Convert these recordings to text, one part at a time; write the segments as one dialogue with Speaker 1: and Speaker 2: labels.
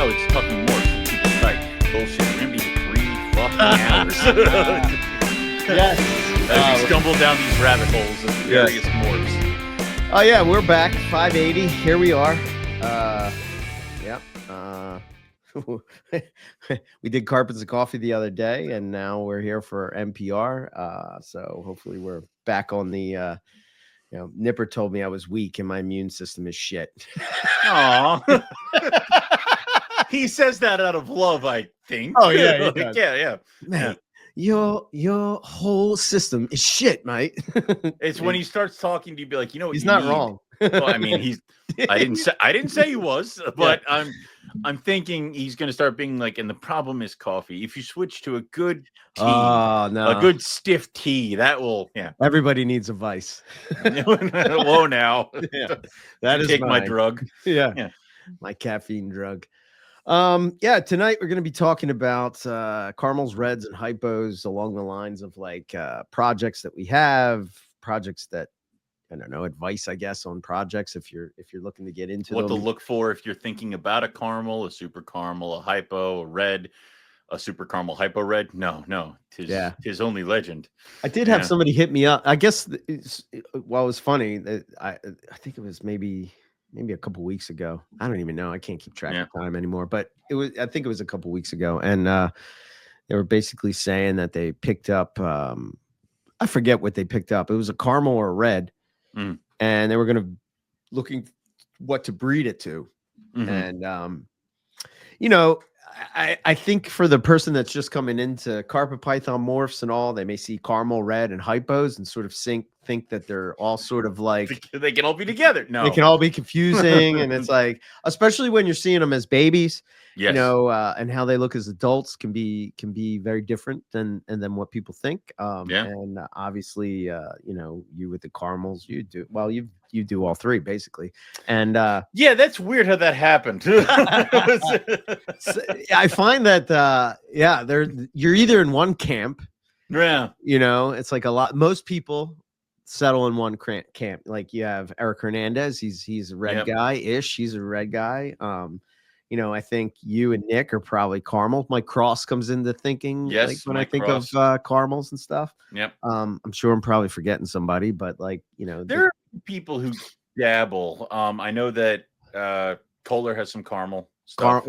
Speaker 1: No, it's talking morphs. Keep it tight. Bullshit. We're gonna be here 3 fucking hours.
Speaker 2: Yes.
Speaker 1: As we stumble down these rabbit holes of various morphs.
Speaker 2: Oh yeah, we're back. 580. Here we are. Yep. We did Carpets and Coffee the other day, and now we're here for MPR. So hopefully we're back on the. Nipper told me I was weak and my immune system is shit.
Speaker 1: Aw. He says that out of love, I think.
Speaker 2: Oh yeah, he
Speaker 1: Like,
Speaker 2: does.
Speaker 1: yeah.
Speaker 2: Man, your whole system is shit, mate.
Speaker 1: It's when he starts talking to you, be like, you know what?
Speaker 2: He's
Speaker 1: you
Speaker 2: not
Speaker 1: need?
Speaker 2: wrong.
Speaker 1: Well, I mean, I didn't say he was, but I'm thinking he's going to start being like, and the problem is coffee. If you switch to a good tea,
Speaker 2: no.
Speaker 1: a good stiff tea, that will,
Speaker 2: Everybody needs a vice.
Speaker 1: Whoa, now.
Speaker 2: Yeah, that is
Speaker 1: take my drug.
Speaker 2: Yeah, my caffeine drug. Tonight we're going to be talking about caramels, reds, and hypos along the lines of like projects that we have, projects that I don't know, advice I guess on projects if you're looking to get into
Speaker 1: what
Speaker 2: them.
Speaker 1: to look for if you're thinking about a caramel, a super caramel, a hypo, a red, a super caramel hypo red. No, tis only legend.
Speaker 2: I did have somebody hit me up. I guess it was funny that I think it was maybe a couple weeks ago. I don't even know. I can't keep track of time anymore. But I think it was a couple weeks ago, and they were basically saying that they picked up. I forget what they picked up. It was a caramel or a red, and they were looking what to breed it to, and I think for the person that's just coming into carpet python morphs and all, they may see caramel, red, and hypos and sort of think that they're all sort of like
Speaker 1: they can all be together. No,
Speaker 2: they can all be confusing, and it's like, especially when you're seeing them as babies, and how they look as adults can be very different than what people think. And obviously, you with the caramels, you do all three basically, and
Speaker 1: that's weird how that happened.
Speaker 2: I find that you're either in one camp, it's like most people settle in one camp. Like you have Eric Hernandez, he's a red guy-ish, he's a red guy. I think you and Nick are probably caramel. Mike Cross comes into thinking when Mike I think Cross. Of caramels and stuff. I'm sure I'm probably forgetting somebody, but there
Speaker 1: are people who dabble. I know that Kohler has some caramel stuff.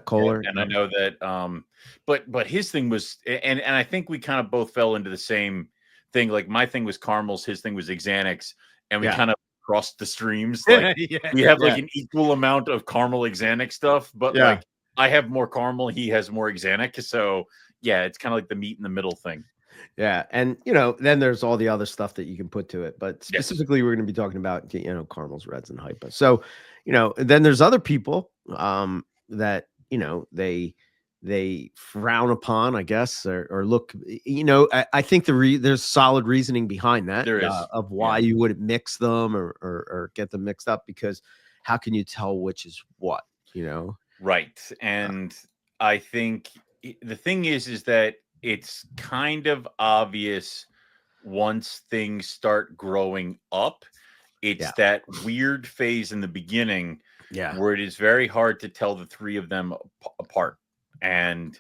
Speaker 2: Kohler.
Speaker 1: And I know that but his thing was, and I think we kind of both fell into the same thing. Like my thing was caramels, his thing was Xanax, and we kind of crossed the streams. Like we have like an equal amount of caramel Xanax stuff, but like I have more caramel, he has more Xanax. So it's kind of like the meat in the middle thing.
Speaker 2: Yeah, and then there's all the other stuff that you can put to it, but specifically we're going to be talking about caramels, reds, and hypos. So then there's other people that they frown upon, I guess, or look. I think there's solid reasoning behind that.
Speaker 1: There is
Speaker 2: of why you wouldn't mix them or get them mixed up, because how can you tell which is what?
Speaker 1: Right, and I think the thing is that it's kind of obvious once things start growing up. It's that weird phase in the beginning where it is very hard to tell the three of them apart. And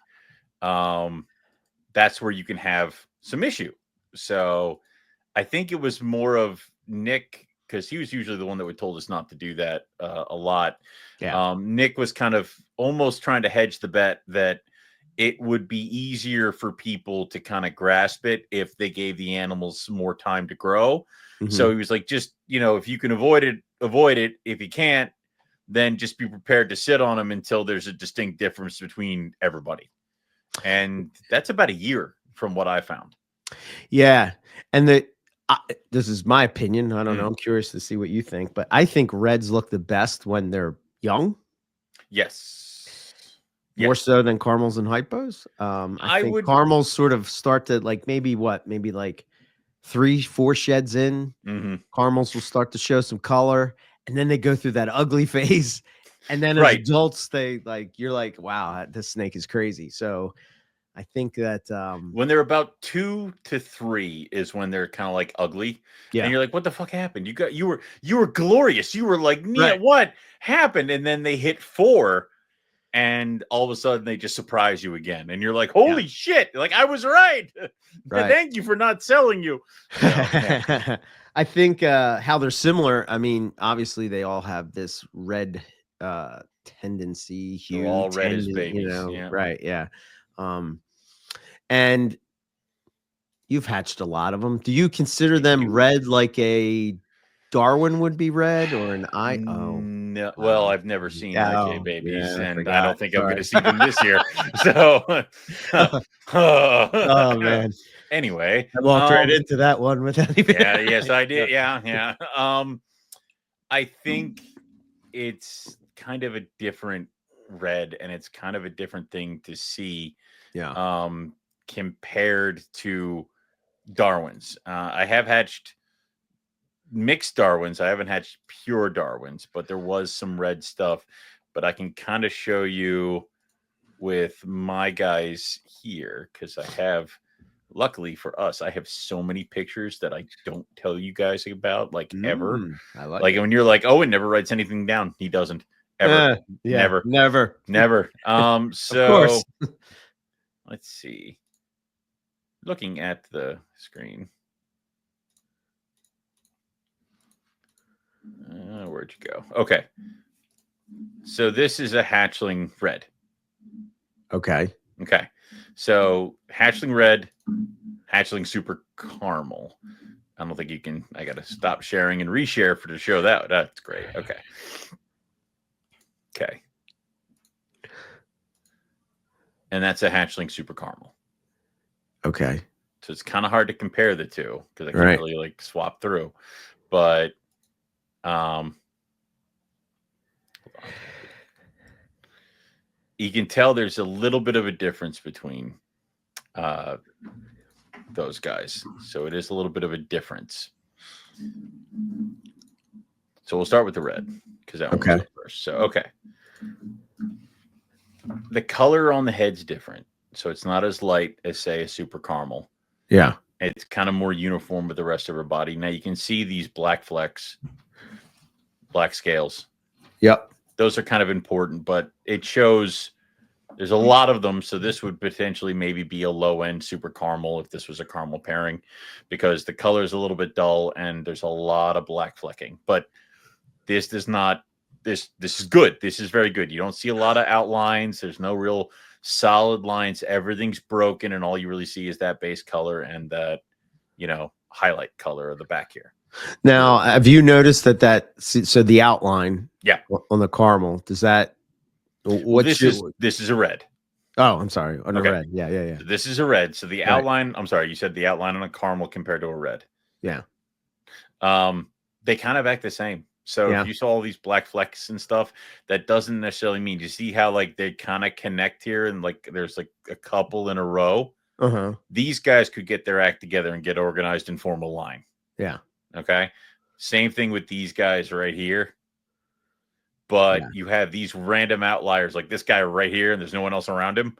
Speaker 1: that's where you can have some issue. So I think it was more of Nick, because he was usually the one that would told us not to do that a lot. Nick was kind of almost trying to hedge the bet that it would be easier for people to kind of grasp it if they gave the animals more time to grow. So he was like, just, if you can avoid it. If you can't, then just be prepared to sit on them until there's a distinct difference between everybody. And that's about a year from what I found. Yeah.
Speaker 2: And this is my opinion. I don't know. I'm curious to see what you think, but I think reds look the best when they're young.
Speaker 1: Yes.
Speaker 2: More so than caramels and hypos. I think caramels sort of start to maybe like 3-4 sheds in. Caramels will start to show some color, and then they go through that ugly phase. And then as adults, you're like, wow, this snake is crazy. So I think that
Speaker 1: when they're about 2 to 3 is when they're kind of like ugly. And you're like, what the fuck happened? You were glorious. You were like, what happened? And then they hit 4. and all of a sudden they just surprise you again, and you're like, holy shit, like I was right. Thank you for not selling you. So, yeah.
Speaker 2: I think how they're similar, I mean, obviously they all have this red tendency, hue.
Speaker 1: They're all red as babies,
Speaker 2: you know,
Speaker 1: yeah.
Speaker 2: right, yeah. And you've hatched a lot of them. Do you consider them red like a Darwin would be red, or an
Speaker 1: No, well, I've never seen IJ babies, and I don't think I'm going to see them this year. So,
Speaker 2: oh man.
Speaker 1: Anyway,
Speaker 2: I walked right into that one with anything.
Speaker 1: Yeah, yes, I did. Yeah. I think it's kind of a different red, and it's kind of a different thing to see.
Speaker 2: Yeah.
Speaker 1: Compared to Darwins. I have hatched mixed Darwins. I haven't hatched pure Darwins, but there was some red stuff. But I can kind of show you with my guys here, because I have, luckily for us, I have so many pictures that I don't tell you guys about, like ever.
Speaker 2: I
Speaker 1: like when you're like, oh, it never writes anything down. He doesn't ever. Never. So let's see. Looking at the screen. Where'd you go? Okay. So this is a hatchling red.
Speaker 2: Okay.
Speaker 1: So hatchling red, hatchling super caramel. I don't think you can. I got to stop sharing and reshare to show that. That's great. Okay. And that's a hatchling super caramel.
Speaker 2: Okay.
Speaker 1: So it's kind of hard to compare the two because I can't really like swap through. But you can tell there's a little bit of a difference between those guys. So it is a little bit of a difference. So we'll start with the red because that one was first. So the color on the head's different. So it's not as light as, say, a super caramel.
Speaker 2: Yeah.
Speaker 1: It's kind of more uniform with the rest of her body. Now you can see these black flecks, black scales.
Speaker 2: Yep.
Speaker 1: Those are kind of important, but it shows there's a lot of them. So this would potentially maybe be a low end super caramel if this was a caramel pairing, because the color is a little bit dull and there's a lot of black flecking. But this does not. This is good. This is very good. You don't see a lot of outlines. There's no real solid lines. Everything's broken, and all you really see is that base color and that, highlight color of the back here.
Speaker 2: Now, have you noticed that so the outline on the caramel, does that
Speaker 1: this is a red.
Speaker 2: Oh, I'm sorry. On a red. Yeah.
Speaker 1: So this is a red. So the outline, I'm sorry, you said the outline on a caramel compared to a red.
Speaker 2: Yeah.
Speaker 1: They kind of act the same. So if you saw all these black flecks and stuff, that doesn't necessarily mean, you see how like they kind of connect here and like there's like a couple in a row. These guys could get their act together and get organized and form a line.
Speaker 2: Yeah.
Speaker 1: Okay. Same thing with these guys right here. But you have these random outliers like this guy right here, and there's no one else around him.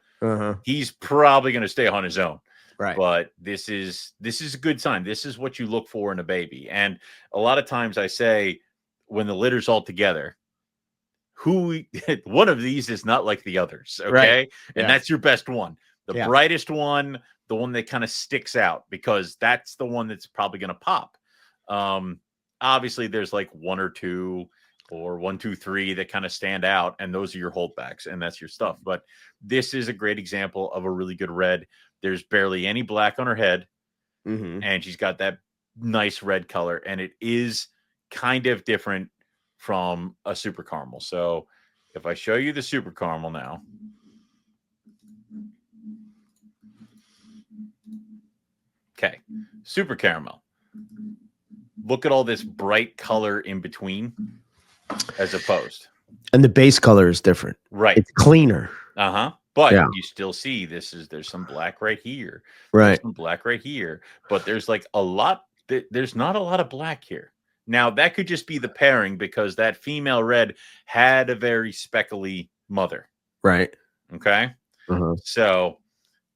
Speaker 1: He's probably going to stay on his own.
Speaker 2: Right.
Speaker 1: But this is a good sign. This is what you look for in a baby. And a lot of times I say, when the litter's all together, one of these is not like the others. Okay. Right. And that's your best one. The brightest one, the one that kind of sticks out, because that's the one that's probably going to pop. Obviously there's like one or two or 1, 2, 3 that kind of stand out, and those are your holdbacks, and that's your stuff. But this is a great example of a really good red. There's barely any black on her head, and she's got that nice red color, and it is kind of different from a super caramel. So if I show you the super caramel now, okay, super caramel. Look at all this bright color in between, as opposed.
Speaker 2: And the base color is different.
Speaker 1: Right.
Speaker 2: It's cleaner.
Speaker 1: But you still see there's some black right here.
Speaker 2: Right.
Speaker 1: There's some black right here. But there's like a lot. There's not a lot of black here. Now, that could just be the pairing, because that female red had a very speckly mother.
Speaker 2: Right.
Speaker 1: Okay. So,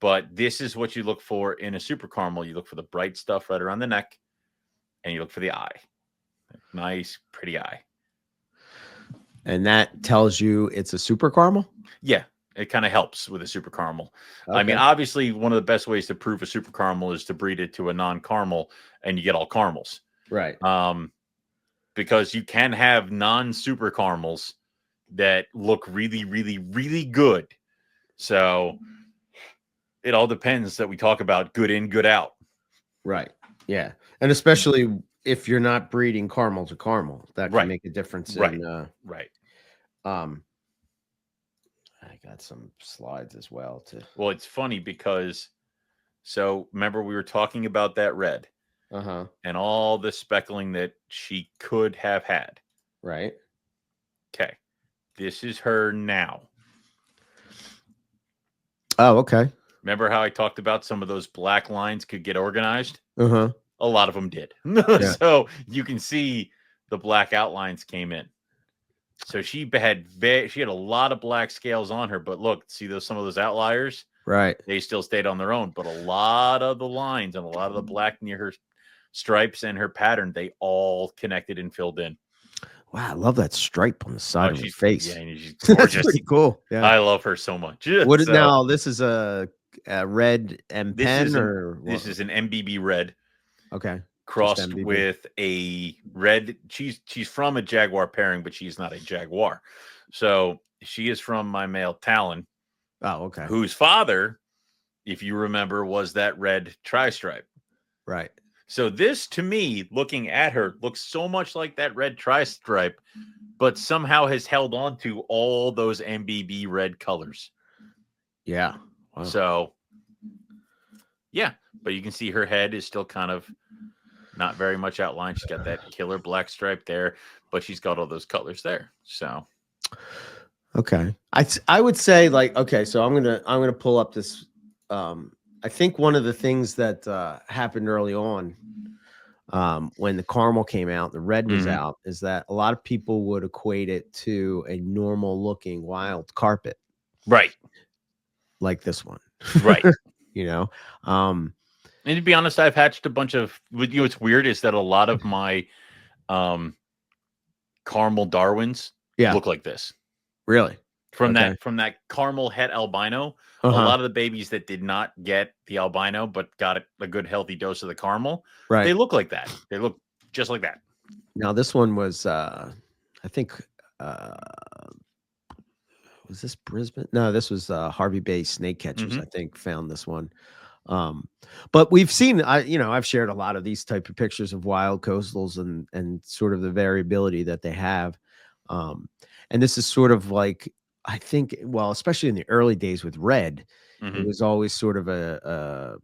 Speaker 1: but this is what you look for in a super caramel. You look for the bright stuff right around the neck, and you look for the eye. Nice, pretty eye.
Speaker 2: And that tells you it's a super caramel?
Speaker 1: Yeah, it kind of helps with a super caramel.
Speaker 2: Okay.
Speaker 1: I mean, obviously, one of the best ways to prove a super caramel is to breed it to a non-caramel, and you get all caramels.
Speaker 2: Right.
Speaker 1: Because you can have non-super caramels that look really, really, really good. So it all depends that we talk about good in, good out.
Speaker 2: Right. Yeah. And especially if you're not breeding caramel to caramel, that can make a difference in
Speaker 1: right.
Speaker 2: I got some slides as well to
Speaker 1: Well, it's funny because remember we were talking about that red and all the speckling that she could have had.
Speaker 2: Right.
Speaker 1: Okay. This is her now.
Speaker 2: Oh, okay.
Speaker 1: Remember how I talked about some of those black lines could get organized?
Speaker 2: A
Speaker 1: lot of them did. So you can see the black outlines came in. So she had a lot of black scales on her, but look, see some of those outliers?
Speaker 2: Right.
Speaker 1: They still stayed on their own, but a lot of the lines and a lot of the black near her stripes and her pattern, they all connected and filled in.
Speaker 2: Wow, I love that stripe on the side of her face.
Speaker 1: Yeah, she's gorgeous.
Speaker 2: That's pretty cool. Yeah,
Speaker 1: I love her so much.
Speaker 2: Now this is a red MPenn
Speaker 1: this is an MBB red.
Speaker 2: Okay.
Speaker 1: Crossed with a red. She's from a jaguar pairing, but she's not a jaguar. So she is from my male Talon.
Speaker 2: Oh, okay.
Speaker 1: Whose father, if you remember, was that red tri-stripe.
Speaker 2: Right.
Speaker 1: So this, to me, looking at her, looks so much like that red tri-stripe, but somehow has held on to all those MBB red colors.
Speaker 2: Yeah.
Speaker 1: Wow. So, yeah. But you can see her head is still kind of not very much outlined. She's got that killer black stripe there, but she's got all those colors there. So,
Speaker 2: okay. I would say okay, so I'm gonna pull up this. I think one of the things that happened early on when the caramel came out, the red was out, is that a lot of people would equate it to a normal looking wild carpet.
Speaker 1: Right.
Speaker 2: Like this one.
Speaker 1: Right.
Speaker 2: And
Speaker 1: to be honest, I've hatched a bunch of, what's weird is that a lot of my caramel Darwins look like this.
Speaker 2: Really?
Speaker 1: From that caramel het albino, a lot of the babies that did not get the albino but got a good healthy dose of the caramel, they look like that. They look just like that.
Speaker 2: Now this one was I think was this Brisbane? No, this was Harvey Bay Snake Catchers. I think found this one. But we've seen, I've shared a lot of these type of pictures of wild coastals and sort of the variability that they have. And this is sort of like, I think, well, especially in the early days with red, it was always sort of a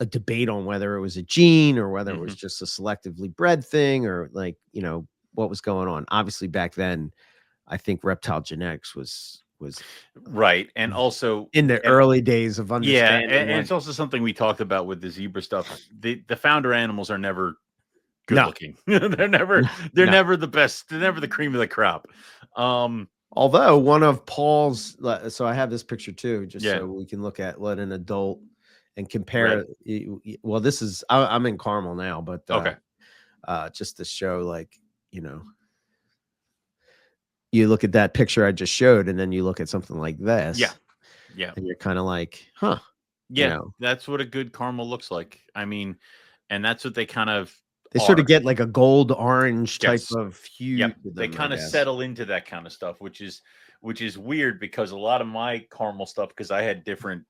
Speaker 2: debate on whether it was a gene or whether it was just a selectively bred thing or what was going on. Obviously back then, I think reptile genetics was
Speaker 1: right, and also
Speaker 2: in the early days of understanding.
Speaker 1: And it's also something we talked about with the zebra stuff. The founder animals are never good looking. they're never the best. They're never the cream of the crop.
Speaker 2: Although one of Paul's, so I have this picture too, just so we can look at what an adult and compare. Well, this is I'm in caramel now, but just to show, you look at that picture I just showed, and then you look at something like this.
Speaker 1: Yeah.
Speaker 2: And you're kind of like, huh.
Speaker 1: Yeah, that's what a good caramel looks like. I mean, and that's what they kind of
Speaker 2: sort of get like a gold orange type of hue.
Speaker 1: Yep. They kind of settle into that kind of stuff, which is weird because a lot of my caramel stuff, because I had different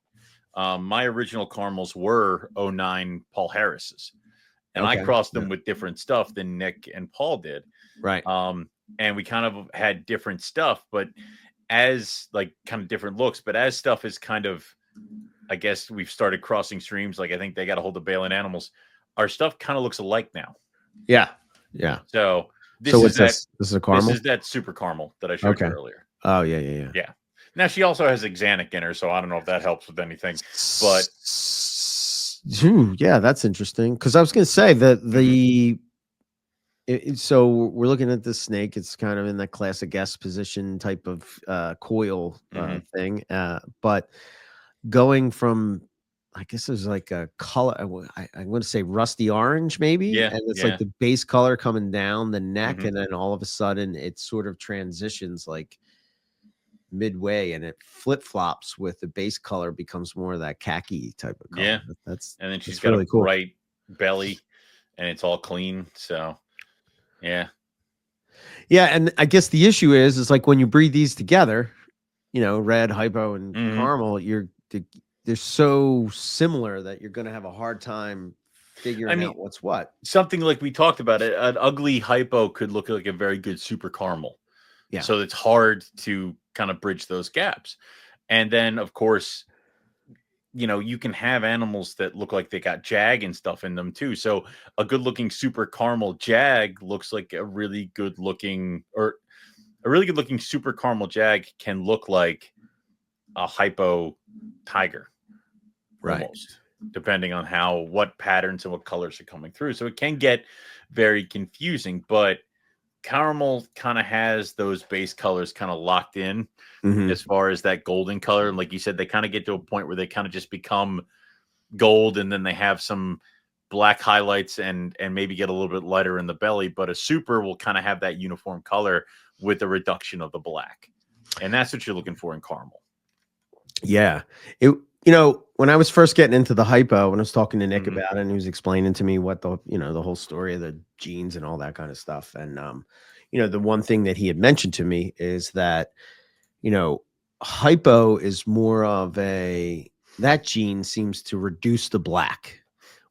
Speaker 1: my original caramels were 09 Paul Harris's. And I crossed them with different stuff than Nick and Paul did.
Speaker 2: Right.
Speaker 1: And we kind of had different stuff, but as kind of different looks, but as stuff is kind of, I guess we've started crossing streams. I think they got a hold of Balin Animals. Our stuff kind of looks alike now.
Speaker 2: Yeah.
Speaker 1: So
Speaker 2: this is a caramel?
Speaker 1: This is that super caramel that I showed you earlier.
Speaker 2: Oh, yeah.
Speaker 1: Yeah. Now she also has Xanic in her, so I don't know if that helps with anything. But
Speaker 2: yeah, that's interesting. Because I was going to say that so we're looking at this snake. It's kind of in that classic S position type of coil thing. But going from, I guess it was like a color, I'm going to say rusty orange maybe.
Speaker 1: Yeah.
Speaker 2: And it's like the base color coming down the neck. And then all of a sudden it sort of transitions midway, and it flip flops with the base color, becomes more of that khaki type of color.
Speaker 1: Yeah,
Speaker 2: that's
Speaker 1: and then she's got really a bright belly, and it's all clean. So yeah.
Speaker 2: And I guess the issue is like when you breed these together, red, hypo, and caramel, they're so similar that you're going to have a hard time figuring out what's what.
Speaker 1: Something like we talked about it, an ugly hypo could look like a very good super caramel. Yeah. So it's hard to kind of bridge those gaps. And then, of course, you can have animals that look like they got jag and stuff in them too. So a good looking super caramel jag looks like a really good looking super caramel jag can look like a hypo tiger.
Speaker 2: Right.
Speaker 1: Almost, depending on what patterns and what colors are coming through. So it can get very confusing, but caramel kind of has those base colors kind of locked in as far as that golden color. And like you said, they kind of get to a point where they kind of just become gold, and then they have some black highlights and maybe get a little bit lighter in the belly. But a super will kind of have that uniform color with a reduction of the black. And that's what you're looking for in caramel.
Speaker 2: Yeah. When I was first getting into the hypo, when I was talking to Nick about it, and he was explaining to me what the whole story of the genes and all that kind of stuff. And, the one thing that he had mentioned to me is that, hypo is more of that gene seems to reduce the black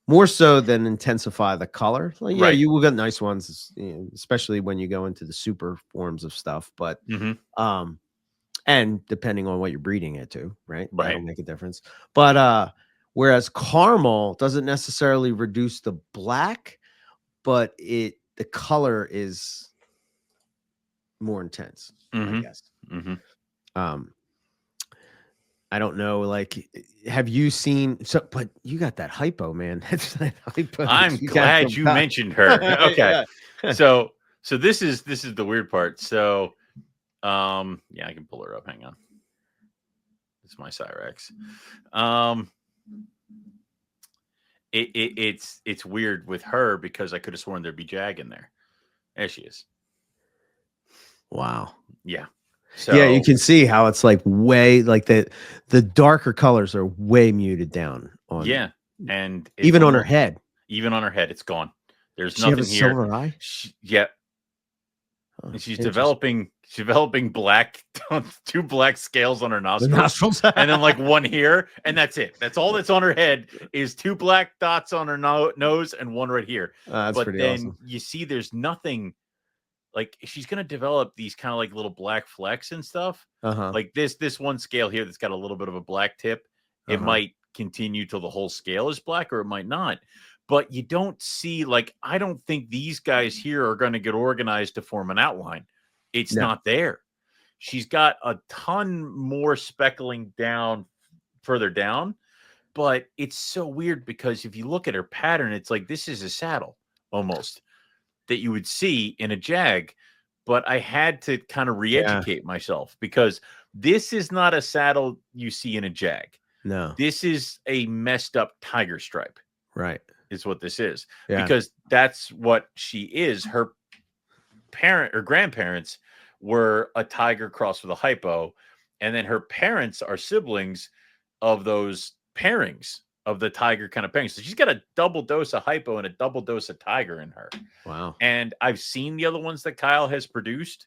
Speaker 2: more so than intensify the color. Like, yeah, you will get nice ones, especially when you go into the super forms of stuff. But, and depending on what you're breeding it to, right? That'll make a difference. But whereas caramel doesn't necessarily reduce the black, but the color is more intense, I guess. I don't know. Like, have you seen? But you got that hypo, man. That's that hypo.
Speaker 1: I'm glad you mentioned her. Okay, so this is the weird part. So. I can pull her up. Hang on. It's my Cyrex. It's weird with her because I could have sworn there'd be jag in there. There she is.
Speaker 2: Wow.
Speaker 1: Yeah.
Speaker 2: So yeah, you can see how it's like way like the darker colors are way muted down on.
Speaker 1: Yeah, and
Speaker 2: even on her head.
Speaker 1: Even on her head, it's gone. There's
Speaker 2: Does
Speaker 1: nothing
Speaker 2: she have a
Speaker 1: here.
Speaker 2: Silver eye.
Speaker 1: Yeah. Oh, and she's developing black, 2 black scales on her nostrils, and then like one here, and that's it. That's all that's on her head is 2 black dots on her nose and one right here.
Speaker 2: That's
Speaker 1: but
Speaker 2: pretty
Speaker 1: then
Speaker 2: awesome.
Speaker 1: You see, there's nothing. Like she's gonna develop these kind of like little black flecks and stuff. Like this one scale here that's got a little bit of a black tip. It might continue till the whole scale is black, or it might not. But you don't see, like, I don't think these guys here are going to get organized to form an outline. It's not there. She's got a ton more speckling further down, but it's so weird because if you look at her pattern, it's like this is a saddle almost that you would see in a jag. But I had to kind of re-educate myself because this is not a saddle you see in a jag.
Speaker 2: No.
Speaker 1: This is a messed up tiger stripe.
Speaker 2: Right.
Speaker 1: Is what this is, because that's what she is. Her parent or grandparents were a tiger crossed with a hypo, and then her parents are siblings of those pairings of the tiger kind of pairings. So she's got a double dose of hypo and a double dose of tiger in her.
Speaker 2: Wow.
Speaker 1: And I've seen the other ones that Kyle has produced.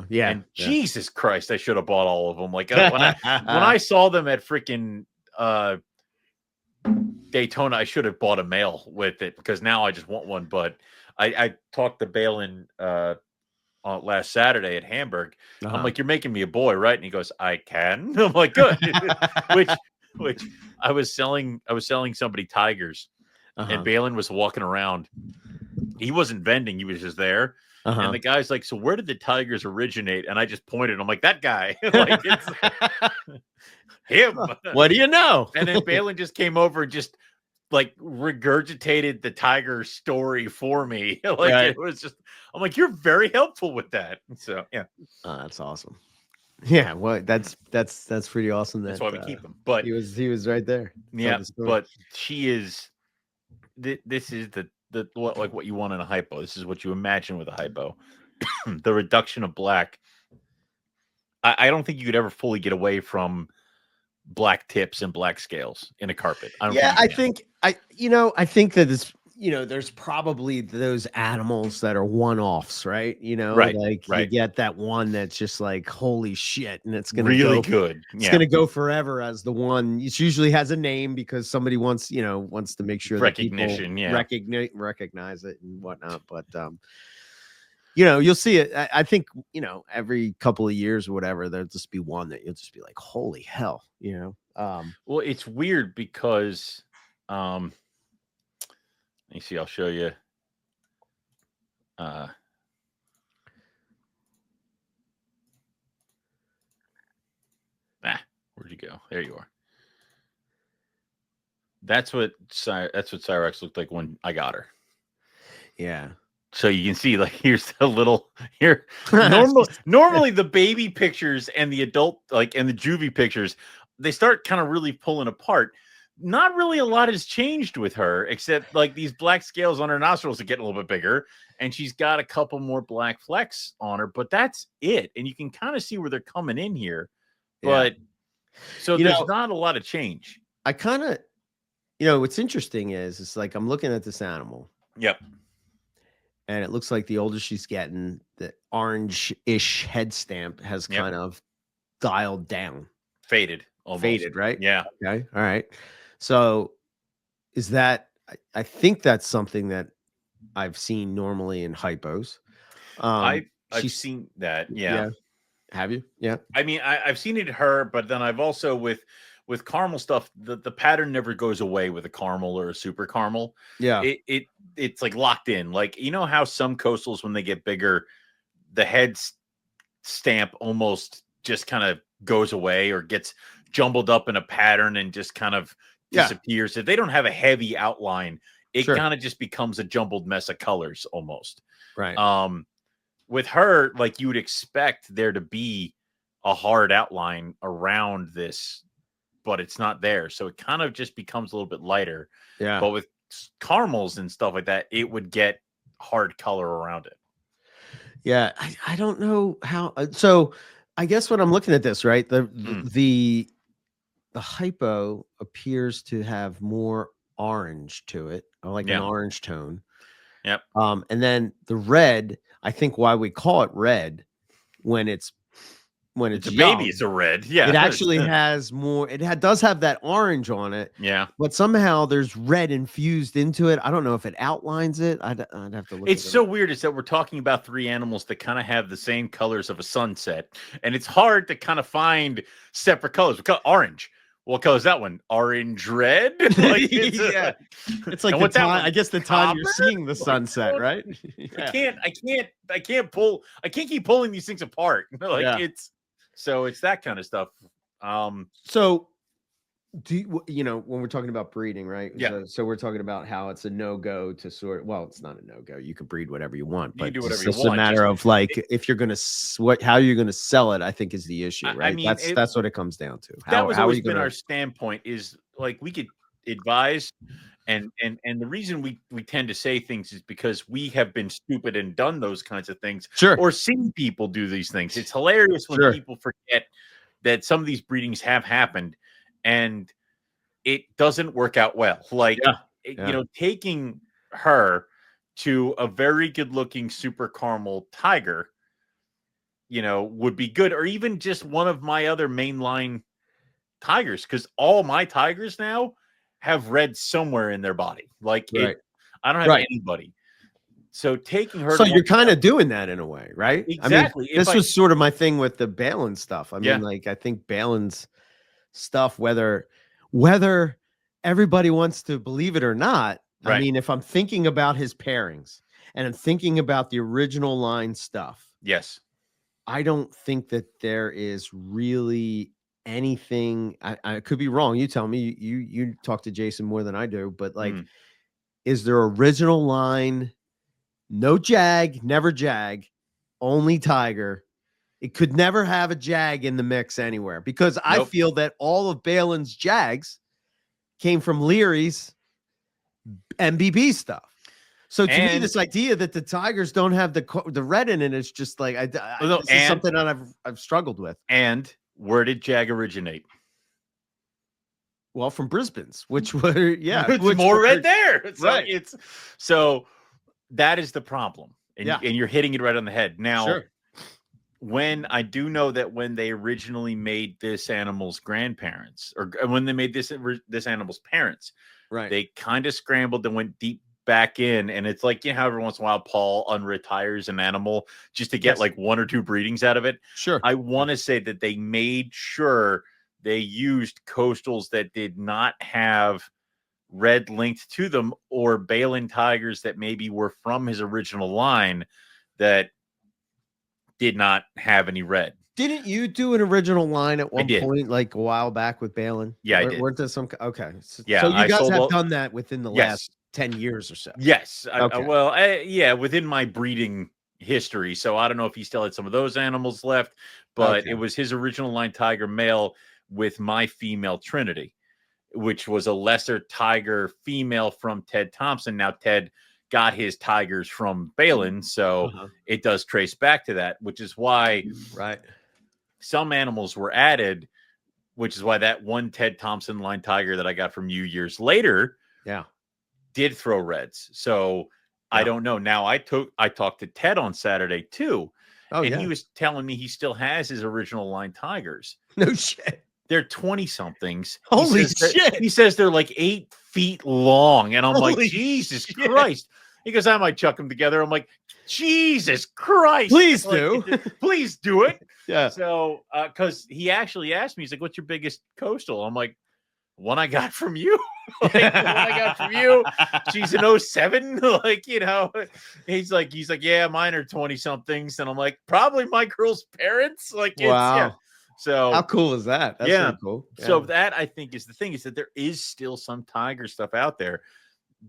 Speaker 2: Yeah.
Speaker 1: And Jesus Christ, I should have bought all of them. Like when I saw them at freaking Daytona, I should have bought a male with it because now I just want one. But I talked to Balin last Saturday at Hamburg. I'm like, you're making me a boy, right? And he goes, I can. I'm like, good. which I was selling somebody tigers, and Balin was walking around. He wasn't vending; he was just there. And the guy's like, so where did the tigers originate? And I just pointed. I'm like, that guy. Like, it's him.
Speaker 2: What do you know?
Speaker 1: And then Balin just came over and just like regurgitated the tiger story for me. Like it was just, I'm like, you're very helpful with that. So yeah.
Speaker 2: That's awesome. Yeah, well, that's pretty awesome.
Speaker 1: That's why we keep him. But
Speaker 2: he was right there.
Speaker 1: Yeah, but she is. This is the what you want in a hypo. This is what you imagine with a hypo. The reduction of black I don't think you could ever fully get away from black tips and black scales in a carpet.
Speaker 2: I think that it's, there's probably those animals that are one-offs, right? Like you get that one that's just like, holy shit, and it's gonna
Speaker 1: really
Speaker 2: go
Speaker 1: good.
Speaker 2: It's gonna go forever as the one. It usually has a name because somebody wants to make sure that people recognize it and whatnot. But you'll see it. I think every couple of years or whatever, there'll just be one that you'll just be like, holy hell,
Speaker 1: Well, it's weird because let me see, I'll show you. Where'd you go? There you are. That's what Cyrex looked like when I got her.
Speaker 2: Yeah.
Speaker 1: So you can see, like, here's a little here. Normally the baby pictures and the adult, like, and the juvie pictures, they start kind of really pulling apart. Not really a lot has changed with her, except like these black scales on her nostrils are getting a little bit bigger, and she's got a couple more black flecks on her, but that's it. And you can kind of see where they're coming in here. But so there's not a lot of change.
Speaker 2: I kind of, what's interesting is it's like I'm looking at this animal.
Speaker 1: Yep.
Speaker 2: And it looks like the older she's getting, the orange-ish head stamp has kind of dialed down.
Speaker 1: Faded. Almost.
Speaker 2: Faded, right?
Speaker 1: Yeah.
Speaker 2: Okay. All right. So is that, I think that's something that I've seen normally in hypos.
Speaker 1: I've seen that. Yeah.
Speaker 2: Have you? Yeah.
Speaker 1: I mean, I've seen it in her, but then I've also with caramel stuff, the pattern never goes away with a caramel or a super caramel.
Speaker 2: Yeah.
Speaker 1: It's like locked in. Like, how some coastals, when they get bigger, the head stamp almost just kind of goes away or gets jumbled up in a pattern and just kind of disappears. If they don't have a heavy outline, it kind of just becomes a jumbled mess of colors almost.
Speaker 2: Right.
Speaker 1: With her, like, you would expect there to be a hard outline around this, but it's not there. So it kind of just becomes a little bit lighter.
Speaker 2: Yeah.
Speaker 1: But with caramels and stuff like that, it would get hard color around it.
Speaker 2: Yeah. I don't know how. So I guess when I'm looking at this, right, the hypo appears to have more orange to it, or like an orange tone.
Speaker 1: Yep.
Speaker 2: And then the red, I think why we call it red when it's
Speaker 1: a
Speaker 2: young,
Speaker 1: baby, it's a red. Yeah.
Speaker 2: It actually has more. Does have that orange on it.
Speaker 1: Yeah.
Speaker 2: But somehow there's red infused into it. I don't know if it outlines it. I'd have to look.
Speaker 1: It's so weird is that we're talking about three animals that kind of have the same colors of a sunset, and it's hard to kind of find separate colors. Orange. What color is that one? Orange, red. Like,
Speaker 2: it's like the time. I guess the time you're seeing the sunset, right?
Speaker 1: I can't keep pulling these things apart. Like it's that kind of stuff.
Speaker 2: So do when we're talking about breeding, right?
Speaker 1: Yeah.
Speaker 2: So we're talking about how it's a no-go to sort. Well, it's not a no-go. You can breed whatever you want, but
Speaker 1: you do whatever
Speaker 2: it's
Speaker 1: you want.
Speaker 2: a matter of like if you're gonna how you're gonna sell it. I think is the issue, right? I mean, that's what it comes down to.
Speaker 1: That was always been our standpoint. Is like we could advise, and the reason we tend to say things is because we have been stupid and done those kinds of things, or seen people do these things. It's hilarious when people forget that some of these breedings have happened and it doesn't work out well. Like, taking her to a very good looking super caramel tiger, would be good. Or even just one of my other mainline tigers. Cause all my tigers now have red somewhere in their body. Like I don't have anybody. So taking her.
Speaker 2: So you're kind of doing that in a way, right?
Speaker 1: Exactly.
Speaker 2: I mean, this was sort of my thing with the Balin stuff. I mean, like, I think Balin's stuff, whether everybody wants to believe it or not. I mean, if I'm thinking about his pairings and I'm thinking about the original line stuff.
Speaker 1: Yes.
Speaker 2: I don't think that there is really anything. I could be wrong. You tell me. You talk to Jason more than I do, but like, is there original line? No jag, never jag, only tiger. It could never have a jag in the mix anywhere because I feel that all of Balin's jags came from Leary's MBB stuff. So to me, this idea that the tigers don't have the red in it is just like this is something that I've struggled with.
Speaker 1: And where did Jag originate?
Speaker 2: Well, from Brisbane's, which were
Speaker 1: more red there. So
Speaker 2: right.
Speaker 1: So that is the problem, and you're hitting it right on the head. Now, when I do know that when they originally made this animal's grandparents, or when they made this animal's parents,
Speaker 2: right,
Speaker 1: they kind of scrambled and went deep back in, and it's like, you know, how every once in a while Paul unretires an animal just to get like 1 or 2 breedings out of it.
Speaker 2: Sure.
Speaker 1: I want to say that they made sure they used coastals that did not have red linked to them, or Balin tigers that maybe were from his original line that did not have any red.
Speaker 2: Didn't you do an original line at one point, like a while back with Balin?
Speaker 1: Yeah, I did.
Speaker 2: Weren't there some? Okay. So
Speaker 1: yeah,
Speaker 2: you guys have done that within the last 10 years or so.
Speaker 1: Yes. Okay. Within my breeding history. So I don't know if he still had some of those animals left, but it was his original line tiger male with my female Trinity, which was a lesser tiger female from Ted Thompson. Now, Ted got his tigers from Balin, so it does trace back to that, which is why some animals were added, which is why that one Ted Thompson line tiger that I got from you years later did throw reds. So I don't know. Now I talked to Ted on Saturday too, and he was telling me he still has his original line tigers.
Speaker 2: No shit.
Speaker 1: They're 20-somethings.
Speaker 2: Holy shit.
Speaker 1: He says they're like 8 feet long. And I'm like, Jesus Christ. He goes, I might chuck them together. I'm like, Jesus Christ.
Speaker 2: Please do.
Speaker 1: Please do it.
Speaker 2: Yeah.
Speaker 1: So, because he actually asked me, he's like, what's your biggest coastal? I'm like, one I got from you. Like, the one I got from you. She's an 07. Like, you know, he's like, yeah, mine are 20-somethings. And I'm like, probably my girl's parents. Like,
Speaker 2: wow.
Speaker 1: So
Speaker 2: how cool is that? That's really cool.
Speaker 1: Yeah. So that, I think, is the thing, is that there is still some tiger stuff out there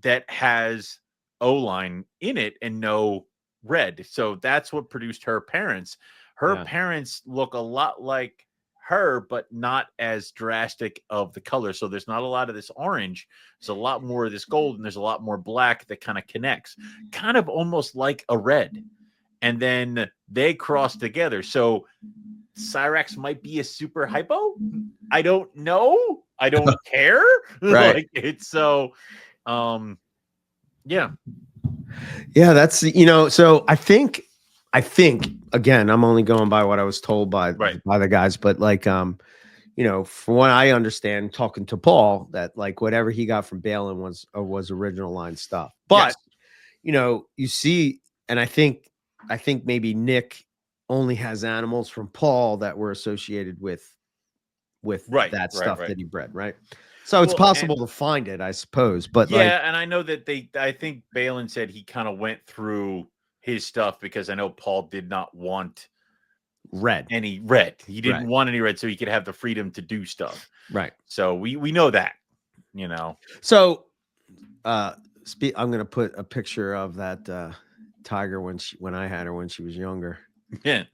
Speaker 1: that has O-line in it and no red. So that's what produced her parents. Her parents look a lot like her, but not as drastic of the color. So there's not a lot of this orange. There's a lot more of this gold, and there's a lot more black that kind of connects, kind of almost like a red. And then they cross together. So Cyrax might be a super hypo. I don't know. I don't care.
Speaker 2: Right.
Speaker 1: Like, it's so, yeah.
Speaker 2: Yeah, that's, you know, so I think again, I'm only going by what I was told by the guys, but like, you know, from what I understand, talking to Paul, that like whatever he got from Balin was original line stuff. But you know, you see, and I think maybe Nick only has animals from Paul that were associated with that stuff that he bred, right? So it's possible to find it, I suppose. But
Speaker 1: and I know that I think Balin said he kind of went through his stuff, because I know Paul did not want any red. He didn't want any red, so he could have the freedom to do stuff.
Speaker 2: Right.
Speaker 1: So we know that, you know.
Speaker 2: So I'm gonna put a picture of that tiger when I had her when she was younger.
Speaker 1: Yeah.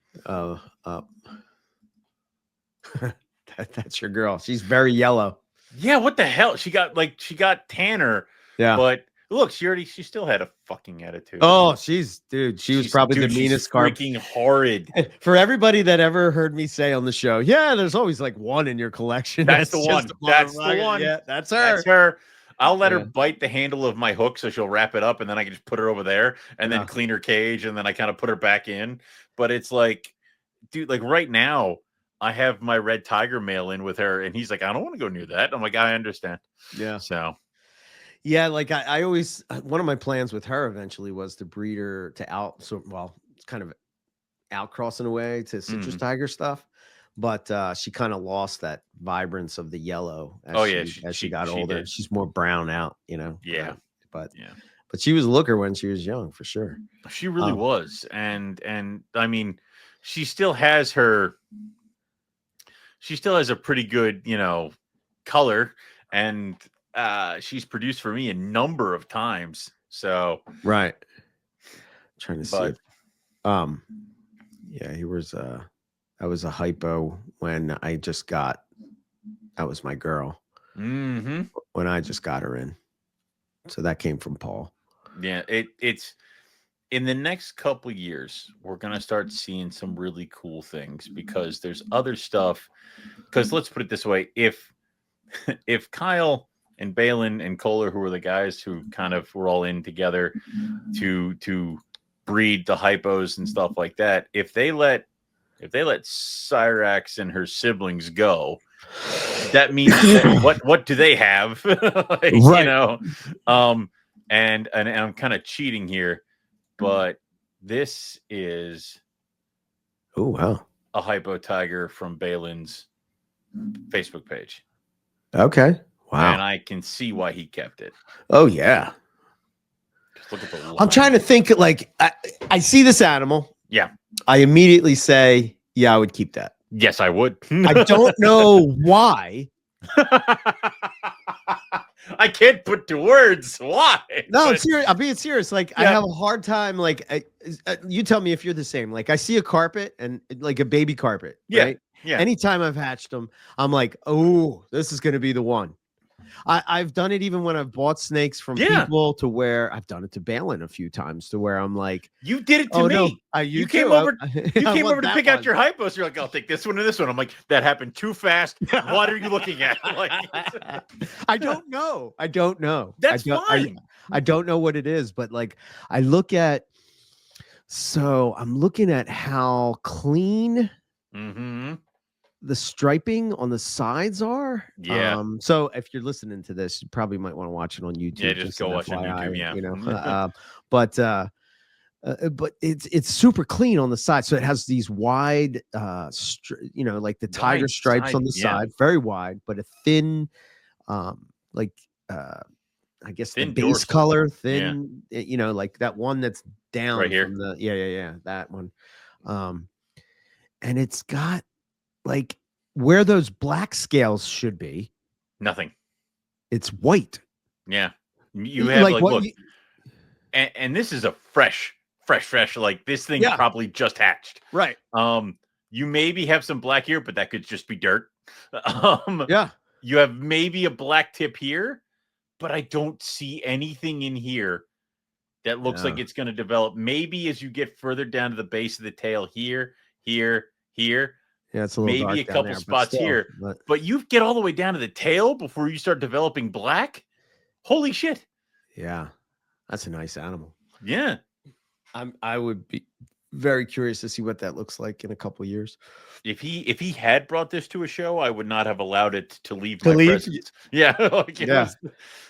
Speaker 2: That's your girl. She's very yellow.
Speaker 1: Yeah, what the hell? She got tanner.
Speaker 2: Yeah.
Speaker 1: But look, she still had a fucking attitude.
Speaker 2: Oh, she was probably the meanest carp.
Speaker 1: Freaking horrid.
Speaker 2: For everybody that ever heard me say on the show, yeah, there's always like one in your collection.
Speaker 1: That's the one. That's the one.
Speaker 2: Yeah, that's her.
Speaker 1: That's her. I'll let her bite the handle of my hook so she'll wrap it up, and then I can just put her over there and then clean her cage, and then I kind of put her back in. But it's like, dude, like right now, I have my red tiger male in with her, and he's like, I don't want to go near that. I'm like, I understand.
Speaker 2: Yeah.
Speaker 1: So,
Speaker 2: yeah, like I always, one of my plans with her eventually was to breed her to it's kind of outcrossing away to citrus tiger stuff. But she kind of lost that vibrance of the yellow as she got older. She's more brown out, you know.
Speaker 1: Yeah.
Speaker 2: But she was a looker when she was young, for sure.
Speaker 1: She really was. And I mean, she still has a pretty good, you know, color, and she's produced for me a number of times. So
Speaker 2: right. Trying to see. Yeah, he was I was a hypo when that was my girl.
Speaker 1: Mm-hmm.
Speaker 2: When I just got her in. So that came from Paul.
Speaker 1: Yeah, it's in the next couple years, we're gonna start seeing some really cool things because there's other stuff. Because let's put it this way: if Kyle and Balin and Kohler, who were the guys who kind of were all in together to breed the hypos and stuff like that, if they let Cyrax and her siblings go, that means that what do they have? Like,
Speaker 2: right.
Speaker 1: You know, and I'm kind of cheating here, but this is
Speaker 2: wow,
Speaker 1: a hypo tiger from Balin's Facebook page.
Speaker 2: Okay. Wow.
Speaker 1: And I can see why he kept it.
Speaker 2: Oh yeah.
Speaker 1: Just look at the line.
Speaker 2: I'm trying to think. Like I see this animal.
Speaker 1: Yeah.
Speaker 2: I immediately say, yeah, I would keep that.
Speaker 1: Yes, I would.
Speaker 2: I don't know why.
Speaker 1: I can't put to words why.
Speaker 2: No, I'm being serious. Like, I have a hard time. Like, you tell me if you're the same. Like, I see a carpet and like a baby carpet.
Speaker 1: Yeah.
Speaker 2: Right?
Speaker 1: Yeah.
Speaker 2: Anytime I've hatched them, I'm like, oh, this is going to be the one. I've done it even when I've bought snakes from people, to where I've done it to Balin a few times, to where I'm like,
Speaker 1: you did it to me.
Speaker 2: No,
Speaker 1: you came over to pick out your hypos. You're like, I'll take this one and this one. I'm like, that happened too fast. What are you looking at? Like,
Speaker 2: I don't know.
Speaker 1: That's fine.
Speaker 2: I don't know what it is, but like I'm looking at how clean the striping on the sides are.
Speaker 1: Yeah.
Speaker 2: So if you're listening to this, you probably might want to watch it on YouTube.
Speaker 1: Yeah, just go watch it on YouTube. Yeah.
Speaker 2: You know, but it's super clean on the side. So it has these wide, like the tiger stripes on the side, very wide, but a thin, I guess thin the base color, thin, like that one that's down
Speaker 1: right here.
Speaker 2: From the, that one. And it's got like where those black scales should be.
Speaker 1: Nothing.
Speaker 2: It's white.
Speaker 1: Yeah. You have like look, and this is a fresh. Like this thing probably just hatched.
Speaker 2: Right.
Speaker 1: You maybe have some black here, but that could just be dirt. You have maybe a black tip here, but I don't see anything in here that looks like it's going to develop. Maybe as you get further down to the base of the tail here.
Speaker 2: Yeah, it's a little
Speaker 1: maybe a couple
Speaker 2: there,
Speaker 1: spots here. But you get all the way down to the tail before you start developing black. Holy shit.
Speaker 2: Yeah. That's a nice animal.
Speaker 1: Yeah.
Speaker 2: I would be very curious to see what that looks like in a couple of years.
Speaker 1: If he had brought this to a show, I would not have allowed it to leave my presence. Yeah.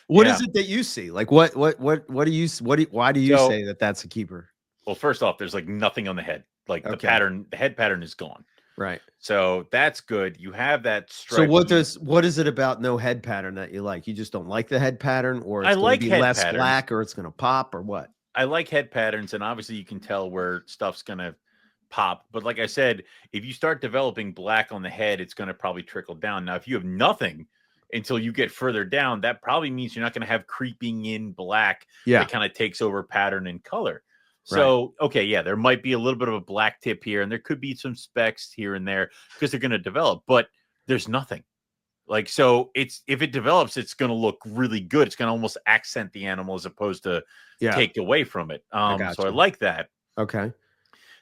Speaker 2: What is it that you see? Like why do you say that that's a keeper?
Speaker 1: Well, first off, there's like nothing on the head. Like the head pattern is gone.
Speaker 2: Right.
Speaker 1: So that's good. You have that stripe.
Speaker 2: So what is it about no head pattern that you like? You just don't like the head pattern, or it's going to be less black, or it's going to pop, or what?
Speaker 1: I like head patterns, and obviously you can tell where stuff's going to pop. But like I said, if you start developing black on the head, it's going to probably trickle down. Now, if you have nothing until you get further down, that probably means you're not going to have creeping in black that kind of takes over pattern and color. So, there might be a little bit of a black tip here, and there could be some specks here and there because they're going to develop, but there's nothing. Like, so if it develops, it's going to look really good. It's going to almost accent the animal as opposed to take away from it. So I like that.
Speaker 2: Okay.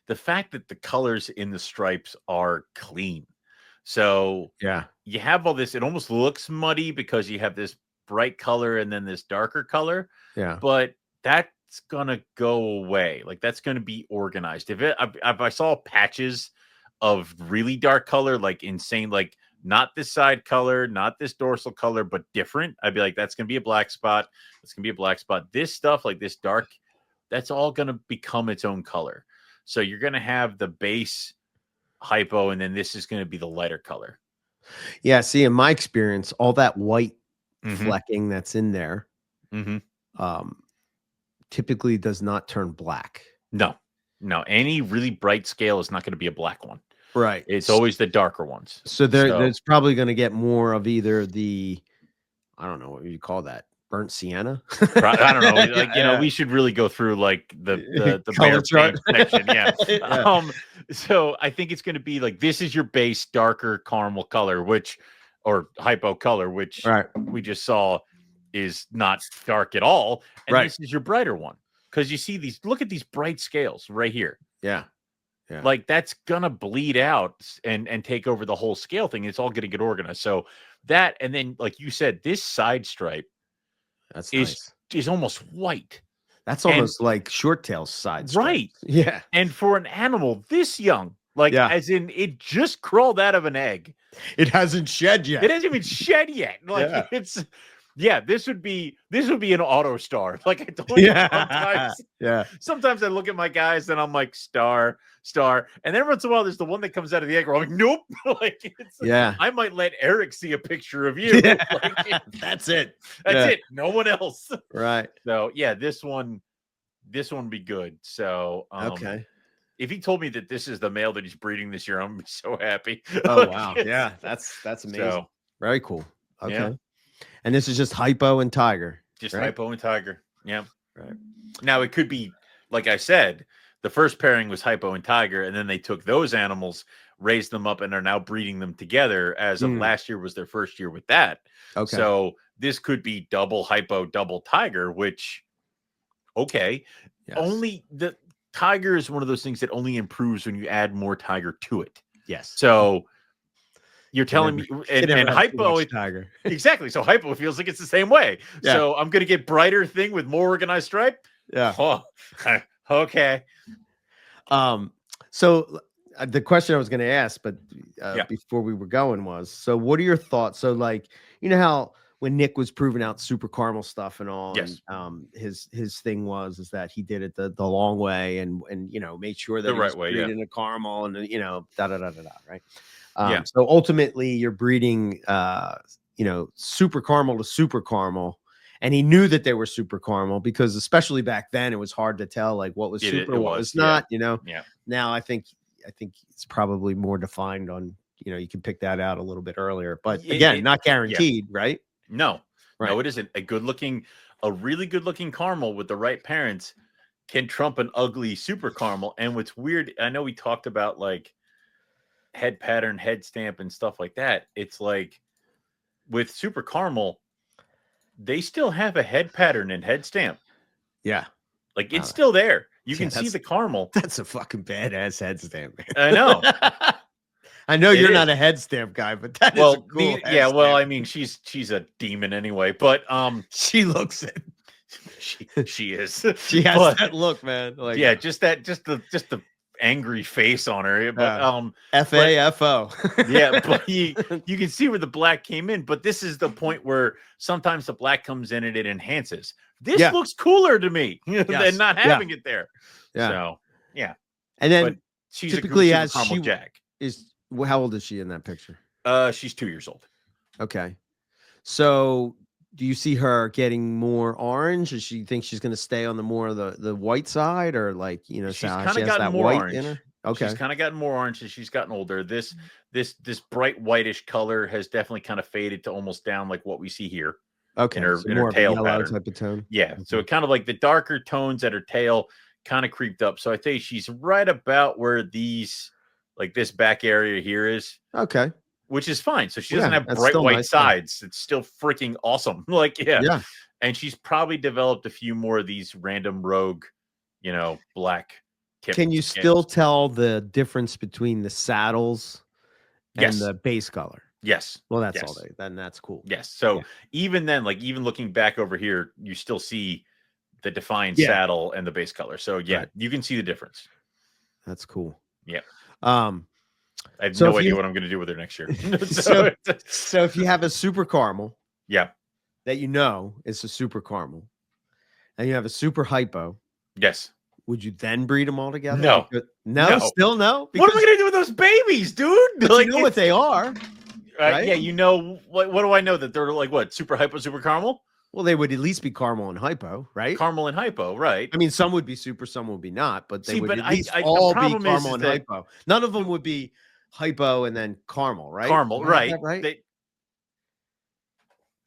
Speaker 1: The fact that the colors in the stripes are clean. So you have all this, it almost looks muddy because you have this bright color and then this darker color.
Speaker 2: Yeah.
Speaker 1: But that's gonna go away. Like that's gonna be organized. If I saw patches of really dark color, like insane, like not this side color, not this dorsal color, but different, I'd be like, that's gonna be a black spot. That's gonna be a black spot. This stuff, like this dark, that's all gonna become its own color. So you're gonna have the base hypo, and then this is gonna be the lighter color.
Speaker 2: Yeah. See, in my experience, all that white flecking that's in there, typically does not turn black.
Speaker 1: No, any really bright scale is not going to be a black one.
Speaker 2: Right.
Speaker 1: It's always the darker ones.
Speaker 2: So there's probably going to get more of either the, I don't know what you call that, burnt sienna.
Speaker 1: I don't know. Like, we should really go through like the color chart section. Yeah. So I think it's going to be like, this is your base darker caramel color, or hypo color, which we just saw is not dark at all, and
Speaker 2: Right.
Speaker 1: this is your brighter one. Because you see these, look at these bright scales right here.
Speaker 2: Yeah. Yeah.
Speaker 1: Like that's gonna bleed out and take over the whole scale thing. It's all gonna get organized. So that, and then like you said, this side stripe is almost white.
Speaker 2: That's almost like short tail side stripe.
Speaker 1: Right.
Speaker 2: Yeah.
Speaker 1: And for an animal this young, like as in it just crawled out of an egg.
Speaker 2: It hasn't shed yet.
Speaker 1: It hasn't even shed yet. Like this would be an auto star. Like I told you sometimes I look at my guys and I'm like star, and then every once in a while there's the one that comes out of the egg where I'm like, nope. Like I might let Eric see a picture of you. Like,
Speaker 2: that's it.
Speaker 1: That's it. No one else.
Speaker 2: Right.
Speaker 1: So this one would be good. So
Speaker 2: okay.
Speaker 1: If he told me that this is the male that he's breeding this year, I'm gonna be so happy.
Speaker 2: Oh wow. Yeah, that's amazing. So, very cool. Okay. Yeah. And this is just Hypo and Tiger.
Speaker 1: Just right? Hypo and Tiger. Yeah. Right. Now it could be, like I said, the first pairing was Hypo and Tiger, and then they took those animals, raised them up, and are now breeding them together. As of last year was their first year with that. Okay. So this could be double Hypo, double Tiger, which only the Tiger is one of those things that only improves when you add more Tiger to it.
Speaker 2: Yes.
Speaker 1: So you're telling me, and Hypo,
Speaker 2: Tiger.
Speaker 1: Exactly. So Hypo feels like it's the same way. Yeah. So I'm going to get brighter thing with more organized stripe.
Speaker 2: Yeah.
Speaker 1: Oh, okay.
Speaker 2: So the question I was going to ask, but before we were going was, so what are your thoughts? So like, you know how when Nick was proving out super caramel stuff and all, and, his thing is that he did it the long way and made sure that
Speaker 1: the right way,
Speaker 2: in a caramel and right. So ultimately you're breeding, super caramel to super caramel. And he knew that they were super caramel because especially back then, it was hard to tell like what was super, what was not, Yeah. Now I think it's probably more defined on, you can pick that out a little bit earlier, but again, not guaranteed, right?
Speaker 1: No, no, it isn't. A really good looking caramel with the right parents can trump an ugly super caramel. And what's weird, I know we talked about like head pattern, head stamp and stuff like that. It's like with super caramel, they still have a head pattern and head stamp.
Speaker 2: Yeah.
Speaker 1: Like it's still there. You can see the caramel.
Speaker 2: That's a fucking badass head stamp, man.
Speaker 1: I know.
Speaker 2: I know you're not a head stamp guy, but that is a cool head stamp.
Speaker 1: Well, I mean, she's a demon anyway, but
Speaker 2: she looks it.
Speaker 1: She is.
Speaker 2: She has that look, man. Like
Speaker 1: just the angry face on her. But
Speaker 2: FAFO.
Speaker 1: But you can see where the black came in, but this is the point where sometimes the black comes in and it enhances. This looks cooler to me than not having it there.
Speaker 2: Yeah.
Speaker 1: So
Speaker 2: and then
Speaker 1: but she's
Speaker 2: typically
Speaker 1: as she Jack.
Speaker 2: How old is she in that picture?
Speaker 1: She's 2 years old.
Speaker 2: Okay. So do you see her getting more orange? Does she think she's going to stay on the white side, or like,
Speaker 1: she's kind of gotten more
Speaker 2: white
Speaker 1: orange
Speaker 2: in her? Okay.
Speaker 1: She's kind of gotten more orange as she's gotten older. This bright whitish color has definitely kind of faded to almost down like what we see here.
Speaker 2: Okay.
Speaker 1: In her tail pattern
Speaker 2: type of tone.
Speaker 1: Yeah. Okay. So it kind of like the darker tones at her tail kind of creeped up. So I think she's right about where these, like this back area here is.
Speaker 2: Okay.
Speaker 1: Which is fine. So she doesn't have bright white sides. It's still freaking awesome. Like, yeah. And she's probably developed a few more of these random rogue, black tips.
Speaker 2: Can you still tell the difference between the saddles and the base color?
Speaker 1: Yes.
Speaker 2: Well, that's all then that's cool.
Speaker 1: Yes. So even then, like even looking back over here, you still see the defined saddle and the base color. So you can see the difference.
Speaker 2: That's cool.
Speaker 1: Yeah. I have no idea what I'm going to do with her next year.
Speaker 2: so if you have a super caramel,
Speaker 1: that
Speaker 2: it's a super caramel, and you have a super hypo,
Speaker 1: yes,
Speaker 2: would you then breed them all together?
Speaker 1: No.
Speaker 2: Still no.
Speaker 1: What am I going to do with those babies, dude?
Speaker 2: Like, you know what they are, right?
Speaker 1: Yeah, what do I know that they're like? What, super hypo, super caramel?
Speaker 2: Well, they would at least be caramel and hypo, right?
Speaker 1: Caramel and hypo, right?
Speaker 2: I mean, some would be super, some would be not, but they would at least all be caramel and hypo. None of them would be hypo and then caramel, right?
Speaker 1: Caramel, right?
Speaker 2: Right?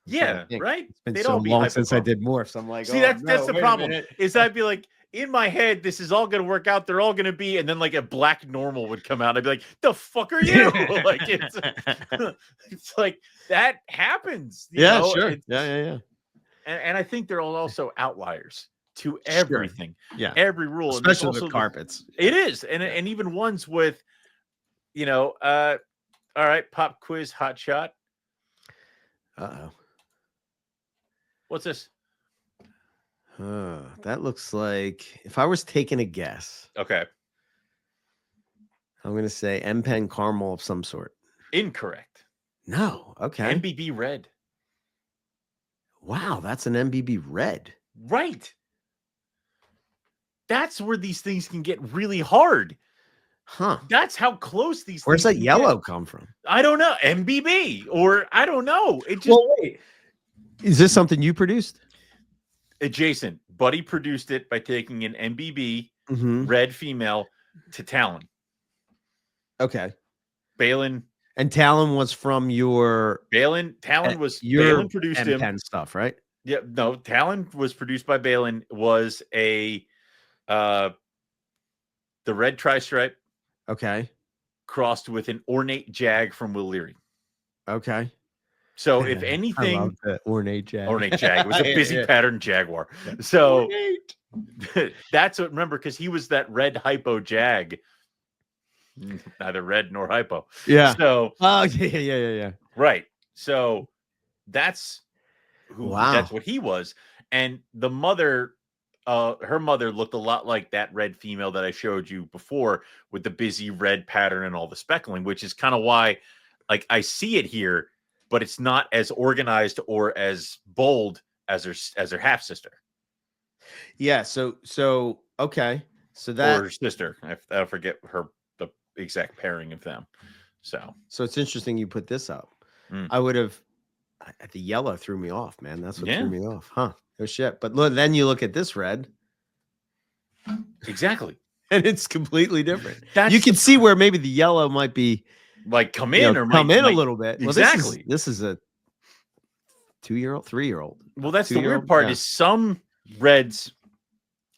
Speaker 1: Right.
Speaker 2: It's been so long since I did morphs. I'm like,
Speaker 1: see, that's the problem. Is I'd be like, in my head, this is all going to work out. They're all going to be, and then like a black normal would come out. I'd be like, the fuck are you? Like it's like that happens.
Speaker 2: Sure. Yeah.
Speaker 1: and I think there are also outliers to everything.
Speaker 2: Yeah,
Speaker 1: every rule,
Speaker 2: especially with carpets.
Speaker 1: It is, and even ones with, all right, pop quiz, hot shot. What's this?
Speaker 2: That looks like, if I was taking a guess,
Speaker 1: okay,
Speaker 2: I'm gonna say MPenn caramel of some sort.
Speaker 1: Incorrect.
Speaker 2: No. Okay.
Speaker 1: MBB red.
Speaker 2: Wow, that's an MBB red.
Speaker 1: Right. That's where these things can get really hard.
Speaker 2: Huh.
Speaker 1: That's how close these
Speaker 2: Where's
Speaker 1: things
Speaker 2: that yellow come from?
Speaker 1: I don't know. MBB, or I don't know. It just
Speaker 2: wait. Is this something you produced?
Speaker 1: Adjacent. Buddy produced it by taking an MBB red female to Talon.
Speaker 2: Okay.
Speaker 1: Balin.
Speaker 2: And Talon was from your
Speaker 1: Talon was
Speaker 2: your
Speaker 1: Balin produced him.
Speaker 2: MPenn stuff, right?
Speaker 1: Yeah, no, Talon was produced by Balin, was a the red tri-stripe.
Speaker 2: Okay.
Speaker 1: Crossed with an ornate jag from Will Leary.
Speaker 2: Okay.
Speaker 1: So if anything,
Speaker 2: I love the ornate jag.
Speaker 1: Ornate jag. It was a busy pattern jaguar. So that's what, remember, because he was that red hypo jag. Neither red nor hypo.
Speaker 2: Yeah.
Speaker 1: So
Speaker 2: yeah.
Speaker 1: Right. So that's who that's what he was. And the mother, her mother looked a lot like that red female that I showed you before, with the busy red pattern and all the speckling, which is kind of why, like, I see it here, but it's not as organized or as bold as her half sister.
Speaker 2: Yeah. So okay. So that,
Speaker 1: or her sister. I forget the exact pairing of them. So
Speaker 2: it's interesting you put this up. I would have. The yellow threw me off, man. That's what threw me off, huh? Oh shit! But look, then you look at this red.
Speaker 1: Exactly.
Speaker 2: And it's completely different. You can see where maybe the yellow might be
Speaker 1: like come in or
Speaker 2: come in a little bit.
Speaker 1: Exactly.
Speaker 2: Well, this is a 2-year-old, 3-year-old.
Speaker 1: Well, that's the weird part is some reds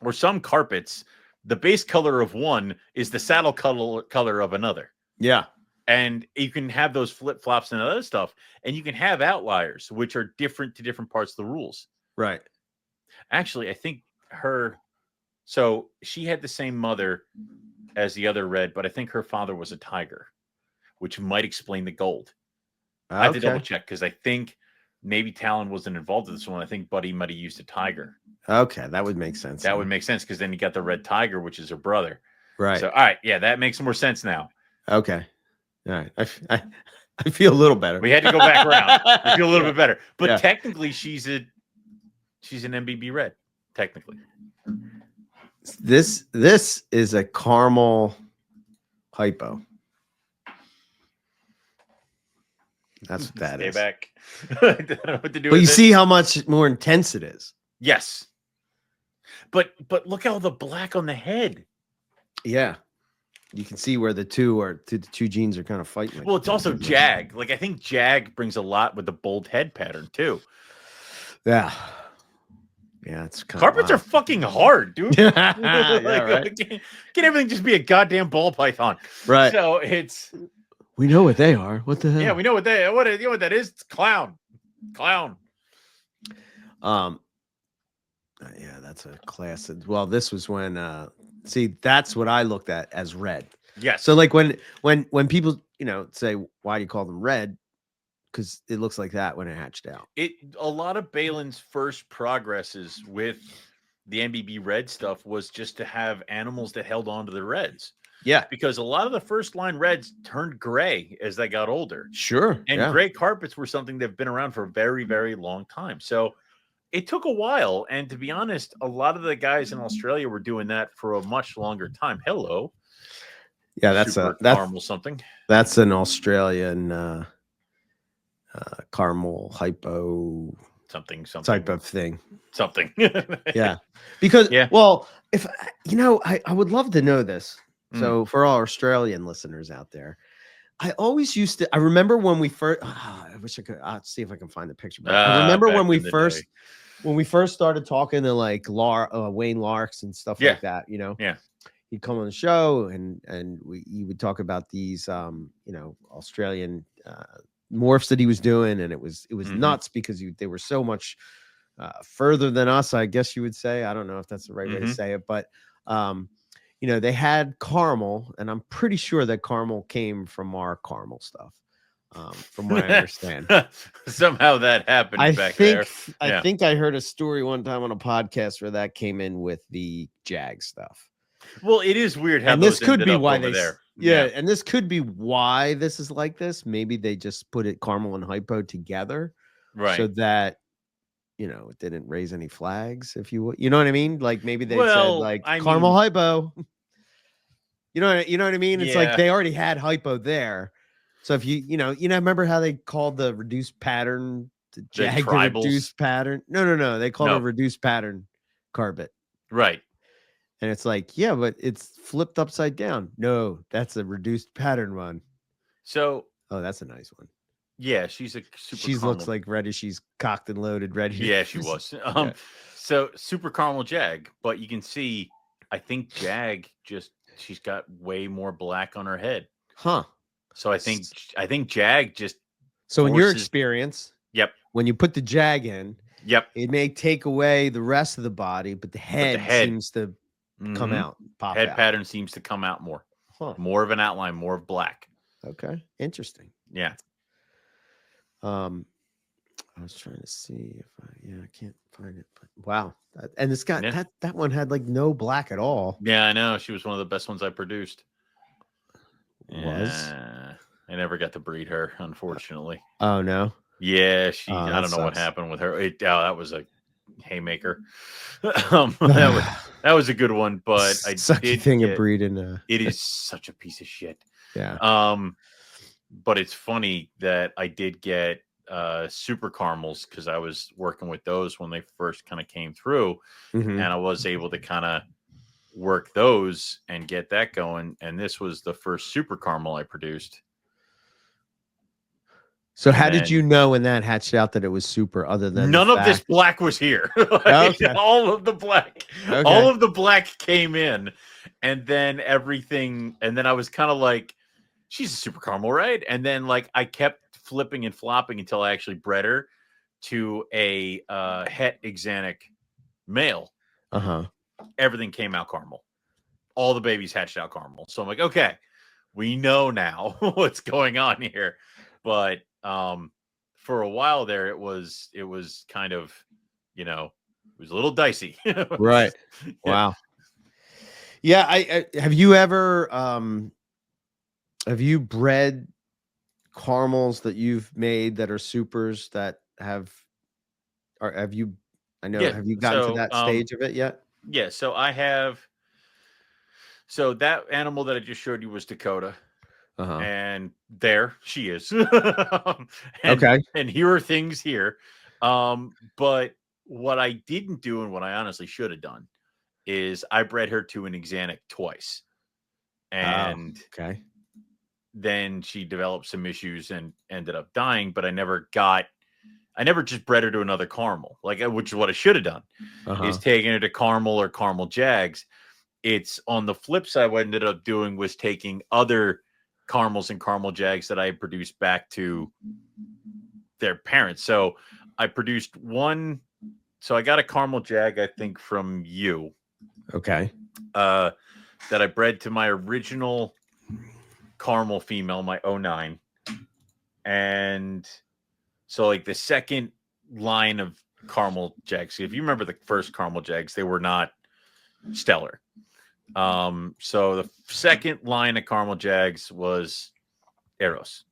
Speaker 1: or some carpets, the base color of one is the saddle color of another.
Speaker 2: Yeah.
Speaker 1: And you can have those flip-flops and other stuff, and you can have outliers, which are different to different parts of the rules.
Speaker 2: Right.
Speaker 1: Actually, I think so she had the same mother as the other red, but I think her father was a tiger, which might explain the gold. Okay. I have to double check, because I think maybe Talon wasn't involved in this one. I think Buddy might have used a tiger.
Speaker 2: Okay, that would make sense.
Speaker 1: That would make sense, because then you got the red tiger, which is her brother.
Speaker 2: Right.
Speaker 1: So, all right, yeah, that makes more sense now.
Speaker 2: Okay. All right. I feel a little better.
Speaker 1: We had to go back around. I feel a little bit better. But technically, she's an MBB red. Technically.
Speaker 2: This is a caramel hypo. That's what that is.
Speaker 1: Stay back. I don't know what to do.
Speaker 2: But you see how much more intense it is.
Speaker 1: Yes. But look at all the black on the head.
Speaker 2: Yeah. You can see where the two genes are kind of fighting.
Speaker 1: Well, it's also jag. Like, I think jag brings a lot with the bold head pattern too.
Speaker 2: Yeah. Yeah, it's kind
Speaker 1: carpets are fucking hard, dude.
Speaker 2: Yeah, right.
Speaker 1: Can everything just be a goddamn ball python?
Speaker 2: Right.
Speaker 1: So it's.
Speaker 2: We know what they are. What the hell?
Speaker 1: Yeah, we know what you know what that is. It's clown.
Speaker 2: Yeah, that's a class. Well, this was when see, that's what I looked at as red.
Speaker 1: Yes.
Speaker 2: So like when people, say, why do you call them red? Because it looks like that when it hatched out.
Speaker 1: A lot of Balin's first progresses with the MBB red stuff was just to have animals that held on to the reds.
Speaker 2: Yeah.
Speaker 1: Because a lot of the first line reds turned gray as they got older.
Speaker 2: Sure.
Speaker 1: And gray carpets were something that have been around for a very, very long time. So it took a while. And to be honest, a lot of the guys in Australia were doing that for a much longer time. Hello.
Speaker 2: Yeah, that's
Speaker 1: caramel something.
Speaker 2: That's an Australian caramel hypo
Speaker 1: something
Speaker 2: type of thing.
Speaker 1: Something.
Speaker 2: Yeah. Because well, if I would love to know this. So for all Australian listeners out there, I always used to. I remember when we first. I wish I could. I'll see if I can find the picture. But I remember when we first started talking to like Wayne Larks and stuff like that.
Speaker 1: Yeah.
Speaker 2: He'd come on the show and he would talk about these Australian morphs that he was doing, and it was nuts because they were so much further than us, I guess you would say. I don't know if that's the right way to say it, but they had caramel, and I'm pretty sure that caramel came from our caramel stuff. From what I understand,
Speaker 1: somehow that happened back there.
Speaker 2: I think I heard a story one time on a podcast where that came in with the Jag stuff.
Speaker 1: Well, it is weird how
Speaker 2: and this could be why they
Speaker 1: there.
Speaker 2: Yeah, and this could be why this is like this. Maybe they just put it caramel and hypo together,
Speaker 1: right?
Speaker 2: So that it didn't raise any flags. If you know what I mean, like maybe they said like caramel hypo. You know what I mean?
Speaker 1: Yeah.
Speaker 2: It's like they already had hypo there. So if you remember how they called the reduced pattern the Jag the reduced pattern? No. They called it a reduced pattern carbit.
Speaker 1: Right.
Speaker 2: And it's like, yeah, but it's flipped upside down. No, that's a reduced pattern one.
Speaker 1: So
Speaker 2: that's a nice one.
Speaker 1: Yeah, she's a super
Speaker 2: She looks like ready. She's cocked and loaded, ready.
Speaker 1: Yeah, she was. So super caramel Jag, but you can see I think Jag she's got way more black on her head.
Speaker 2: Huh.
Speaker 1: So I think Jag just
Speaker 2: So in your experience,
Speaker 1: yep,
Speaker 2: when you put the Jag in,
Speaker 1: yep,
Speaker 2: it may take away the rest of the body, but the head seems to come out, pop
Speaker 1: head
Speaker 2: out.
Speaker 1: pattern seems to come out more. More of an outline, more of black.
Speaker 2: Okay. Interesting.
Speaker 1: Yeah.
Speaker 2: I was trying to see if I can't find it, but wow. And it's got that one had like no black at all.
Speaker 1: Yeah, I know. She was one of the best ones I produced. I never got to breed her, unfortunately.
Speaker 2: Oh no.
Speaker 1: Yeah, I don't know what happened with her. That was a haymaker. That was a good one, but I did
Speaker 2: thing of breeding.
Speaker 1: It is such a piece of shit.
Speaker 2: Yeah.
Speaker 1: But it's funny that I did get super caramels because I was working with those when they first kind of came through, and I was able to kind of work those and get that going. And this was the first super caramel I produced.
Speaker 2: So how did you know when that hatched out that it was super? Other than
Speaker 1: none of this black was here. All of the black came in, and then everything. And then I was kind of like, she's a super caramel, right? And then like I kept flipping and flopping until I actually bred her to a het exanic male. Everything came out caramel. All the babies hatched out caramel. So I'm like, okay, we know now what's going on here. But for a while there, it was kind of, it was a little dicey.
Speaker 2: Right. Wow. Yeah. I have you ever have you bred caramels that you've made that are supers that have you gotten to that stage of it yet?
Speaker 1: Yeah, so I have. So that animal that I just showed you was Dakota. And there she is. And here are things here. But what I didn't do and what I honestly should have done is I bred her to an exanic twice. And then she developed some issues and ended up dying, but I never just bred her to another caramel, which is what I should have done, is taking her to caramel or caramel Jags. It's on the flip side, what I ended up doing was taking other caramels and caramel Jags that I had produced back to their parents. So I produced one. So I got a caramel Jag, I think, from you.
Speaker 2: Okay.
Speaker 1: That I bred to my original caramel female, my 09. And so like the second line of caramel Jags, if you remember the first caramel Jags, they were not stellar. So the second line of caramel Jags was Eros.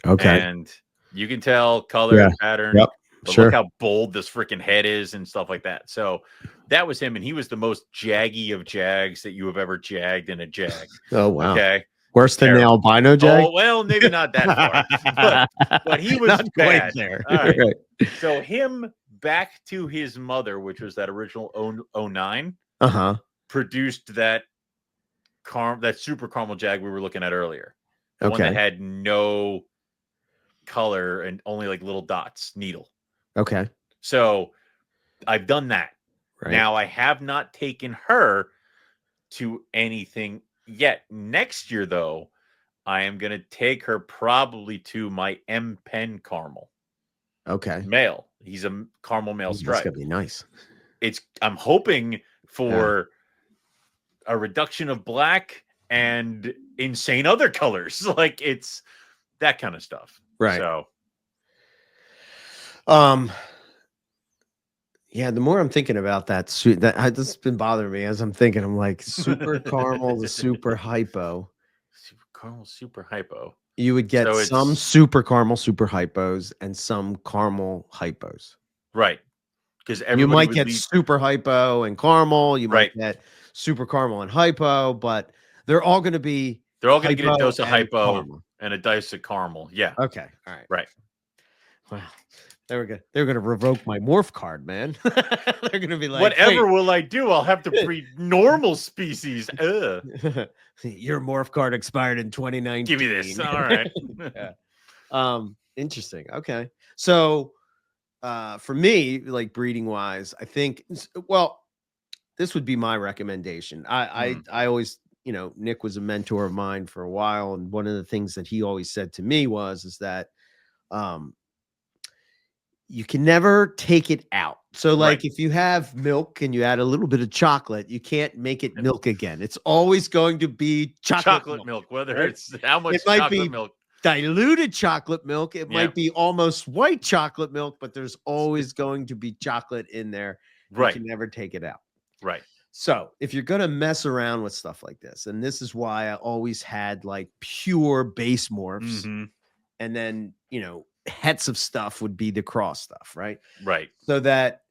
Speaker 2: Okay.
Speaker 1: And you can tell color and pattern.
Speaker 2: Yep.
Speaker 1: But look how bold this freaking head is and stuff like that. So that was him, and he was the most jaggy of Jags that you have ever jagged in a Jag.
Speaker 2: Oh wow.
Speaker 1: Okay.
Speaker 2: Worse than the albino Jag?
Speaker 1: Oh, well, maybe not that far. but he was not bad.
Speaker 2: There.
Speaker 1: All right. So him back to his mother, which was that original 09, produced that super caramel Jag we were looking at earlier. The one that had no color and only like little dots, needle.
Speaker 2: Okay.
Speaker 1: So I've done that.
Speaker 2: Right.
Speaker 1: Now I have not taken her to anything yet. Next year, though, I am going to take her probably to my MPenn caramel.
Speaker 2: Okay.
Speaker 1: Male. He's a caramel male
Speaker 2: That's
Speaker 1: stripe.
Speaker 2: gonna be nice.
Speaker 1: I'm hoping for a reduction of black and insane other colors. Like it's that kind of stuff.
Speaker 2: Right.
Speaker 1: So
Speaker 2: yeah, the more I'm thinking about that has been bothering me as I'm thinking. I'm like super caramel to super hypo.
Speaker 1: Super caramel, super hypo.
Speaker 2: You would get some super caramel, super hypos, and some caramel hypos.
Speaker 1: Right. Because
Speaker 2: you might get super hypo and caramel. You might get super caramel and hypo, but they're all going to be.
Speaker 1: They're all going to get a dose of hypo
Speaker 2: caramel.
Speaker 1: And a dose of caramel. Yeah.
Speaker 2: Okay. All right.
Speaker 1: Right.
Speaker 2: Wow. They're going to revoke my morph card, man. They're going to be like,
Speaker 1: whatever will I do? I'll have to breed normal species.
Speaker 2: Your morph card expired in 2019.
Speaker 1: Give me this. All right.
Speaker 2: Yeah. Interesting. Okay. So for me, like breeding wise, I think, well, this would be my recommendation. I always, Nick was a mentor of mine for a while. And one of the things that he always said to me is that, you can never take it out. So like if you have milk and you add a little bit of chocolate, you can't make it milk again. It's always going to be chocolate
Speaker 1: milk, whether it's how much chocolate milk.
Speaker 2: Diluted chocolate milk. It might be almost white chocolate milk, but there's always going to be chocolate in there.
Speaker 1: Right.
Speaker 2: You can never take it out.
Speaker 1: Right.
Speaker 2: So if you're going to mess around with stuff like this, and this is why I always had like pure base morphs, and then, hets of stuff would be the cross stuff, right?
Speaker 1: Right.
Speaker 2: So that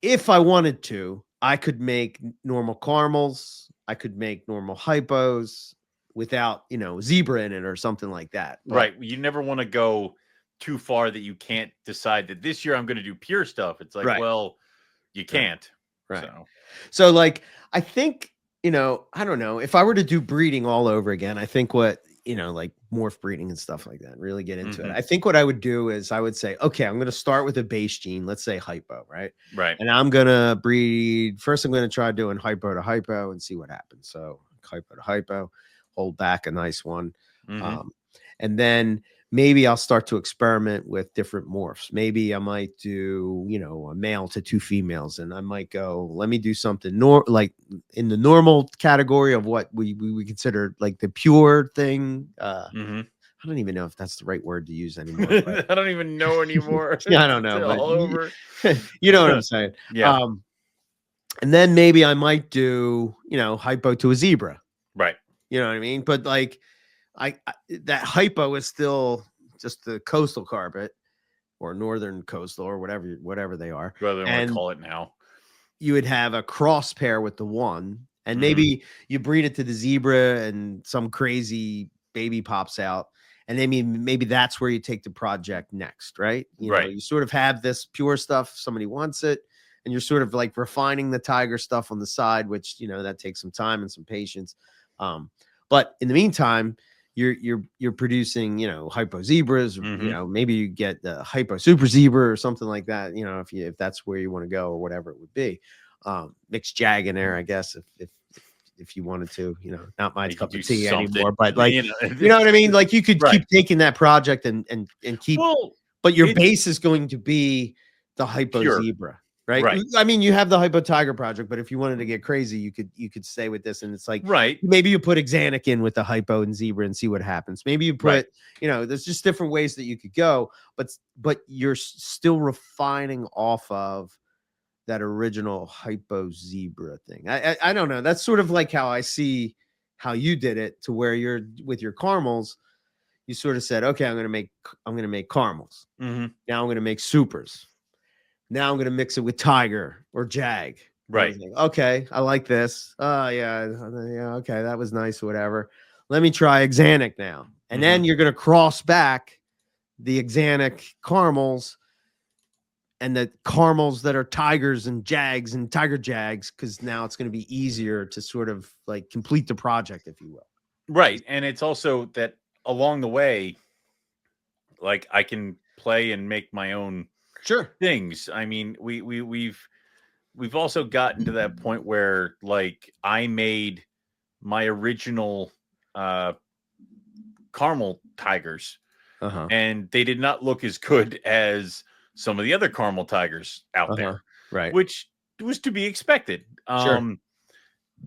Speaker 2: if I wanted to, I could make normal caramels, I could make normal hypos without, zebra in it or something like that.
Speaker 1: But, right. You never want to go too far that you can't decide that this year I'm going to do pure stuff. It's like, well, you can't.
Speaker 2: Right. So like, I think, I don't know, if I were to do breeding all over again, I think what, like morph breeding and stuff like that, really get into it. I think what I would do is I would say, okay, I'm going to start with a base gene. Let's say hypo, right?
Speaker 1: Right.
Speaker 2: And I'm going to breed. First, I'm going to try doing hypo to hypo and see what happens. So hypo to hypo, hold back a nice one. And then maybe I'll start to experiment with different morphs. Maybe I might do, a male to two females, and I might go, let me do something like in the normal category of what we consider like the pure thing. I don't even know if that's the right word to use anymore.
Speaker 1: I don't even know anymore.
Speaker 2: Yeah, I don't know. But
Speaker 1: all over.
Speaker 2: You know what I'm saying?
Speaker 1: Yeah.
Speaker 2: And then maybe I might do, hypo to a zebra.
Speaker 1: Right.
Speaker 2: You know what I mean? But like, that hypo is still just the coastal carpet or northern coastal or whatever they are.
Speaker 1: Whatever they want to call it now.
Speaker 2: You would have a cross pair with the one, and maybe you breed it to the zebra and some crazy baby pops out. And maybe that's where you take the project next, right? You know, you sort of have this pure stuff, somebody wants it, and you're sort of like refining the tiger stuff on the side, which, that takes some time and some patience. But in the meantime, you're producing, hypo zebras, maybe you get the hypo super zebra or something like that, if that's where you want to go or whatever it would be. Mixed jag in there, I guess, if you wanted to, not my cup of tea anymore, but like, you know what I mean? Like you could keep taking that project and keep, but your base is going to be the hypo zebra. Right. I mean, you have the hypo tiger project, but if you wanted to get crazy, you could stay with this. And it's like, maybe you put Xanic in with the hypo and zebra and see what happens. Maybe you put, there's just different ways that you could go, but you're still refining off of that original hypo zebra thing. I don't know. That's sort of like how I see how you did it, to where you're with your caramels. You sort of said, okay, I'm going to make caramels. Now I'm going to make supers. Now I'm going to mix it with tiger or jag.
Speaker 1: Right.
Speaker 2: Like, okay, I like this. Yeah. Okay, that was nice. Whatever. Let me try Xanic now. And then you're going to cross back the Xanic caramels and the caramels that are tigers and jags and tiger jags, because now it's going to be easier to sort of like complete the project, if you will.
Speaker 1: Right. And it's also that along the way, like I can play and make my own things. I mean, we've also gotten to that point where like I made my original caramel tigers and they did not look as good as some of the other caramel tigers out there,
Speaker 2: right?
Speaker 1: Which was to be expected.
Speaker 2: Sure.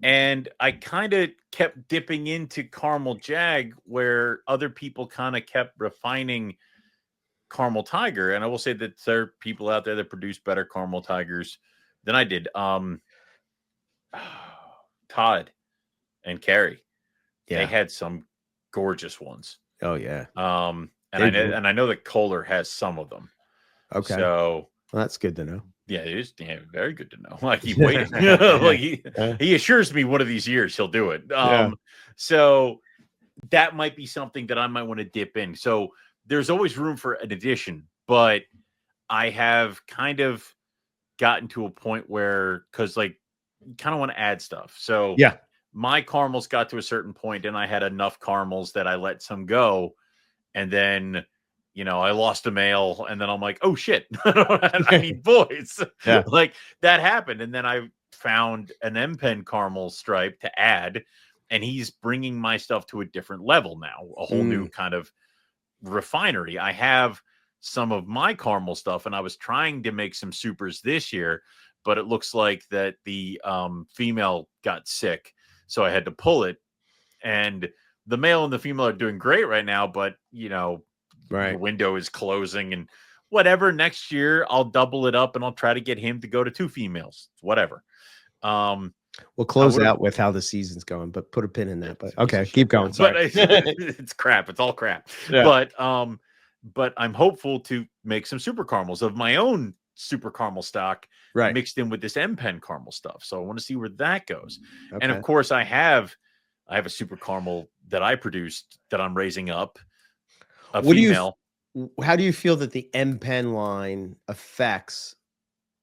Speaker 1: And I kind of kept dipping into caramel jag, where other people kind of kept refining caramel tiger. And I will say that there are people out there that produce better caramel tigers than I did. Todd and Carrie, they had some gorgeous ones.
Speaker 2: Oh yeah.
Speaker 1: And I know that Kohler has some of them.
Speaker 2: Okay.
Speaker 1: So
Speaker 2: well, that's good to know.
Speaker 1: Yeah, it is very good to know. I keep waiting. Like he assures me one of these years he'll do it. So that might be something that I might want to dip in. So there's always room for an addition, but I have kind of gotten to a point where, because like you kind of want to add stuff. So my caramels got to a certain point and I had enough caramels that I let some go. And then, you know, I lost a male and then I'm like, oh shit, I need boys. Like that happened. And then I found an MPenn caramel stripe to add, and he's bringing my stuff to a different level now, a whole new kind of refinery. I have some of my caramel stuff and I was trying to make some supers this year, but it looks like that the female got sick. So I had to pull it, and the male and the female are doing great right now, but you know, the window is closing and whatever. Next year I'll double it up and I'll try to get him to go to 2 females, whatever.
Speaker 2: We'll close out with how the season's going, but put a pin in that. But okay, keep going. Sorry.
Speaker 1: But it's crap. It's all crap. But I'm hopeful to make some super caramels of my own super caramel stock mixed in with this MPenn caramel stuff. So I want to see where that goes. And of course I have a super caramel that I produced that I'm raising up. A female.
Speaker 2: How do you feel that the MPenn line affects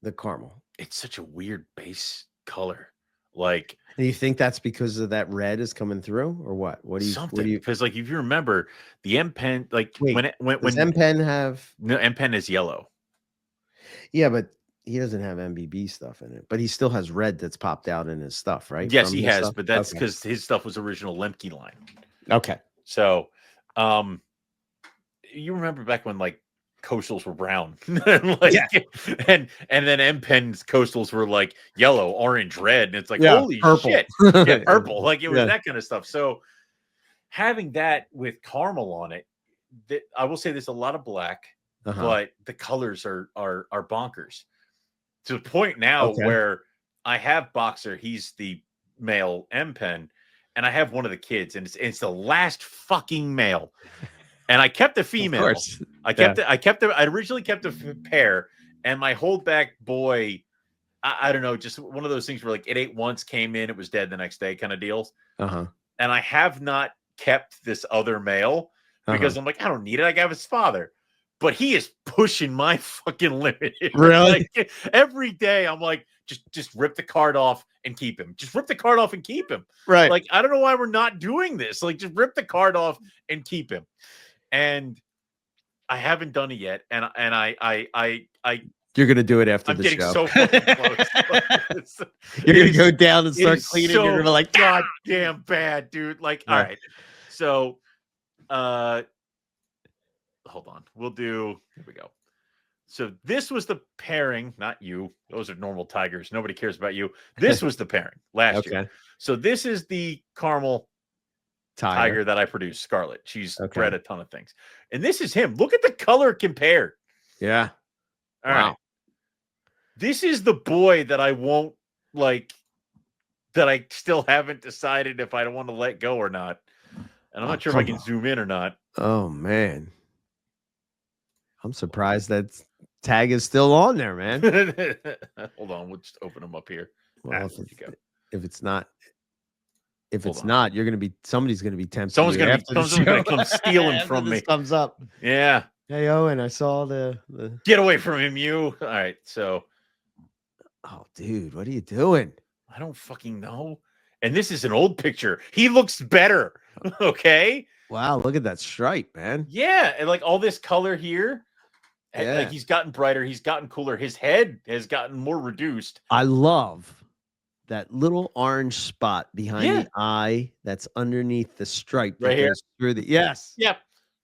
Speaker 2: the caramel?
Speaker 1: It's such a weird base color. Like,
Speaker 2: do you think that's because of that red is coming through, or what? What do you?
Speaker 1: Because like if you remember the MPenn, like when
Speaker 2: MPenn have
Speaker 1: MPenn is yellow.
Speaker 2: Yeah, but he doesn't have MBB stuff in it, but he still has red that's popped out in his stuff, right?
Speaker 1: Yes, he has, but that's because his stuff was original Lemke line.
Speaker 2: Okay.
Speaker 1: So, you remember back when like coastals were brown, like, and then MPenn's coastals were like yellow, orange, red, and it's like holy
Speaker 2: purple.
Speaker 1: Shit, purple, like it was that kind of stuff. So having that with caramel on it, I will say there's a lot of black, but the colors are bonkers to the point now where I have Boxer, he's the male MPenn, and I have one of the kids, and it's the last fucking male. And I kept the female. I originally kept the pair, and my holdback boy, I don't know, just one of those things where like it ate once, came in, it was dead the next day kind of deals. And I have not kept this other male because I'm like, I don't need it. I got his father, but he is pushing my fucking limit.
Speaker 2: Really?
Speaker 1: Like, every day I'm like, just rip the card off and keep him. Just rip the card off and keep him.
Speaker 2: Right.
Speaker 1: Like, I don't know why we're not doing this. Like, just rip the card off and keep him. And I haven't done it yet. And
Speaker 2: you're gonna do it after the show.
Speaker 1: I'm getting so fucking close.
Speaker 2: You're gonna go down and start cleaning. You're gonna be like,
Speaker 1: goddamn bad, dude. Like, all right. So, hold on. Here we go. So this was the pairing, not you. Those are normal tigers. Nobody cares about you. This was the pairing last year. So this is the caramel tiger that I produced, Scarlet. She's bred a ton of things. And this is him. Look at the color compared.
Speaker 2: Yeah.
Speaker 1: All right. This is the boy that I won't like, that I still haven't decided if I don't want to let go or not. And I'm not sure if I can zoom in or not.
Speaker 2: Oh, man. I'm surprised that tag is still on there, man.
Speaker 1: Hold on. We'll just open them up here.
Speaker 2: Well, if it's not, somebody's going to be tempted.
Speaker 1: Someone's going to come stealing from me.
Speaker 2: Thumbs up.
Speaker 1: Yeah.
Speaker 2: Hey, Owen, I saw the
Speaker 1: Get away from him, you. All right. So.
Speaker 2: Oh, dude, what are you doing?
Speaker 1: I don't fucking know. And this is an old picture. He looks better. Okay.
Speaker 2: Wow. Look at that stripe, man.
Speaker 1: Yeah. And like all this color here. Yeah. Like he's gotten brighter. He's gotten cooler. His head has gotten more reduced.
Speaker 2: I love that little orange spot behind the eye that's underneath the stripe
Speaker 1: right here
Speaker 2: through the Yep.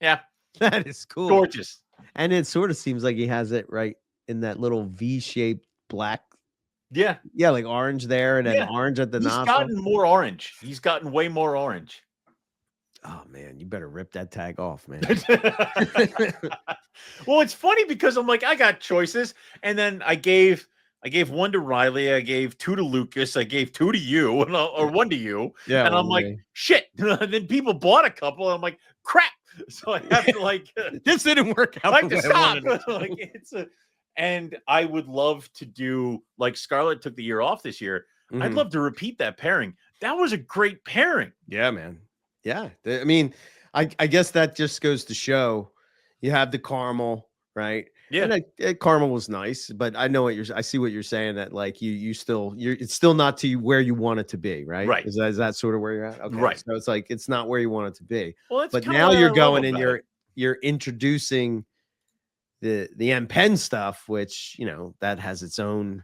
Speaker 1: Yeah.
Speaker 2: That is cool.
Speaker 1: Gorgeous.
Speaker 2: And it sort of seems like he has it right in that little V-shaped black.
Speaker 1: Yeah.
Speaker 2: Yeah, like orange there and then orange at the nostril.
Speaker 1: He's gotten more orange. He's gotten way more orange.
Speaker 2: Oh man, you better rip that tag off, man.
Speaker 1: Well, it's funny because I'm like, I got choices, and then I gave one to Riley, I gave 2 to Lucas, I gave 2 to you, or 1 to you,
Speaker 2: yeah,
Speaker 1: and I'm like, shit. And then people bought a couple, and I'm like, crap. So I have to like,
Speaker 2: this didn't work out.
Speaker 1: I have to stop. Like it's and I would love to do like Scarlett took the year off this year. Mm-hmm. I'd love to repeat that pairing. That was a great pairing.
Speaker 2: Yeah, man. Yeah, I mean, I guess that just goes to show you have the caramel, right?
Speaker 1: Yeah,
Speaker 2: and caramel was nice, but I know I see what you're saying, that like you're it's still not to where you want it to be, right?
Speaker 1: Right.
Speaker 2: Is that sort of where you're at? Okay.
Speaker 1: Right.
Speaker 2: So it's like it's not where you want it to be.
Speaker 1: Well,
Speaker 2: but now you're going and you're introducing the MPenn stuff, which that has its own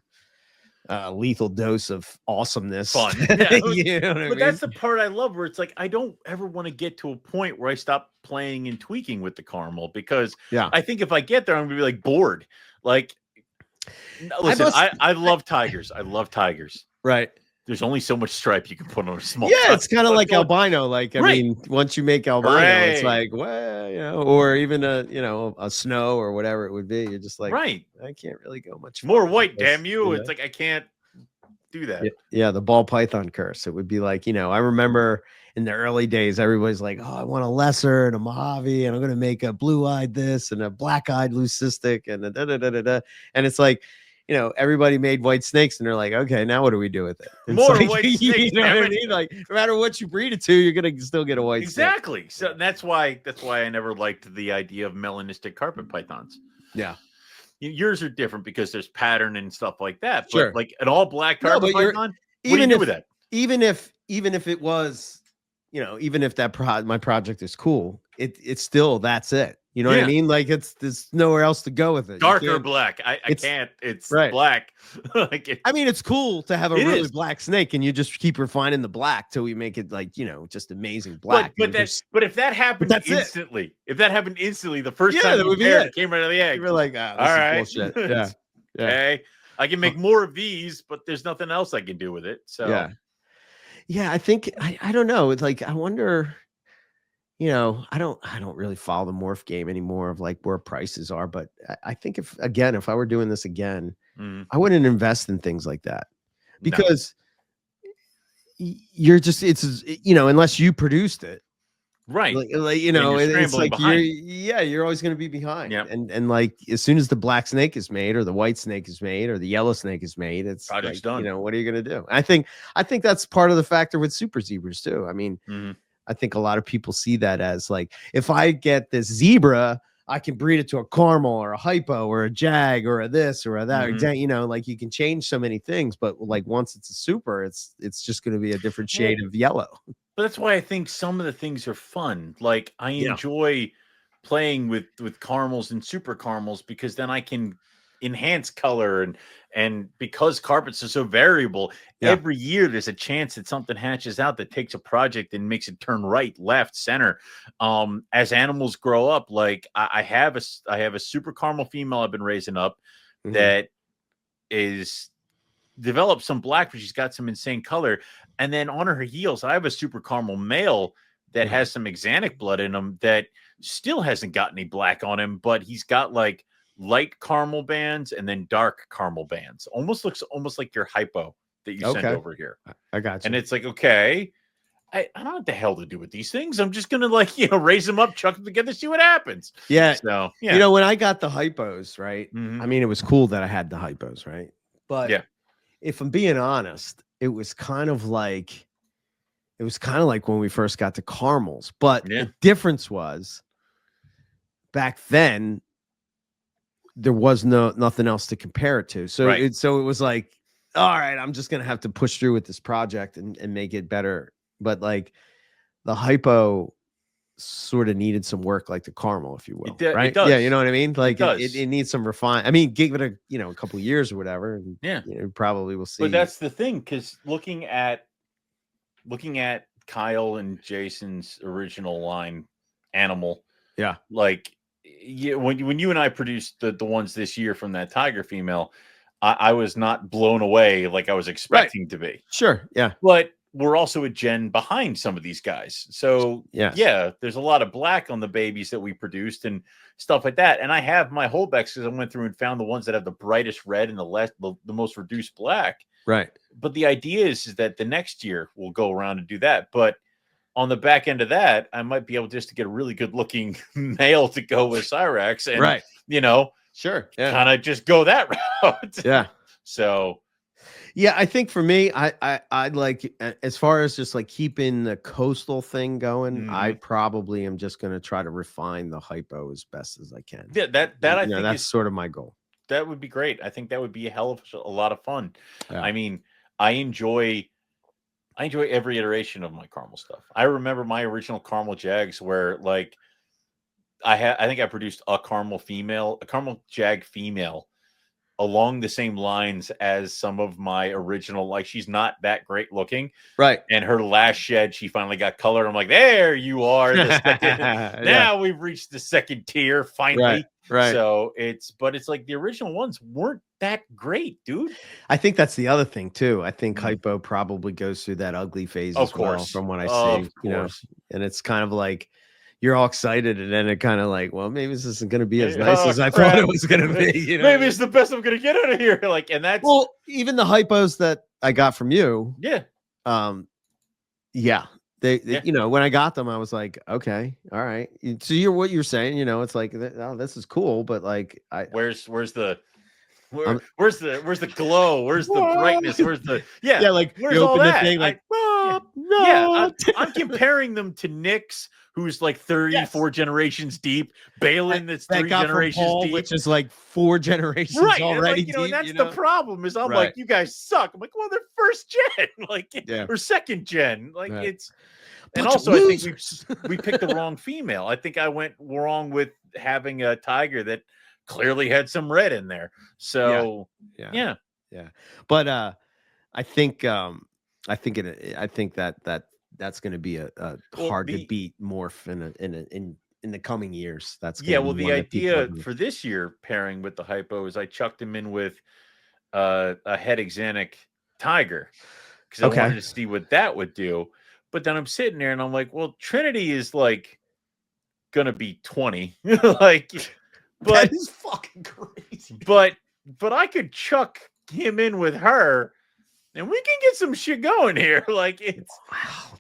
Speaker 2: lethal dose of awesomeness.
Speaker 1: Fun.
Speaker 2: You know what I mean?
Speaker 1: That's the part I love, where it's like I don't ever want to get to a point where I stop playing and tweaking with the caramel, because I think if I get there, I'm gonna be like bored. Like, listen, I love tigers. I love tigers.
Speaker 2: Right.
Speaker 1: There's only so much stripe you can put on a small.
Speaker 2: Yeah, it's kind of like albino. Like, I mean, once you make albino, it's like, well, or even a snow or whatever it would be. You're just like, I can't really go much
Speaker 1: more white. Damn you! It's like I can't do that.
Speaker 2: Yeah, the ball python curse. It would be like, I remember in the early days, everybody's like, oh, I want a lesser and a Mojave, and I'm going to make a blue-eyed this and a black-eyed leucistic and a da-da-da-da-da. And it's like, everybody made white snakes, and they're like, okay, now what do we do with it? It's
Speaker 1: more
Speaker 2: like,
Speaker 1: white snakes.
Speaker 2: You know what I mean? Like, no matter what you breed it to, you're going to still get a white
Speaker 1: snake.
Speaker 2: So
Speaker 1: that's why I never liked the idea of melanistic carpet pythons.
Speaker 2: Yeah.
Speaker 1: Yours are different because there's pattern and stuff like that.
Speaker 2: Sure.
Speaker 1: But like an all black carpet python, what do you do with that?
Speaker 2: Even if it was, even if my project is cool, it's still, that's it. You know what I mean? Like there's nowhere else to go with it.
Speaker 1: Darker black. I can't. It's black.
Speaker 2: I mean, it's cool to have a really black snake, and you just keep refining the black till we make it like, just amazing black.
Speaker 1: But if that happened instantly, the first time you paired, it came right out of the egg.
Speaker 2: You were like, all
Speaker 1: right,
Speaker 2: bullshit. Yeah.
Speaker 1: Okay. I can make more of these, but there's nothing else I can do with it. So
Speaker 2: yeah. I think I don't know. It's like, I wonder. I don't really follow the morph game anymore of like where prices are, but I think if I were doing this again, I wouldn't invest in things like that, because you're just, it's, unless you produced it.
Speaker 1: Right.
Speaker 2: It's like you're always going to be behind.
Speaker 1: Yeah.
Speaker 2: And like, as soon as the black snake is made, or the white snake is made, or the yellow snake is made, it's
Speaker 1: project's done.
Speaker 2: What are you going to do? I think that's part of the factor with super zebras too. I mean, I think a lot of people see that as like, if I get this zebra, I can breed it to a caramel or a hypo or a jag or a this or a that. Like you can change so many things, but like once it's a super, it's just going to be a different shade of yellow.
Speaker 1: But that's why I think some of the things are fun. Like I enjoy playing with caramels and super caramels, because then I can enhance color, and because carpets are so variable, every year there's a chance that something hatches out that takes a project and makes it turn right, left, center. As animals grow up, like I have a super caramel female I've been raising up that is developed some black, but she's got some insane color. And then on her heels, I have a super caramel male that has some axanthic blood in him that still hasn't got any black on him, but he's got like light caramel bands and then dark caramel bands. Looks almost like your hypo that you send over here.
Speaker 2: I got you.
Speaker 1: And it's like, okay, I don't know what the hell to do with these things. I'm just gonna raise them up, chuck them together, see what happens.
Speaker 2: Yeah.
Speaker 1: So
Speaker 2: when I got the hypos, right? I mean, it was cool that I had the hypos, right? But if I'm being honest, it was kind of like when we first got to caramels. But the difference was, back then there was nothing else to compare it to. So it was like, all right, I'm just going to have to push through with this project and make it better. But like the hypo sort of needed some work, like the caramel, if you will. Right?
Speaker 1: It does.
Speaker 2: Yeah. You know what I mean? Like it needs some refine. I mean, give it a couple of years or whatever. And probably we'll see.
Speaker 1: But that's the thing. 'Cause looking at Kyle and Jason's original line animal.
Speaker 2: Yeah.
Speaker 1: Like yeah, when you and I produced the ones this year from that tiger female, I was not blown away like I was expecting to be.
Speaker 2: Sure. Yeah.
Speaker 1: But we're also a gen behind some of these guys. So yeah, there's a lot of black on the babies that we produced and stuff like that. And I have my holdbacks because I went through and found the ones that have the brightest red and the most reduced black.
Speaker 2: Right.
Speaker 1: But the idea is that the next year we'll go around and do that. But on the back end of that, I might be able just to get a really good looking male to go with Cyrax and,
Speaker 2: sure,
Speaker 1: kind of just go that route.
Speaker 2: Yeah.
Speaker 1: So,
Speaker 2: yeah, I think for me, I'd like, as far as just like keeping the coastal thing going, I probably am just going to try to refine the hypo as best as I can.
Speaker 1: Yeah, that I think
Speaker 2: that's sort of my goal.
Speaker 1: That would be great. I think that would be a hell of a lot of fun. Yeah. I mean, I enjoy every iteration of my caramel stuff. I remember my original caramel jags where like I think I produced a caramel jag female along the same lines as some of my original, like she's not that great looking.
Speaker 2: Right.
Speaker 1: And her last shed, she finally got color. I'm like, there you are. The second, now we've reached the second tier finally.
Speaker 2: Right.
Speaker 1: So it's like the original ones weren't that great, dude.
Speaker 2: I think that's the other thing too. I think hypo probably goes through that ugly phase as well, from what I see, and it's kind of like you're all excited and then it kind of like, well, maybe this isn't going to be as nice as I thought it was going to be.
Speaker 1: Maybe it's the best I'm going to get out of here. Like, and that's
Speaker 2: even the hypos that I got from you.
Speaker 1: Yeah.
Speaker 2: They when I got them, I was like, okay, all right. So what you're saying, it's like, oh, this is cool, but like,
Speaker 1: where's the glow? Where's the brightness? Where's the
Speaker 2: like
Speaker 1: where's
Speaker 2: you
Speaker 1: all
Speaker 2: open
Speaker 1: that?
Speaker 2: The thing, like,
Speaker 1: I'm comparing them to Nick's, who's like 34 generations deep. Balin, that's 3 generations
Speaker 2: Paul,
Speaker 1: deep,
Speaker 2: which is like 4 generations already.
Speaker 1: And, and that's the problem. Is I'm like, you guys suck. I'm like, well, they're first gen, or second gen, it's. And also, I think we picked the wrong female. I think I went wrong with having a tiger that clearly had some red in there. So yeah.
Speaker 2: But I think that's going to be a hard to beat morph in the coming years. That's
Speaker 1: the idea for this year pairing with the hypo is I chucked him in with a het exanic tiger because I wanted to see what that would do. But then I'm sitting there and I'm like, well, Trinity is like gonna be 20. But
Speaker 2: that is fucking crazy.
Speaker 1: But I could chuck him in with her and we can get some shit going here. Like, it's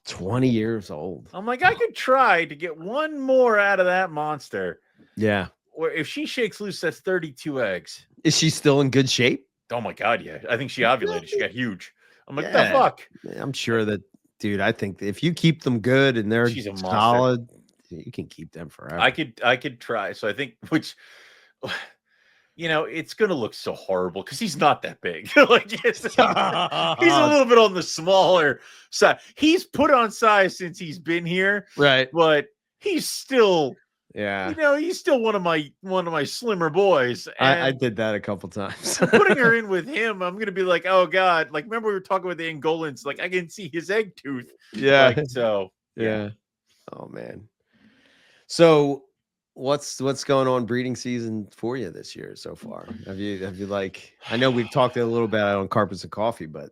Speaker 2: 20 years old.
Speaker 1: I'm like, I could try to get one more out of that monster.
Speaker 2: Yeah.
Speaker 1: Or if she shakes loose, that's 32 eggs.
Speaker 2: Is she still in good shape?
Speaker 1: Oh my God, yeah. I think she ovulated. She got huge. I'm like, the fuck?
Speaker 2: I'm sure that, dude, I think if you keep them good and they're solid, you can keep them forever.
Speaker 1: I could try. So I think, which, it's going to look so horrible because he's not that big. Like, he's a little bit on the smaller side. He's put on size since he's been here.
Speaker 2: Right.
Speaker 1: But he's still,
Speaker 2: yeah,
Speaker 1: he's still one of my slimmer boys. And
Speaker 2: I did that a couple times.
Speaker 1: Putting her in with him, I'm gonna be like, oh God, like remember we were talking about the Angolans, like I can see his egg tooth.
Speaker 2: Yeah.
Speaker 1: So
Speaker 2: yeah. Oh man. So what's going on breeding season for you this year so far? Have you like, I know we've talked a little bit on Carpets and Coffee, but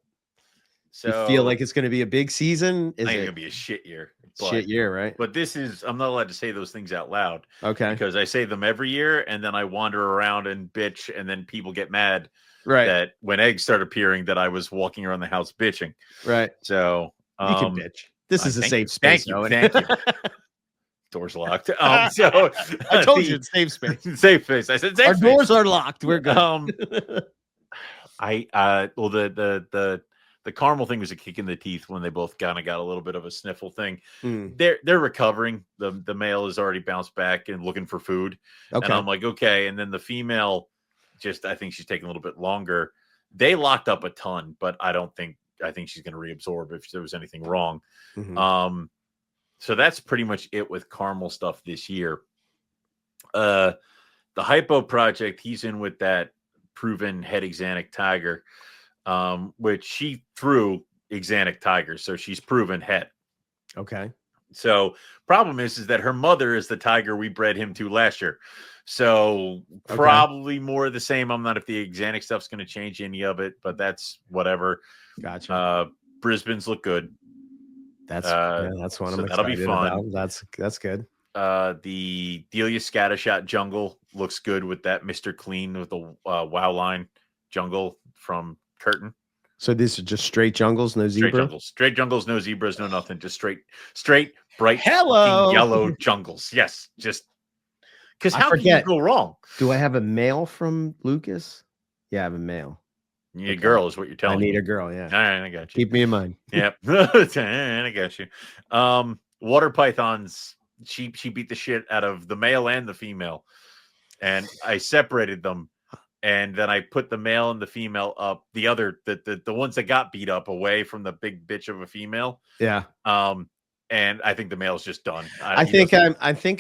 Speaker 2: you feel like it's going to be a big season?
Speaker 1: Is it going to be a shit year?
Speaker 2: Shit year, right?
Speaker 1: But I'm not allowed to say those things out loud.
Speaker 2: Okay.
Speaker 1: Because I say them every year and then I wander around and bitch and then people get mad.
Speaker 2: Right.
Speaker 1: That when eggs start appearing that I was walking around the house bitching.
Speaker 2: Right.
Speaker 1: So
Speaker 2: you can bitch. This is a safe space.
Speaker 1: Thank you. Doors locked. So
Speaker 2: I told you it's safe space.
Speaker 1: Safe space. I said safe
Speaker 2: Our
Speaker 1: space.
Speaker 2: doors are locked. We're good.
Speaker 1: The caramel thing was a kick in the teeth when they both kind of got a little bit of a sniffle thing.
Speaker 2: Mm.
Speaker 1: They're recovering. The male has already bounced back and looking for food.
Speaker 2: Okay.
Speaker 1: And I'm like, okay. And then the female, I think she's taking a little bit longer. They locked up a ton, but I think she's going to reabsorb if there was anything wrong.
Speaker 2: Mm-hmm.
Speaker 1: So that's pretty much it with caramel stuff this year. The hypo project, he's in with that proven het exanic tiger, which she threw exanic tigers, so she's proven het.
Speaker 2: Okay.
Speaker 1: So problem is that her mother is the tiger we bred him to last year. So probably more of the same. I'm not if the exanic stuff's going to change any of it, but that's whatever.
Speaker 2: Gotcha.
Speaker 1: Brisbane's look good.
Speaker 2: That's what I'm excited about. That's good.
Speaker 1: The Delia Scattershot jungle looks good with that Mr. Clean with the wow line jungle from Curtin.
Speaker 2: So these are just straight jungles, no zebra?
Speaker 1: Straight jungles, no zebras, no nothing. Just straight, bright, yellow jungles. Yes, just because how can you go wrong?
Speaker 2: Do I have a male from Lucas? Yeah, I have a male.
Speaker 1: You need a girl, is what you're telling me.
Speaker 2: I need a girl, yeah.
Speaker 1: All right, I got you.
Speaker 2: Keep me in mind.
Speaker 1: Yep. I got you. Water pythons, she beat the shit out of the male and the female. And I separated them. And then I put the male and the female up, the ones that got beat up away from the big bitch of a female.
Speaker 2: Yeah.
Speaker 1: And I think the male's just done.
Speaker 2: I think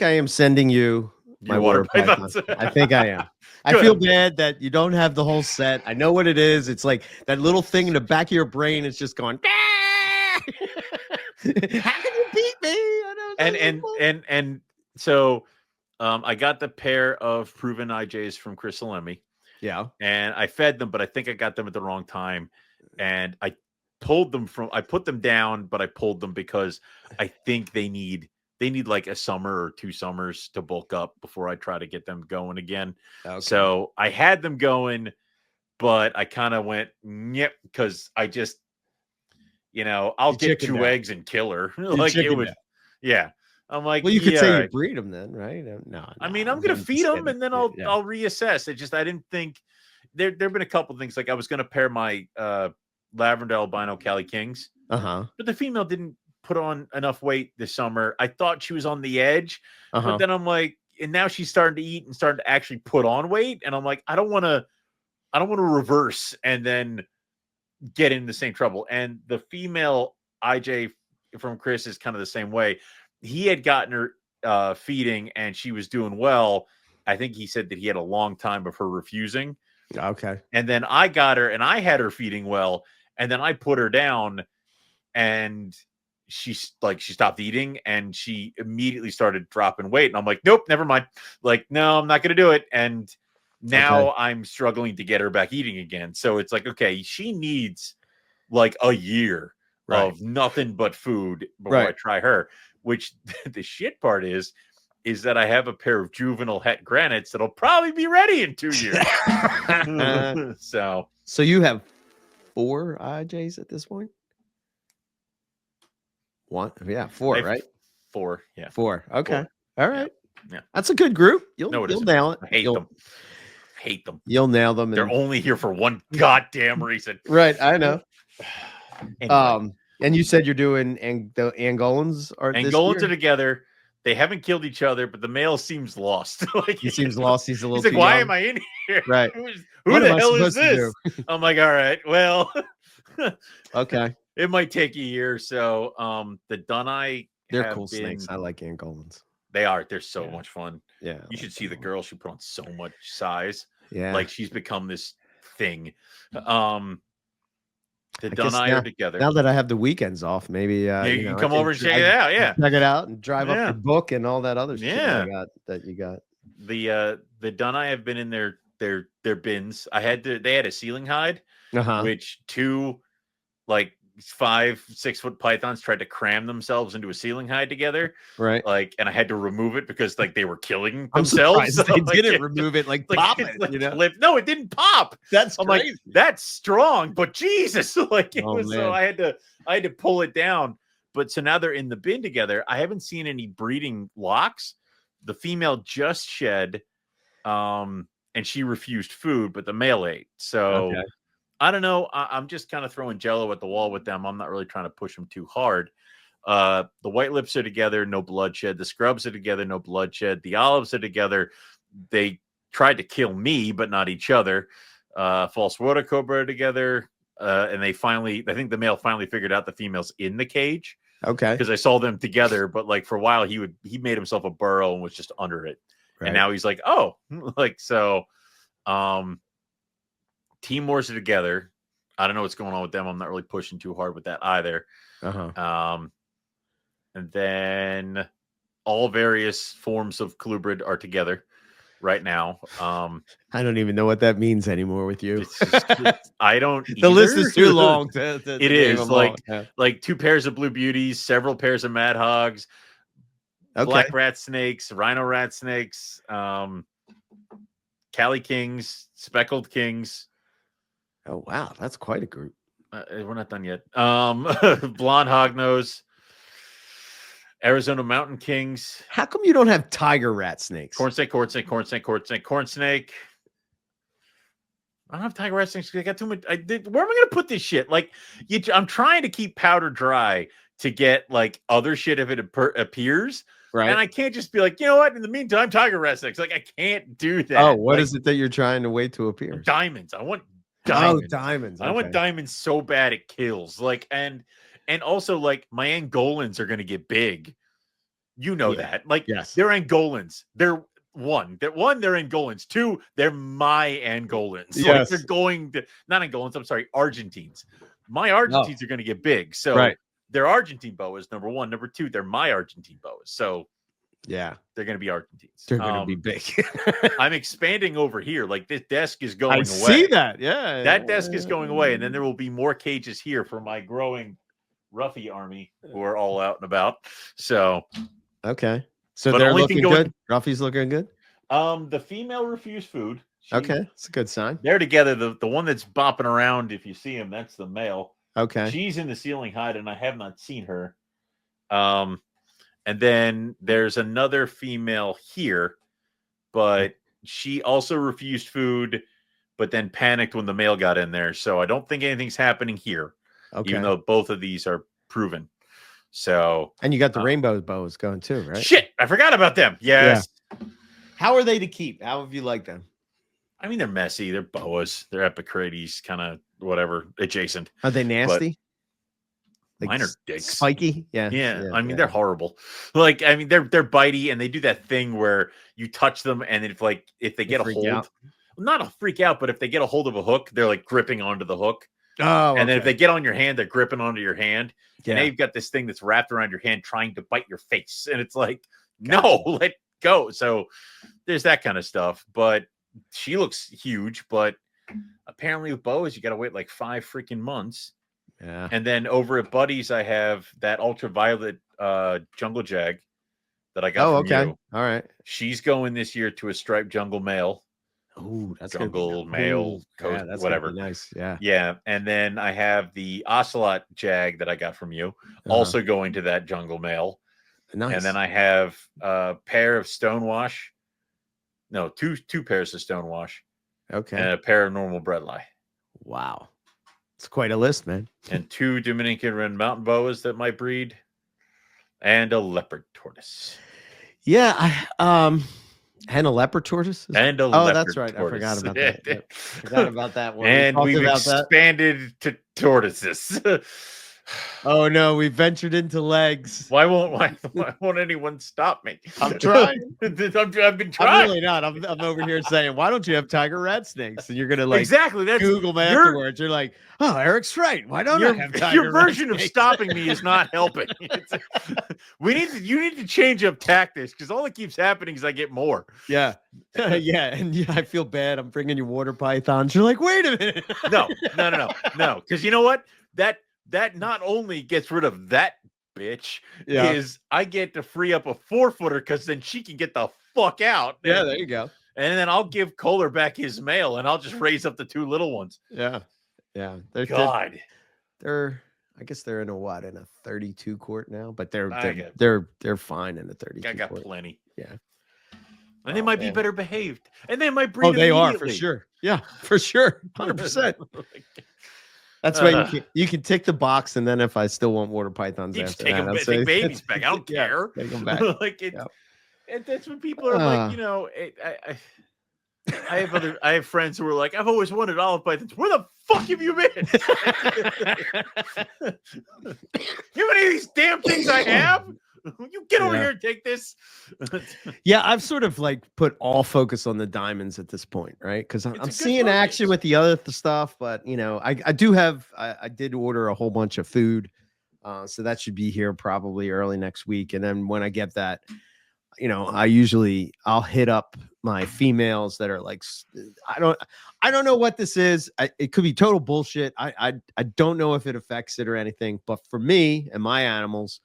Speaker 2: I am sending you my water pythons. I think I am. I feel bad that you don't have the whole set. I know what it is. It's like that little thing in the back of your brain is just going, how can you beat me?
Speaker 1: And so I got the pair of proven IJs from Chris Salemi.
Speaker 2: Yeah.
Speaker 1: And I fed them, but I think I got them at the wrong time. And I put them down, but I pulled them because I think they need like a summer or 2 summers to bulk up before I try to get them going again. Okay. So I had them going, but I kind of went, yep, because I just, I'll get 2 eggs and kill her. Like it would. Yeah. I'm like,
Speaker 2: well, you could say you breed them then, right? No.
Speaker 1: I mean, I'm going to feed them and then I'll reassess. It just, I didn't think there've been a couple things. Like I was going to pair my Lavender albino Cali Kings, but the female didn't put on enough weight this summer. I thought she was on the edge, but then I'm like, and now she's starting to eat and starting to actually put on weight. And I'm like, I don't want to reverse and then get in the same trouble. And the female IJ from Chris is kind of the same way. He had gotten her feeding and she was doing well. I think he said that he had a long time of her refusing.
Speaker 2: Okay.
Speaker 1: And then I got her and I had her feeding well. And then I put her down and she stopped eating and she immediately started dropping weight. And I'm like, nope, never mind. Like, no, I'm not going to do it. And now I'm struggling to get her back eating again. So it's like, okay, she needs like a year of nothing but food before I try her, which the shit part is that I have a pair of juvenile het granites that'll probably be ready in 2 years. So
Speaker 2: you have 4 IJs at this point? 1, yeah, 4, right?
Speaker 1: 4, yeah.
Speaker 2: 4. Okay. 4. All right.
Speaker 1: Yeah.
Speaker 2: That's a good group. You'll nail it.
Speaker 1: I hate them.
Speaker 2: You'll nail them.
Speaker 1: They're only here for one goddamn reason.
Speaker 2: Right. I know.
Speaker 1: Anyway.
Speaker 2: And you said you're doing the Angolans
Speaker 1: are together. They haven't killed each other, but the male seems lost. Like
Speaker 2: he seems lost. He's a little.
Speaker 1: He's like, why am I in here?
Speaker 2: Right.
Speaker 1: Who the hell is this? I'm like, all right, well,
Speaker 2: okay.
Speaker 1: It might take a year or so. The Dunai,
Speaker 2: they're cool snakes. I like Angolans.
Speaker 1: They are. They're so much fun.
Speaker 2: Yeah.
Speaker 1: You should see the girl. She put on so much size.
Speaker 2: Yeah.
Speaker 1: Like she's become this thing. The Dunai are together.
Speaker 2: Now that I have the weekends off, maybe
Speaker 1: you can come over and check it out. Yeah,
Speaker 2: check it out and drive up the book and all that other shit that you got.
Speaker 1: The Dunai have been in their bins. They had a ceiling hide, which 2 like 5-6 foot pythons tried to cram themselves into a ceiling hide together.
Speaker 2: Right.
Speaker 1: Like, and I had to remove it because like they were killing themselves.
Speaker 2: So, they didn't remove it, like pop it.
Speaker 1: No, it didn't pop.
Speaker 2: That's
Speaker 1: I'm
Speaker 2: crazy.
Speaker 1: like, that's strong, but Jesus, like it was. Man. So I had to pull it down. But so now they're in the bin together. I haven't seen any breeding locks. The female just shed, and she refused food, but the male ate. So. Okay. I don't know. I'm just kind of throwing Jello at the wall with them. I'm not really trying to push them too hard. The white lips are together, no bloodshed. The scrubs are together, no bloodshed. The olives are together. They tried to kill me, but not each other. False water cobra are together. And I think the male finally figured out the female's in the cage.
Speaker 2: Okay.
Speaker 1: Because I saw them together, but like for a while he made himself a burrow and was just under it. Right. And now he's like, oh, like so. Team wars are together. I don't know what's going on with them. I'm not really pushing too hard with that either. And And then all various forms of colubrid are together right now.
Speaker 2: I don't even know what that means anymore with you.
Speaker 1: I don't
Speaker 2: The list is too long to
Speaker 1: it is like 2 pairs of blue beauties, several pairs of mad hogs, black rat snakes, rhino rat snakes, Cali kings, speckled kings.
Speaker 2: Oh wow, that's quite a group.
Speaker 1: We're not done yet. Blonde hognose, Arizona mountain kings.
Speaker 2: How come you don't have tiger rat snakes?
Speaker 1: Corn snake. I don't have tiger rat snakes. I got too much. Where am I going to put this shit? Like, I'm trying to keep powder dry to get like other shit if it appears. Right. And I can't just be like, you know what? In the meantime, tiger rat snakes. Like, I can't do that.
Speaker 2: Oh, what is it that you're trying to wait to appear?
Speaker 1: Diamonds. I want diamonds.
Speaker 2: Oh, diamonds.
Speaker 1: I want diamonds so bad it kills. Like, and also like my Angolans are going to get big. You know that. Like, they're Angolans. They're Angolans. 2, they're my Angolans. Yes. Like, they're going to, not Angolans, I'm sorry, Argentines. My Argentines are going to get big. So they're Argentine boas, number 1. Number 2, they're my Argentine boas. So they're going to be Argentines.
Speaker 2: They're going to be big.
Speaker 1: I'm expanding over here. Like, this desk is going away.
Speaker 2: See that. Yeah.
Speaker 1: That desk is going away. And then there will be more cages here for my growing Ruffy army who are all out and about. So,
Speaker 2: okay. So they're looking good. Ruffy's looking good.
Speaker 1: The female refused food.
Speaker 2: It's a good sign.
Speaker 1: They're together. The one that's bopping around, if you see him, that's the male.
Speaker 2: Okay.
Speaker 1: She's in the ceiling hide, and I have not seen her. And then there's another female here, but she also refused food, but then panicked when the male got in there. So I don't think anything's happening here. Okay. Even though both of these are proven. So,
Speaker 2: and you got the rainbow bows going too, right?
Speaker 1: Shit, I forgot about them. Yes.
Speaker 2: Yeah. How are they to keep? How have you liked them?
Speaker 1: I mean, they're messy. They're boas. They're Epicrates, kind of whatever adjacent.
Speaker 2: Are they nasty?
Speaker 1: Like mine are dicks.
Speaker 2: Spiky. Yeah.
Speaker 1: I mean, they're horrible. Like, I mean, they're bitey, and they do that thing where you touch them, and if they get a hold, not a freak out, but if they get a hold of a hook, they're like gripping onto the hook.
Speaker 2: Oh,
Speaker 1: and then if they get on your hand, they're gripping onto your hand. Yeah. And now you've got this thing that's wrapped around your hand trying to bite your face. And it's like, no, let go. So there's that kind of stuff. But she looks huge. But apparently with boas, you got to wait like 5 freaking months.
Speaker 2: Yeah.
Speaker 1: And then over at Buddy's, I have that ultraviolet jungle jag that I got from you.
Speaker 2: All right.
Speaker 1: She's going this year to a striped jungle male.
Speaker 2: Oh, that's
Speaker 1: jungle male coat,
Speaker 2: that's
Speaker 1: whatever.
Speaker 2: Nice,
Speaker 1: yeah. And then I have the ocelot jag that I got from you, also going to that jungle male.
Speaker 2: Nice.
Speaker 1: And then I have a pair of stonewash. No, two pairs of stonewash.
Speaker 2: Okay.
Speaker 1: And a pair of normal bredli.
Speaker 2: Wow, it's quite a list, man.
Speaker 1: And 2 Dominican red mountain boas that might breed, and a leopard tortoise.
Speaker 2: Yeah, and a leopard tortoise?
Speaker 1: And a leopard
Speaker 2: that's right.
Speaker 1: Tortoise.
Speaker 2: I forgot about that. Yep. Forgot about that one.
Speaker 1: And we've expanded to tortoises.
Speaker 2: Oh no, we ventured into legs.
Speaker 1: Why won't anyone stop me?
Speaker 2: I'm trying.
Speaker 1: I've been trying.
Speaker 2: I'm really not. I'm over here saying, why don't you have tiger rat snakes? And you're gonna like
Speaker 1: exactly that's
Speaker 2: Google me afterwards. You're like, oh, Eric's right. Why don't I have tiger
Speaker 1: your version of stopping me is not helping. You need to change up tactics because all that keeps happening is I get more.
Speaker 2: Yeah. Yeah. And I feel bad. I'm bringing you water pythons. You're like, wait a minute.
Speaker 1: No. Because you know what? That not only gets rid of that bitch, is I get to free up a 4-footer because then she can get the fuck out.
Speaker 2: Yeah, there you go.
Speaker 1: And then I'll give Kohler back his male and I'll just raise up the 2 little ones.
Speaker 2: Yeah. Yeah.
Speaker 1: They're
Speaker 2: I guess they're in a 32 quart now, but they're fine in the 32.
Speaker 1: I got
Speaker 2: quart.
Speaker 1: plenty.
Speaker 2: Yeah.
Speaker 1: And they might be better behaved. And they might breed.
Speaker 2: Oh, they are for sure. Yeah, for sure. 100%. That's why you can tick the box, and then if I still want water pythons after that,
Speaker 1: take babies back. I don't care.
Speaker 2: Take them back.
Speaker 1: And that's when people are like, you know, I have friends who are like, I've always wanted olive pythons. Where the fuck have you been? You many of these damn things I have? You get over here and take this.
Speaker 2: Yeah, I've sort of like put all focus on the diamonds at this point, right? Because I'm seeing action with the other stuff, but you know, I did order a whole bunch of food. So that should be here probably early next week. And then when I get that, I'll hit up my females that are like, I don't know what this is. It could be total bullshit. I don't know if it affects it or anything, but for me and my animals,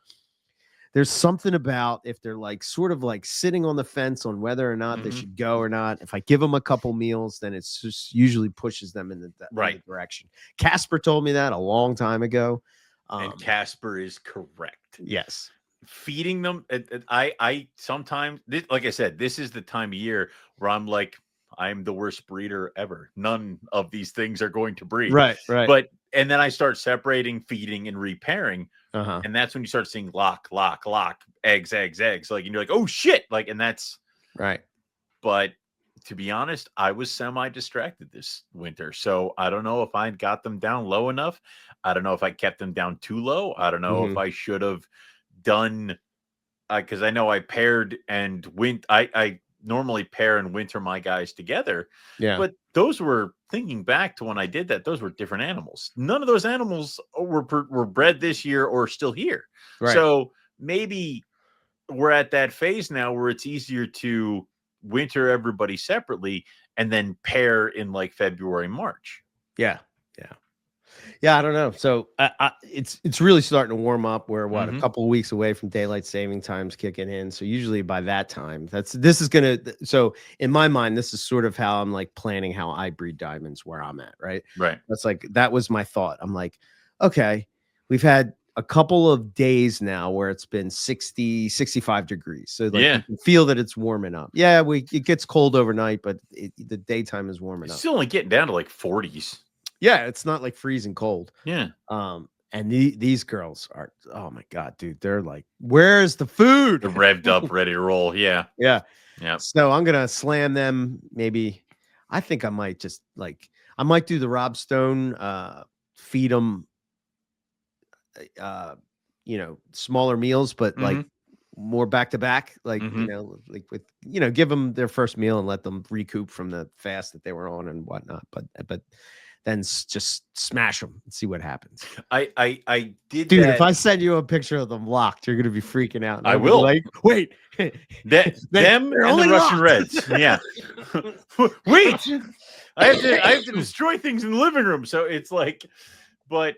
Speaker 2: there's something about if they're like sort of like sitting on the fence on whether or not they should go or not. If I give them a couple meals, then it's just usually pushes them in the right direction. Casper told me that a long time ago.
Speaker 1: And Casper is correct.
Speaker 2: Yes.
Speaker 1: Feeding them. I sometimes, like I said, this is the time of year where I'm like, I'm the worst breeder ever. None of these things are going to breed.
Speaker 2: Right.
Speaker 1: And then I start separating, feeding, and repairing. And that's when you start seeing lock, eggs. Like, and you're like, oh shit. Like, and that's
Speaker 2: right.
Speaker 1: But to be honest, I was semi-distracted this winter. So I don't know if I got them down low enough. I don't know if I kept them down too low. I don't know if I should have done, because I know I paired and I normally pair and winter my guys together.
Speaker 2: Yeah.
Speaker 1: But those were, thinking back to when I did that, those were different animals. None of those animals were bred this year or still here.
Speaker 2: Right.
Speaker 1: So maybe we're at that phase now where it's easier to winter everybody separately and then pair in like February, March.
Speaker 2: Yeah. I don't know. So it's really starting to warm up. We're a couple of weeks away from daylight saving times kicking in. So usually by that time, so in my mind, this is sort of how I'm like planning how I breed diamonds where I'm at. Right. That's like, that was my thought. I'm like, okay, we've had a couple of days now where it's been 60, 65 degrees. So like you can feel that it's warming up. Yeah. It gets cold overnight, but the daytime is warming up.
Speaker 1: It's still only getting down to like 40s.
Speaker 2: Yeah, it's not like freezing cold.
Speaker 1: Yeah.
Speaker 2: And these girls are, oh my God, dude, they're like, where's the food?
Speaker 1: They're revved up, ready to roll. Yeah.
Speaker 2: So I'm gonna slam them. Maybe I think I might just I might do the Rob Stone, feed them, smaller meals, but like more back to back, like give them their first meal and let them recoup from the fast that they were on and whatnot. But then just smash them and see what happens.
Speaker 1: I did,
Speaker 2: dude. If I send you a picture of them locked, you're gonna be freaking out.
Speaker 1: I will.
Speaker 2: Like, wait,
Speaker 1: them and the Russian Reds. Yeah. Wait, I have to destroy things in the living room. So it's like, but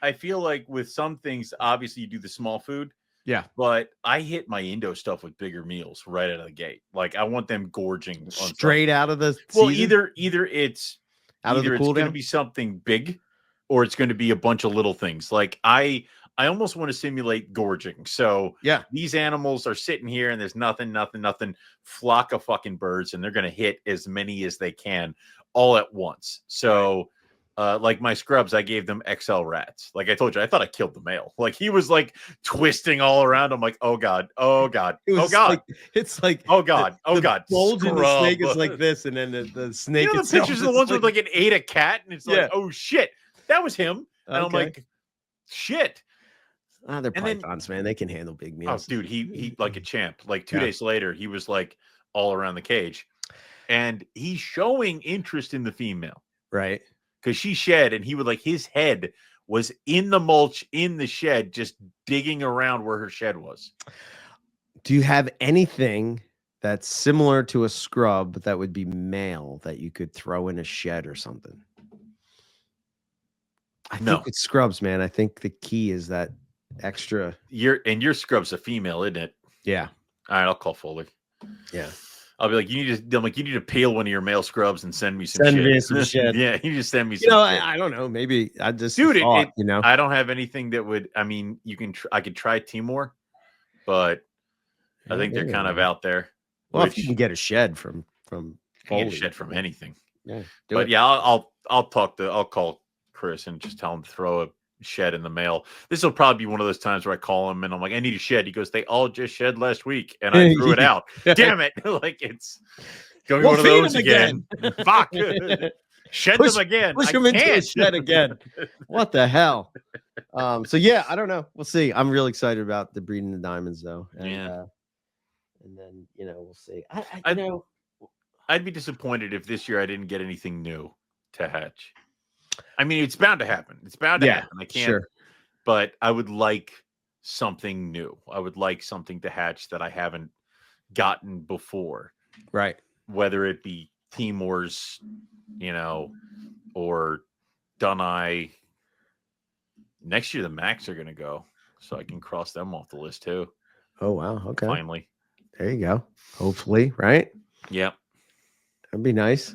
Speaker 1: I feel like with some things, obviously you do the small food.
Speaker 2: Yeah.
Speaker 1: But I hit my Indo stuff with bigger meals right out of the gate. Like I want them gorging
Speaker 2: straight out of the
Speaker 1: season.
Speaker 2: Either
Speaker 1: it's
Speaker 2: out of the cool
Speaker 1: it's going to be something big or it's going to be a bunch of little things. Like I almost want to simulate gorging. So
Speaker 2: yeah,
Speaker 1: these animals are sitting here and there's nothing, flock of fucking birds, and they're going to hit as many as they can all at once. So like my scrubs, I gave them XL rats. Like I told you, I thought I killed the male. Like he was like twisting all around. I'm like, oh God. Oh God.
Speaker 2: It's like,
Speaker 1: oh God. Oh God.
Speaker 2: Bulge in the snake is like this. And then the snake,
Speaker 1: the pictures of the ones with like it ate a cat. And it's like, oh shit, that was him. And I'm like, shit.
Speaker 2: They're pythons, man. They can handle big meals.
Speaker 1: Oh, dude, he like a champ. Like 2 days later, he was like all around the cage. And he's showing interest in the female.
Speaker 2: Right.
Speaker 1: Because she shed, and he would like his head was in the mulch in the shed, just digging around where her shed was.
Speaker 2: Do you have anything that's similar to a scrub that would be male that you could throw in a shed or something? I think it's scrubs, man. I think the key is that extra.
Speaker 1: Your scrub's a female, isn't it?
Speaker 2: Yeah.
Speaker 1: All right, I'll call Foley.
Speaker 2: Yeah.
Speaker 1: I'll be like, you need to peel one of your male scrubs and send me some shit. Yeah, you just send me some shit.
Speaker 2: I don't know. Maybe I just
Speaker 1: I don't have anything that would, I mean, I could try Timor, but I think they're kind of out there.
Speaker 2: Well, if you can get a shed from
Speaker 1: get a shed from anything.
Speaker 2: Yeah.
Speaker 1: I'll call Chris and just tell him to throw a shed in the mail. This will probably be one of those times where I call him and I'm like, I need a shed. He goes, they all just shed last week and I threw it out. Damn it. Like it's going to be one of those again. Fuck. Shed them again.
Speaker 2: Push them into a shed again. What the hell? So yeah, I don't know. We'll see. I'm really excited about the breeding the diamonds though. And, and then, we'll see.
Speaker 1: I'd be disappointed if this year I didn't get anything new to hatch. I mean, it's bound to happen. It's bound to happen. I can't.
Speaker 2: Sure.
Speaker 1: but I would like something new. I would like something to hatch that I haven't gotten before.
Speaker 2: Right.
Speaker 1: Whether it be Timor's, or Dunai. Next year, the Macs are going to go, so I can cross them off the list too.
Speaker 2: Oh, wow. Okay.
Speaker 1: Finally.
Speaker 2: There you go. Hopefully, right?
Speaker 1: Yep.
Speaker 2: That'd be nice.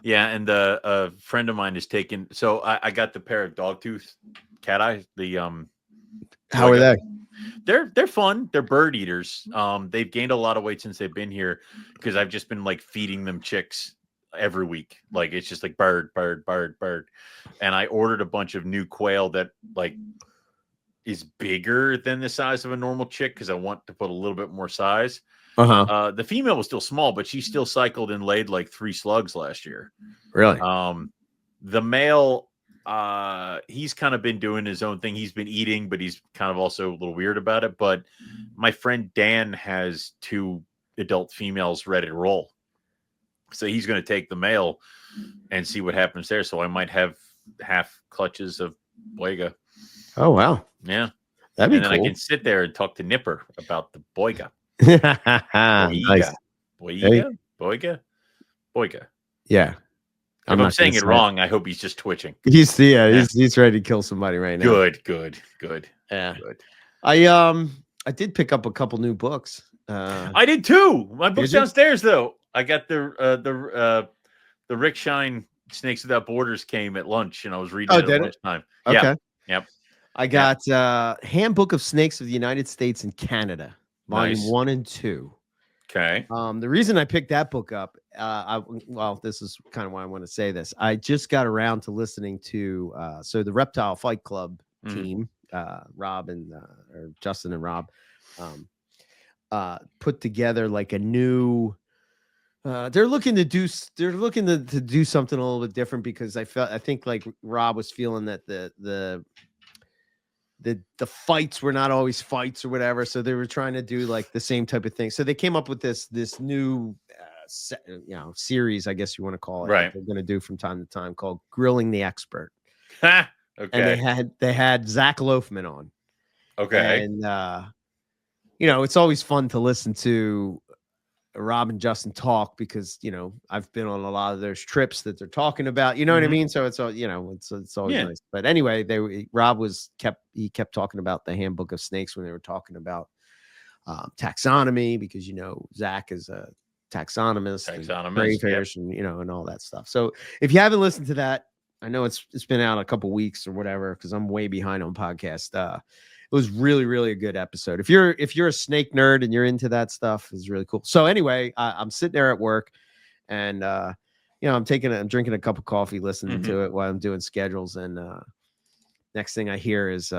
Speaker 1: Yeah, and a friend of mine is taking. So I got the pair of dogtooth cat eyes.
Speaker 2: How are they?
Speaker 1: They're fun. They're bird eaters. They've gained a lot of weight since they've been here because I've just been like feeding them chicks every week. Like it's just like bird. And I ordered a bunch of new quail that like is bigger than the size of a normal chick because I want to put a little bit more size. The female was still small, but she still cycled and laid like 3 slugs last year.
Speaker 2: Really?
Speaker 1: The male, he's kind of been doing his own thing. He's been eating, but he's kind of also a little weird about it. But my friend Dan has 2 adult females ready to roll. So he's going to take the male and see what happens there. So I might have half clutches of Boiga.
Speaker 2: Oh, wow.
Speaker 1: Yeah.
Speaker 2: That'd be cool.
Speaker 1: And then I can sit there and talk to Nipper about the Boiga.
Speaker 2: Nice.
Speaker 1: Boiga.
Speaker 2: Yeah.
Speaker 1: If I'm saying it wrong, I hope he's just twitching.
Speaker 2: He's ready to kill somebody right now.
Speaker 1: Good.
Speaker 2: Yeah. Good. I did pick up a couple new books.
Speaker 1: I did too. My book's downstairs though. I got the Rick Shine Snakes Without Borders came at lunch, and I was reading it at lunchtime.
Speaker 2: Okay.
Speaker 1: Yeah. Yep.
Speaker 2: I got Handbook of Snakes of the United States and Canada, volume 1 and 2.
Speaker 1: Okay.
Speaker 2: The reason I picked that book up, this is kind of why I want to say this. I just got around to listening to the Reptile Fight Club team, Rob and or Justin and Rob, put together like a new. They're looking to do something a little bit different because I think like Rob was feeling that the fights were not always fights or whatever, so they were trying to do like the same type of thing. So they came up with this new series, I guess you want to call it,
Speaker 1: right?
Speaker 2: They're going to do from time to time called Grilling the Expert.
Speaker 1: Okay.
Speaker 2: And they had Zach Loafman on.
Speaker 1: Okay.
Speaker 2: And it's always fun to listen to Rob and Justin talk because I've been on a lot of those trips that they're talking about, what I mean? So it's all it's always nice. But anyway, Rob kept talking about the Handbook of Snakes when they were talking about taxonomy, because Zach is a taxonomist, grayfish, and and all that stuff. So if you haven't listened to that, I know it's been out a couple weeks or whatever because I'm way behind on podcast. It was really, really a good episode. If you're a snake nerd and you're into that stuff, it's really cool. So anyway, I'm sitting there at work, and I'm drinking a cup of coffee, listening to it while I'm doing schedules. And next thing I hear is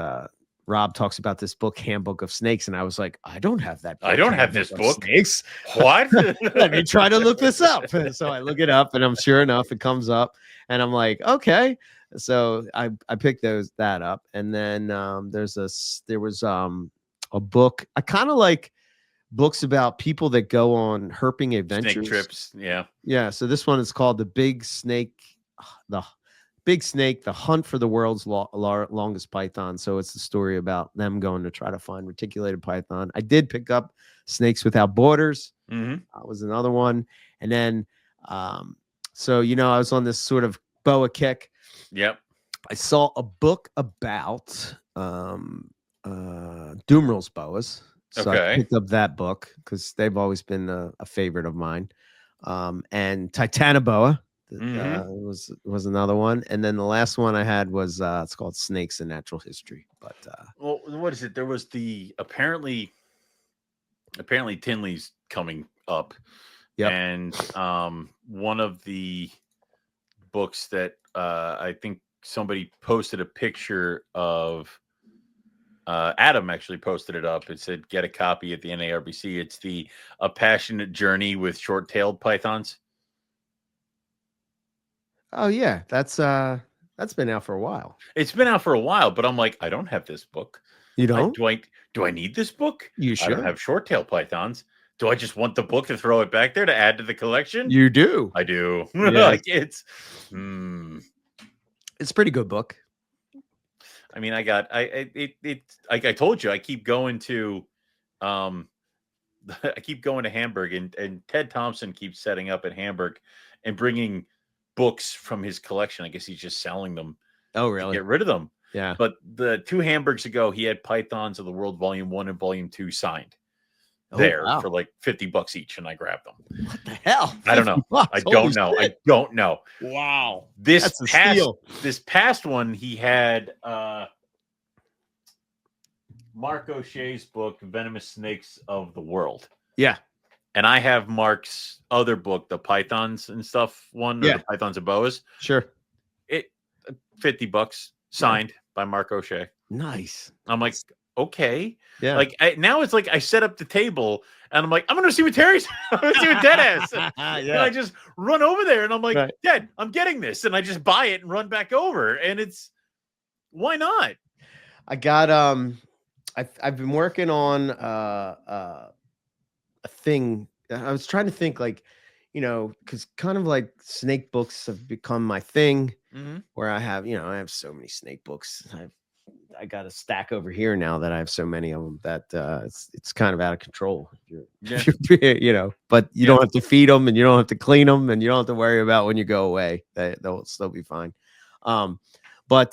Speaker 2: Rob talks about this book, Handbook of Snakes, and I was like, I don't have that book.
Speaker 1: I don't have this book.
Speaker 2: Snakes.
Speaker 1: What?
Speaker 2: Let me try to look this up. So I look it up, and I'm sure enough, it comes up, and I'm like, okay. So I picked that up, and then there was a book. I kind of like books about people that go on herping adventures,
Speaker 1: snake trips.
Speaker 2: Yeah. So this one is called The Hunt for the World's Longest Python. So it's the story about them going to try to find reticulated python. I did pick up Snakes Without Borders. Was another one, and then I was on this sort of boa kick.
Speaker 1: Yep.
Speaker 2: I saw a book about Dumeral's boas. So I picked up that book because they've always been a favorite of mine. And Titanoboa was another one. And then the last one I had was it's called Snakes in Natural History. But
Speaker 1: well, what is it? There was apparently Tinley's coming up.
Speaker 2: Yep.
Speaker 1: And one of the books that I think somebody posted a picture of, Adam actually posted it up. It said, get a copy at the NARBC. It's A Passionate Journey with Short-Tailed Pythons.
Speaker 2: Oh yeah, that's been out for a while.
Speaker 1: It's been out for a while, but I'm like, I don't have this book.
Speaker 2: You don't?
Speaker 1: Do I need this book?
Speaker 2: You should.
Speaker 1: I don't have short-tailed pythons. Do I just want the book to throw it back there to add to the collection?
Speaker 2: You do.
Speaker 1: I do.
Speaker 2: Yeah.
Speaker 1: It's
Speaker 2: a pretty good book.
Speaker 1: I mean, like I told you, I keep going to, I keep going to Hamburg, and Ted Thompson keeps setting up at Hamburg and bringing books from his collection. I guess he's just selling them.
Speaker 2: Oh,
Speaker 1: to
Speaker 2: really?
Speaker 1: get rid of them.
Speaker 2: Yeah.
Speaker 1: But the 2 Hamburgs ago, he had Pythons of the World Volume 1 and Volume 2 signed there for like $50 each, and I grabbed them.
Speaker 2: What the hell?
Speaker 1: I don't know. I don't know. I don't know.
Speaker 2: Wow.
Speaker 1: This past one, he had Mark O'Shea's book, Venomous Snakes of the World.
Speaker 2: Yeah.
Speaker 1: And I have Mark's other book, the Pythons and stuff one, or the Pythons and Boas.
Speaker 2: Sure.
Speaker 1: $50 signed by Mark O'Shea.
Speaker 2: Nice.
Speaker 1: I'm like, okay.
Speaker 2: Yeah.
Speaker 1: Like now it's like I set up the table and I'm like, I'm gonna see what Terry's I'm gonna see what Ted has. And I just run over there and I'm like, Ted, I'm getting this. And I just buy it and run back over. And it's why not?
Speaker 2: I got I've been working on a thing. I was trying to think, like, you know, because kind of like snake books have become my thing, where I have so many snake books. I got a stack over here now that I have so many of them that it's kind of out of control. But you don't have to feed them, and you don't have to clean them, and you don't have to worry about when you go away. They'll still be fine. But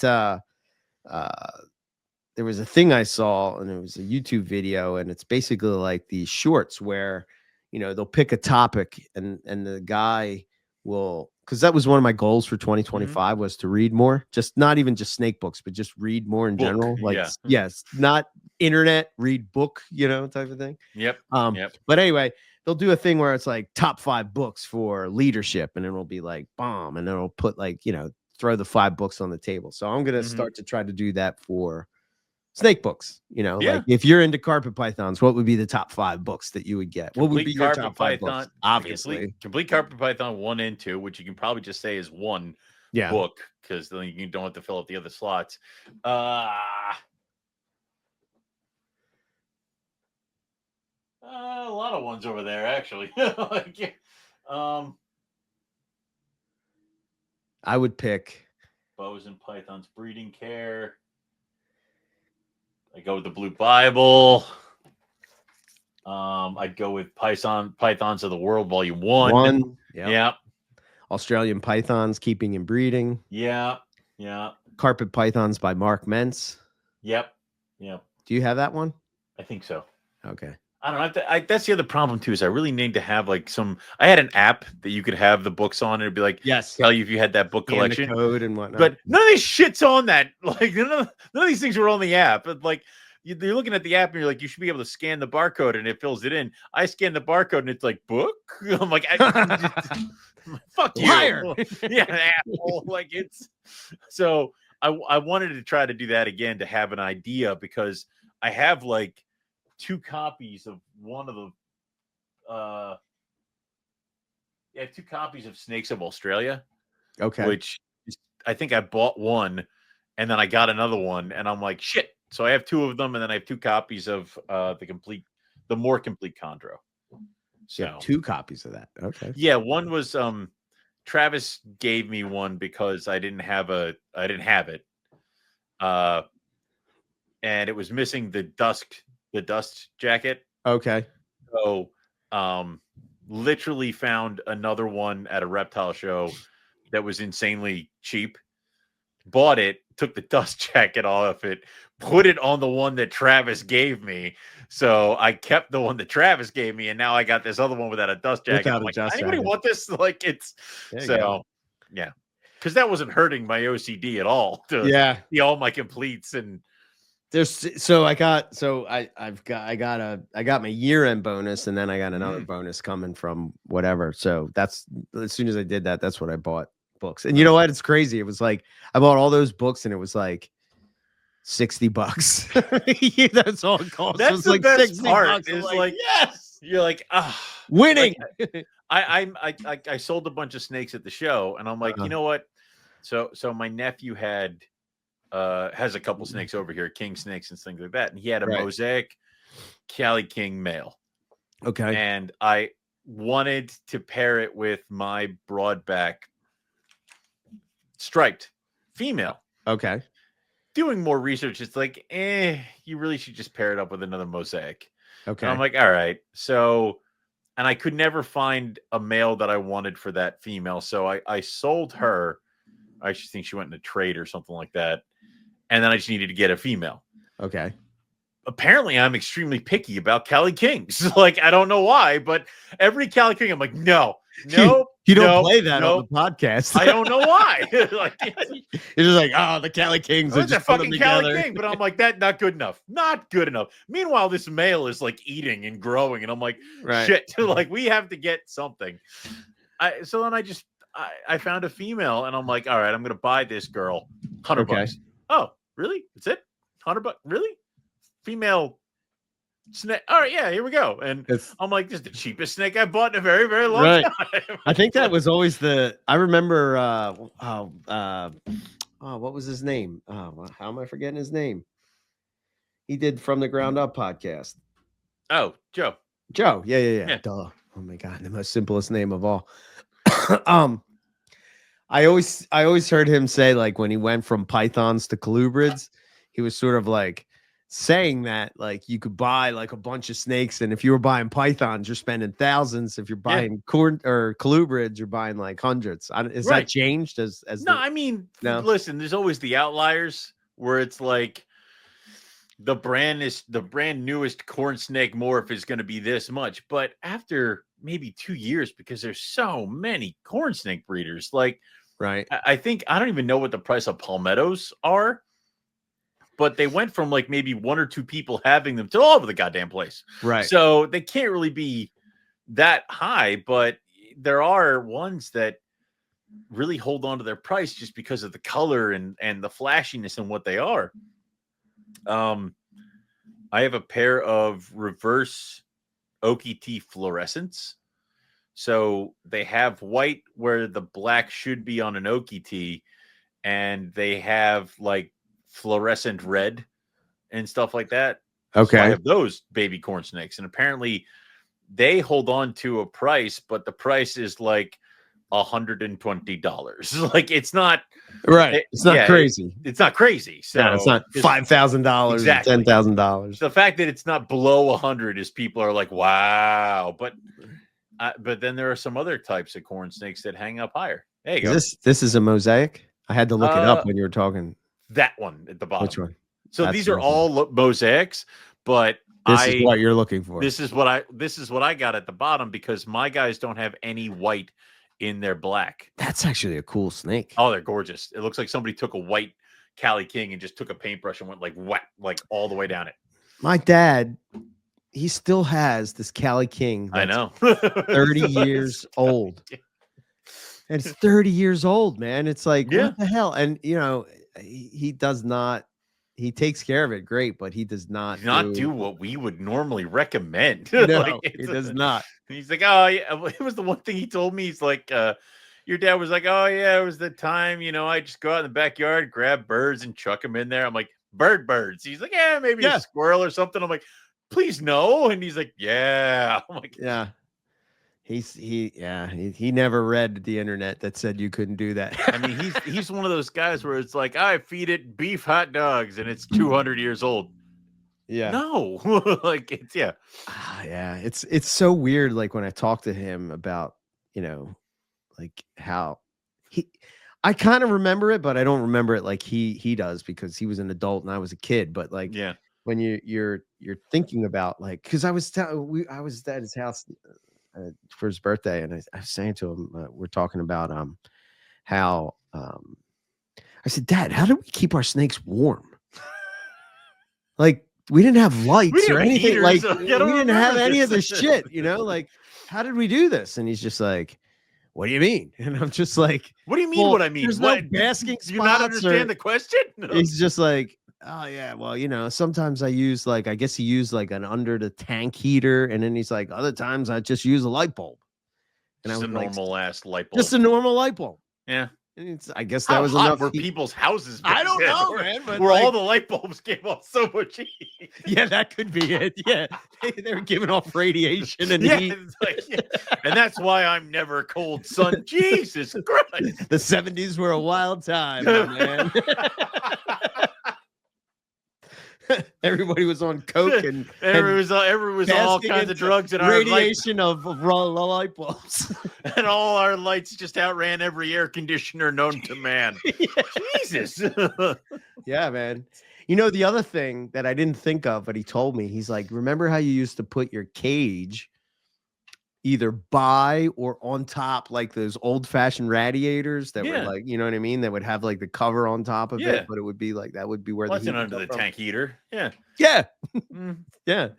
Speaker 2: there was a thing I saw, and it was a YouTube video, and it's basically like these shorts where, they'll pick a topic and the guy will, because that was one of my goals for 2025 was to read more, just not even just snake books, but just read more in general. Like, yes, not internet, read book, type of thing.
Speaker 1: Yep.
Speaker 2: But anyway, they'll do a thing where it's like top 5 books for leadership, and it'll be like bomb, and it'll put like, throw the 5 books on the table. So I'm going to start to try to do that for snake books. Like if you're into carpet pythons, what would be the top 5 books that you would get? What would be your top 5 books? Obviously,
Speaker 1: complete carpet python 1 and 2, which you can probably just say is one book, because then you don't have to fill up the other slots. A lot of ones over there, actually.
Speaker 2: I would pick
Speaker 1: Bows and Pythons Breeding Care. I go with the Blue Bible. I'd go with Pythons of the World Volume 1.
Speaker 2: Yeah. Australian Pythons Keeping and Breeding.
Speaker 1: Yeah.
Speaker 2: Carpet Pythons by Mark Mentz.
Speaker 1: Yep.
Speaker 2: Do you have that one?
Speaker 1: I think so.
Speaker 2: Okay.
Speaker 1: I don't know. That's the other problem too, is I really need to have like I had an app that you could have the books on, and it'd be like, tell you if you had that book collection,
Speaker 2: the code and whatnot.
Speaker 1: But none of these shit's on that. Like none of these things were on the app. But like you're looking at the app and you're like, you should be able to scan the barcode and it fills it in. I scan the barcode and it's like book. I'm like, fuck you.
Speaker 2: Liar.
Speaker 1: Asshole. Like it's so I wanted to try to do that again to have an idea, because I have like 2 copies of one of the I have 2 copies of Snakes of Australia.
Speaker 2: Okay.
Speaker 1: Which I think I bought one and then I got another one, and I'm like, shit. So I have 2 of them, and then I have 2 copies of the more complete chondro. So
Speaker 2: 2 copies of that. Okay.
Speaker 1: Yeah, one was Travis gave me one because I didn't have it. And it was missing the dust jacket.
Speaker 2: Okay.
Speaker 1: So literally found another one at a reptile show that was insanely cheap. Bought it, took the dust jacket off it, put it on the one that Travis gave me. So I kept the one that Travis gave me, and now I got this other one without a dust jacket. I'm like, anybody want this? Like it's so yeah. Because that wasn't hurting my OCD at all. To see all my completes. And
Speaker 2: I got my year-end bonus, and then I got another bonus coming from whatever. So that's, as soon as I did that, that's what I bought books. And you know what? It's crazy. It was like I bought all those books, and it was like $60. That's all it cost.
Speaker 1: That's
Speaker 2: it was
Speaker 1: the
Speaker 2: like
Speaker 1: best
Speaker 2: $60.
Speaker 1: part. Is like yes, you're like
Speaker 2: winning.
Speaker 1: Like, I sold a bunch of snakes at the show, and I'm like, you know what? So my nephew has a couple snakes over here, king snakes and things like that, and he had a mosaic Cali King male.
Speaker 2: Okay,
Speaker 1: and I wanted to pair it with my broadback striped female.
Speaker 2: Okay.
Speaker 1: doing more research, it's like, you really should just pair it up with another mosaic.
Speaker 2: Okay.
Speaker 1: And I'm like, all right. So, and I could never find a male that I wanted for that female. So I sold her. I actually think she went in a trade or something like that. And then I just needed to get a female.
Speaker 2: Okay.
Speaker 1: Apparently I'm extremely picky about Cali Kings. Like, I don't know why, but every Cali King, I'm like, no,
Speaker 2: you don't play that on the podcast.
Speaker 1: I don't know why. Like,
Speaker 2: you're just like, oh, the Cali Kings are just
Speaker 1: fucking Cali King. But I'm like, that not good enough. Not good enough. Meanwhile, this male is like eating and growing, and I'm like, shit. Like, we have to get something. So then I found a female, and I'm like, all right, I'm gonna buy this girl $100. Oh, really? That's it? $100? Really? Female snake. All right, yeah, here we go. And I'm like, this is the cheapest snake I bought in a very, very long time.
Speaker 2: I think that was always I remember what was his name? How am I forgetting his name? He did From the Ground Up podcast.
Speaker 1: Oh, Joe.
Speaker 2: Yeah. Duh. Oh my God, the most simplest name of all. I always heard him say, like, when he went from pythons to colubrids, he was sort of like saying that, like, you could buy like a bunch of snakes, and if you were buying pythons, you're spending thousands. If you're buying corn or colubrids, you're buying like hundreds. Is that changed as
Speaker 1: no? I mean, listen, there's always the outliers where it's like the brand newest corn snake morph is going to be this much, but after maybe 2 years, because there's so many corn snake breeders, like, I think, I don't even know what the price of palmettos are, but they went from like maybe 1 or 2 people having them to all over the goddamn place.
Speaker 2: Right.
Speaker 1: So they can't really be that high, but there are ones that really hold on to their price just because of the color and the flashiness and what they are. I have a pair of reverse OKT fluorescents. So they have white where the black should be on an OKT, and they have like fluorescent red and stuff like that.
Speaker 2: Okay.
Speaker 1: So I have those baby corn snakes, and apparently they hold on to a price, but the price is like $120. Like, it's not
Speaker 2: it's not crazy.
Speaker 1: It's not crazy. So
Speaker 2: no, it's not $5,000, exactly. $10,000.
Speaker 1: The fact that it's not below 100 is people are like, wow. But then there are some other types of corn snakes that hang up higher. There you go.
Speaker 2: This is a mosaic. I had to look it up when you were talking.
Speaker 1: That one at the bottom.
Speaker 2: Which one?
Speaker 1: So these are all mosaics, but
Speaker 2: this is what you're looking for.
Speaker 1: This is what I got at the bottom, because my guys don't have any white in their black.
Speaker 2: That's actually a cool snake.
Speaker 1: Oh, they're gorgeous. It looks like somebody took a white Cali King and just took a paintbrush and went like whack, like all the way down it.
Speaker 2: My dad, he still has this Cali King.
Speaker 1: I know.
Speaker 2: 30 years old. And it's 30 years old, man. It's like, what the hell? And, you know, he does not, he takes care of it great, but he does not
Speaker 1: do what we would normally recommend.
Speaker 2: No, like, he does not.
Speaker 1: He's like, oh, yeah. It was the one thing he told me. He's like, your dad was like, oh, yeah, it was the time, you know, I just go out in the backyard, grab birds and chuck them in there. I'm like, birds. He's like, yeah, maybe a squirrel or something. I'm like, please no. And he's like, yeah. I'm like,
Speaker 2: yeah. He never read the internet that said you couldn't do that.
Speaker 1: I mean, he's one of those guys where it's like, I feed it beef hot dogs and it's 200 years old.
Speaker 2: Yeah.
Speaker 1: No. Like, it's
Speaker 2: it's so weird. Like, when I talk to him about, you know, like how I kind of remember it, but I don't remember it like he does, because he was an adult and I was a kid. But like, when you're thinking about, like, because I was at his house for his birthday, and I was saying to him, we're talking about how I said, Dad, how do we keep our snakes warm? Like, we didn't have lights or anything. Heaters, like, we didn't have any of this shit, you know? Like, how did we do this? And he's just like, what do you mean? And I'm just like,
Speaker 1: what do you mean? What I mean?
Speaker 2: There's no basking spots.
Speaker 1: Do you not understand the question? No.
Speaker 2: He's just like, oh yeah, well, you know, sometimes I use, like, I guess he used like an under the tank heater, and then he's like, other times I just use a light bulb. And
Speaker 1: just
Speaker 2: I was
Speaker 1: a normal ass light bulb.
Speaker 2: Just a normal light bulb.
Speaker 1: Yeah.
Speaker 2: And I guess that was enough.
Speaker 1: Were people's houses?
Speaker 2: I don't know, man. But
Speaker 1: where all the light bulbs gave off so much heat.
Speaker 2: Yeah, that could be it. Yeah, they were giving off radiation and heat.
Speaker 1: And that's why I'm never cold, son. Jesus Christ.
Speaker 2: The 70s were a wild time, man. Everybody was on coke and
Speaker 1: everyone was all kinds of drugs and
Speaker 2: radiation of raw light bulbs,
Speaker 1: and all our lights just outran every air conditioner known to man. Jesus.
Speaker 2: Yeah, man. You know, the other thing that I didn't think of, but he told me, he's like, remember how you used to put your cage either by or on top, like those old-fashioned radiators that were like, you know what I mean? That would have like the cover on top of it, but it would be like, that would be where the heat
Speaker 1: under the tank heater. Yeah.
Speaker 2: Yeah. Yeah.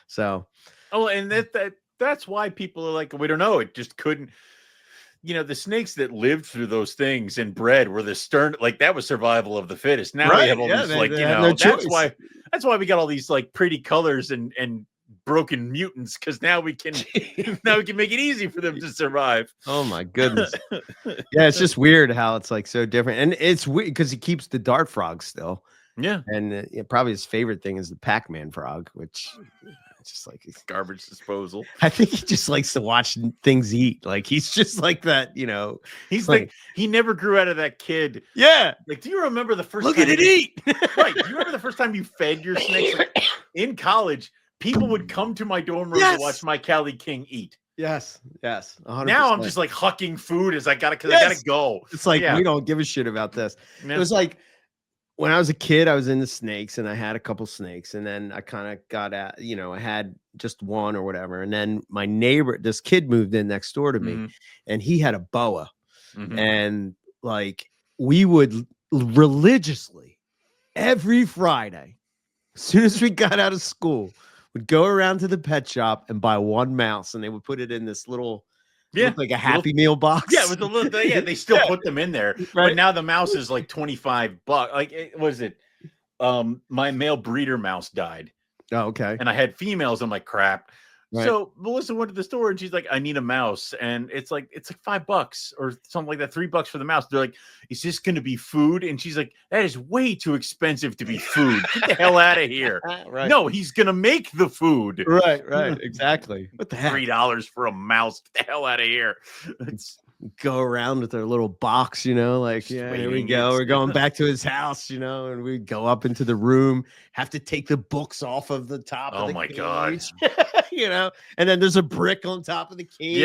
Speaker 2: So.
Speaker 1: Oh, and that's why people are like, we don't know. It just couldn't. You know, the snakes that lived through those things and bred were the stern, like that was survival of the fittest. Now we have all these, like, you know, that's why we got all these like pretty colors and broken mutants, because now we can make it easy for them to survive.
Speaker 2: Oh my goodness. Yeah, it's just weird how it's like so different. And it's weird because he keeps the dart frog still.
Speaker 1: Yeah.
Speaker 2: And probably his favorite thing is the Pac-Man frog, which just like
Speaker 1: garbage disposal.
Speaker 2: I think he just likes to watch things eat. Like he's just like that, you know.
Speaker 1: He's like he never grew out of that kid.
Speaker 2: Yeah.
Speaker 1: Like, do you remember the first
Speaker 2: look
Speaker 1: time
Speaker 2: at it eat?
Speaker 1: Right. Do you remember the first time you fed your snakes? Like, in college, people would come to my dorm room to watch my Cali King eat.
Speaker 2: Yes. 100%.
Speaker 1: Now I'm just like hucking food as I gotta go.
Speaker 2: It's like we don't give a shit about this. Yeah. It was like when I was a kid, I was into snakes and I had a couple snakes, and then I kind of got at, you know, I had just one or whatever. And then my neighbor, this kid moved in next door to me and he had a boa. And like we would religiously every Friday, as soon as we got out of school, would go around to the pet shop and buy one mouse, and they would put it in this little, like a Happy Meal box.
Speaker 1: Yeah, with a little. They still put them in there, but now the mouse is like $25. Like, was it? My male breeder mouse died.
Speaker 2: Oh, okay.
Speaker 1: And I had females. I'm like, crap. Right. So Melissa went to the store and she's like, I need a mouse. And it's like $5 or something like that, $3 for the mouse. They're like, is this going to be food? And she's like, that is way too expensive to be food. Get the hell out of here. Right. No, he's going to make the food.
Speaker 2: Right. Exactly. What the heck?
Speaker 1: $3 for a mouse. Get the hell out of here.
Speaker 2: Go around with their little box, you know, like, here we go. We're going back to his house, you know, and we go up into the room, have to take the books off of the top of the cage.
Speaker 1: God.
Speaker 2: You know, and then there's a brick on top of the cage,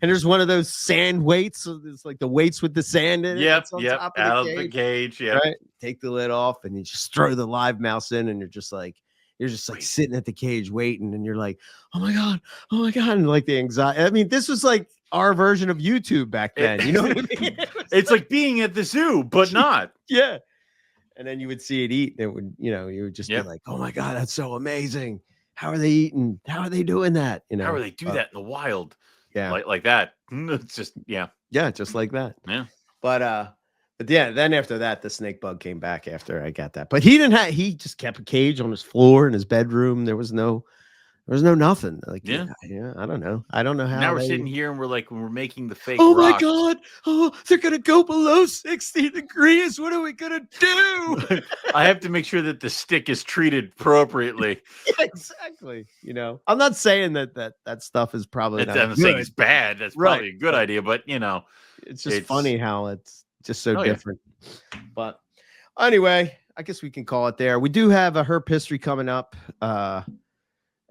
Speaker 2: and there's one of those sand weights. So it's like the weights with the sand in it.
Speaker 1: Out of the cage.
Speaker 2: Right? Take the lid off, and you just throw the live mouse in, and you're just like sitting at the cage waiting, and you're like, oh my god, and like the anxiety. I mean, this was like our version of YouTube back then. You know what I mean?
Speaker 1: It's like being at the zoo, but not.
Speaker 2: Yeah. And then you would see it eat, and it would, you know, you would just be like, oh my god, that's so amazing. How are they eating? How are they doing that? You know,
Speaker 1: how are they do that in the wild?
Speaker 2: Yeah,
Speaker 1: like that. It's just
Speaker 2: just like that.
Speaker 1: Yeah.
Speaker 2: But yeah, then after that, the snake bug came back after I got that. But he didn't have. He just kept a cage on his floor in his bedroom. There was no nothing. Like I don't know. I don't know how.
Speaker 1: Now we're sitting here and we're making the fake.
Speaker 2: Oh
Speaker 1: rocks.
Speaker 2: My god! Oh, they're gonna go below 60 degrees. What are we gonna do?
Speaker 1: I have to make sure that the stick is treated appropriately.
Speaker 2: Yeah, exactly. You know, I'm not saying that stuff is probably.
Speaker 1: I'm saying it's bad. That's probably a good idea, but you know,
Speaker 2: it's just funny how it's just so different. Yeah. But anyway, I guess we can call it there. We do have a herp history coming up.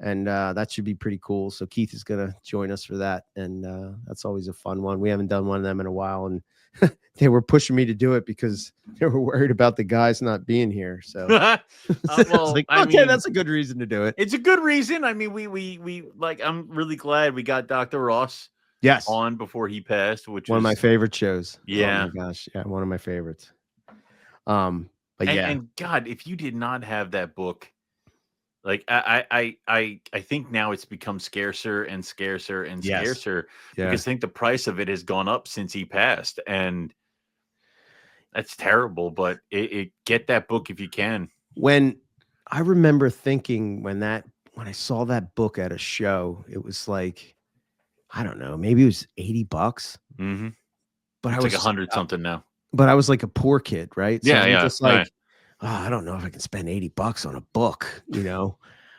Speaker 2: And that should be pretty cool. So Keith is going to join us for that. And that's always a fun one. We haven't done one of them in a while. And they were pushing me to do it because they were worried about the guys not being here. So well, like, okay, I mean, that's a good reason to do it.
Speaker 1: It's a good reason. I mean, we like, I'm really glad we got Dr. Ross on before he passed, which
Speaker 2: one of my favorite shows.
Speaker 1: Yeah.
Speaker 2: Oh my gosh. Yeah. One of my favorites.
Speaker 1: But and God, if you did not have that book, like I think now it's become scarcer and scarcer and scarcer because I think the price of it has gone up since he passed, and that's terrible. But get that book if you can.
Speaker 2: When I remember thinking when I saw that book at a show, it was like, I don't know, maybe it was $80.
Speaker 1: Mm-hmm.
Speaker 2: But
Speaker 1: it's like 100 something now.
Speaker 2: But I was like a poor kid, right? So
Speaker 1: I'm
Speaker 2: just like. Oh, I don't know if I can spend $80 on a book, you know,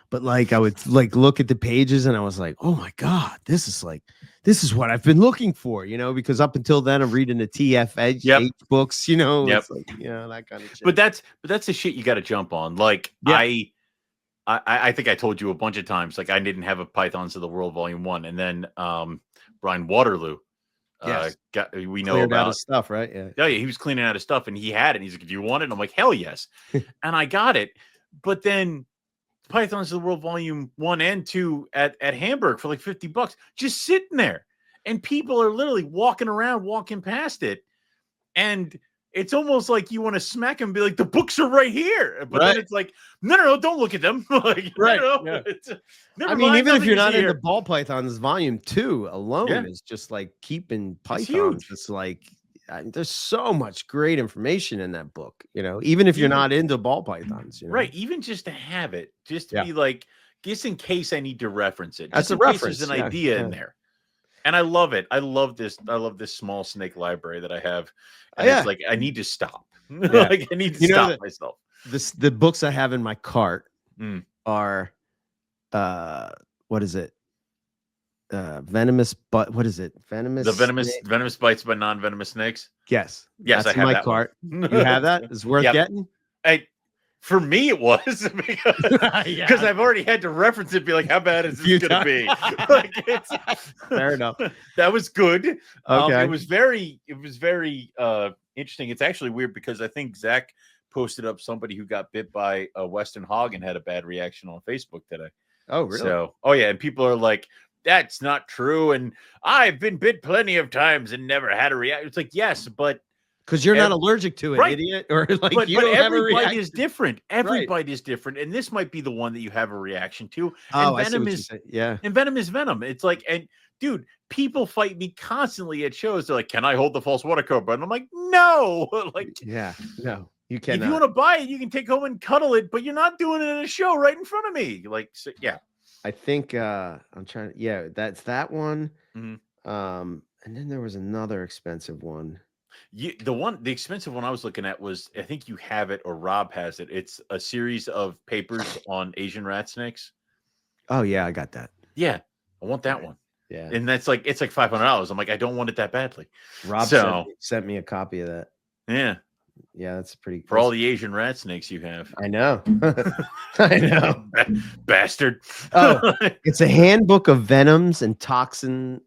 Speaker 2: but like I would like look at the pages and I was like, oh my God, this is what I've been looking for, because up until then I'm reading the TFH books, it's like, that kind of shit.
Speaker 1: But that's the shit you got to jump on. Like I think I told you a bunch of times, like I didn't have a Pythons of the World Volume 1, and then Brian Waterloo, we know
Speaker 2: cleared
Speaker 1: about
Speaker 2: out his stuff, right?
Speaker 1: Yeah, he was cleaning out his stuff, and he had it. And he's like, "Do you want it?" And I'm like, "Hell yes!" And I got it. But then Pythons of the World Volume 1 and 2 at Hamburg for like $50, just sitting there, and people are literally walking past it, and it's almost like you want to smack him and be like, the books are right here. But then it's like, no, don't look at them. Like,
Speaker 2: right.
Speaker 1: I
Speaker 2: mean, even if you're not into ball pythons, Volume 2 alone is just like keeping pythons. It's like, there's so much great information in that book, even if you're not into ball pythons.
Speaker 1: Right. Even just to have it, just to be like, just in case I need to reference it.
Speaker 2: That's
Speaker 1: just
Speaker 2: a
Speaker 1: in
Speaker 2: reference.
Speaker 1: Case there's an idea in there. And I love it. I love this small snake library that I have. And it's like, I need to stop. Like, I need to stop myself.
Speaker 2: The books I have in my cart are, what is it? Venomous, but what is it?
Speaker 1: Venomous bites by non-venomous snakes.
Speaker 2: Yes,
Speaker 1: I have
Speaker 2: my
Speaker 1: that
Speaker 2: cart. You have that? It's worth getting.
Speaker 1: For me, it was because I've already had to reference it. Be like, how bad is this going to be? Like,
Speaker 2: fair enough.
Speaker 1: That was good.
Speaker 2: Okay.
Speaker 1: It was very interesting. It's actually weird because I think Zach posted up somebody who got bit by a Western hog and had a bad reaction on Facebook today.
Speaker 2: Oh, really?
Speaker 1: So, and people are like, that's not true. And I've been bit plenty of times and never had a reaction. It's like, yes, but
Speaker 2: because you're not allergic to it, idiot, or like
Speaker 1: but
Speaker 2: you don't have
Speaker 1: every
Speaker 2: a
Speaker 1: bite is different. Every bite is different, and this might be the one that you have a reaction to.
Speaker 2: Oh,
Speaker 1: and venom
Speaker 2: and
Speaker 1: venom is venom. It's like, and dude, people fight me constantly at shows. They're like, "Can I hold the false water cobra?" And I'm like, "No." Like,
Speaker 2: no, you can't.
Speaker 1: If you want to buy it, you can take home and cuddle it, but you're not doing it in a show right in front of me. Like, so,
Speaker 2: I think I'm trying. Yeah, that's that one.
Speaker 1: Mm-hmm.
Speaker 2: And then there was another expensive one.
Speaker 1: The expensive one I was looking at was, I think you have it or Rob has it. It's a series of papers on Asian rat snakes.
Speaker 2: Oh yeah, I got that.
Speaker 1: Yeah, I want that one.
Speaker 2: Yeah,
Speaker 1: and it's like $500. I'm like, I don't want it that badly.
Speaker 2: Rob sent me a copy of that. Yeah, that's pretty.
Speaker 1: For all the Asian rat snakes you have.
Speaker 2: I know. I know.
Speaker 1: Bastard.
Speaker 2: Oh, it's a handbook of venoms and toxins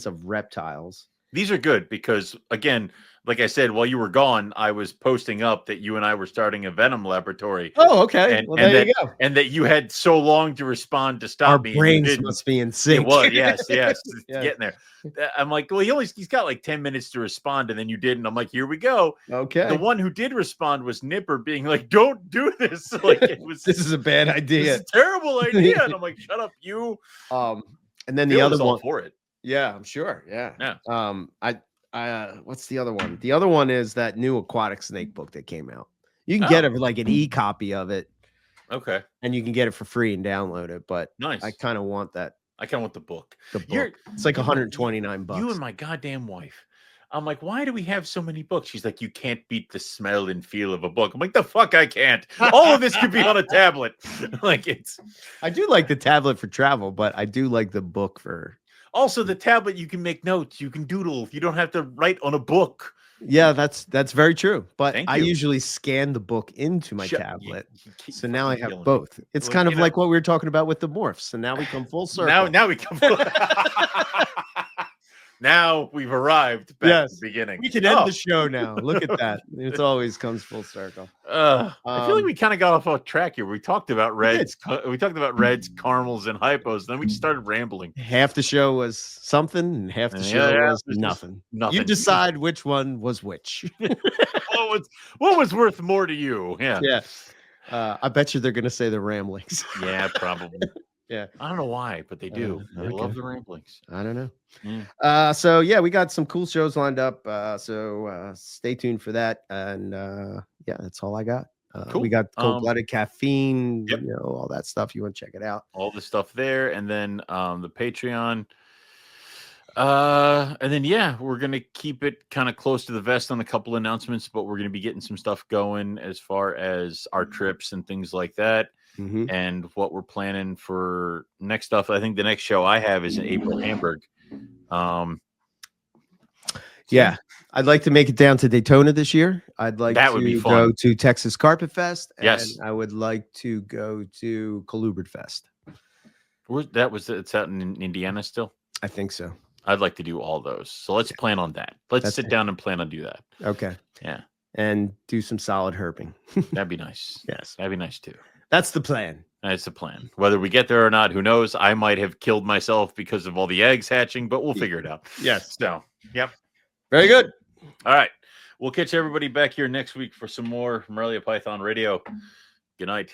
Speaker 2: of reptiles.
Speaker 1: These are good because, again, like I said, while you were gone, I was posting up that you and I were starting a venom laboratory.
Speaker 2: Oh, okay. Well, there you go.
Speaker 1: And that you had so long to respond to stop me.
Speaker 2: Our brains must be in sync.
Speaker 1: It was, yes. Getting there. I'm like, well, he's got like 10 minutes to respond, and then you did, and I'm like, here we go.
Speaker 2: Okay.
Speaker 1: The one who did respond was Nipper, being like, don't do this. Like, it was.
Speaker 2: This is a bad idea.
Speaker 1: This is a terrible idea. And I'm like, shut up, you.
Speaker 2: And then the other one
Speaker 1: for it.
Speaker 2: Yeah, I'm sure. Yeah. What's the other one? The other one is that new aquatic snake book that came out. You can get it like an e-copy of it.
Speaker 1: Okay.
Speaker 2: And you can get it for free and download it. But
Speaker 1: nice.
Speaker 2: I kind of want that.
Speaker 1: I kind of want the book.
Speaker 2: It's like $129.
Speaker 1: You and my goddamn wife. I'm like, why do we have so many books? She's like, you can't beat the smell and feel of a book. I'm like, the fuck I can't. All of this could be on a tablet.
Speaker 2: I do like the tablet for travel, but I do like the book for.
Speaker 1: Also, the tablet, you can make notes. You can doodle. You don't have to write on a book.
Speaker 2: Yeah, that's very true. But I usually scan the book into my tablet. So now I have both. It's kind of like what we were talking about with the morphs. So now we come full circle.
Speaker 1: Now we come full Now we've arrived back at the beginning.
Speaker 2: We can end the show now. Look at that. It always comes full circle.
Speaker 1: I feel like we kind of got off track here. We talked about reds. We talked about reds, caramels, and hypos. Then we just started rambling.
Speaker 2: Half the show was something, and half the show was nothing. You decide which one was which.
Speaker 1: what was worth more to you? Yeah.
Speaker 2: I bet you they're going to say the ramblings.
Speaker 1: Yeah, probably.
Speaker 2: Yeah,
Speaker 1: I don't know why, but they do. They love the ramblings.
Speaker 2: I don't know. So yeah, we got some cool shows lined up. So stay tuned for that. And that's all I got. Cool. We got cold-blooded caffeine.
Speaker 1: Yep.
Speaker 2: All that stuff. You want to check it out?
Speaker 1: All the stuff there, and then the Patreon. And then we're gonna keep it kind of close to the vest on a couple announcements, but we're gonna be getting some stuff going as far as our trips and things like that. and what we're planning for next stuff. I think the next show I have is in April, Hamburg.
Speaker 2: Yeah, I'd like to make it down to Daytona this year. I'd like to go to Texas Carpet Fest. And I would like to go to Colubrids Fest.
Speaker 1: It's out in Indiana still?
Speaker 2: I think so.
Speaker 1: I'd like to do all those. So let's plan on that. Let's sit down and plan on do that.
Speaker 2: Okay.
Speaker 1: Yeah.
Speaker 2: And do some solid herping.
Speaker 1: That'd be nice.
Speaker 2: Yes.
Speaker 1: That'd be nice too.
Speaker 2: That's the plan.
Speaker 1: That's the plan. Whether we get there or not, who knows? I might have killed myself because of all the eggs hatching, but we'll figure it out.
Speaker 2: Yes.
Speaker 1: So, yep.
Speaker 2: Very good.
Speaker 1: All right. We'll catch everybody back here next week for some more Morelia Python Radio. Good night.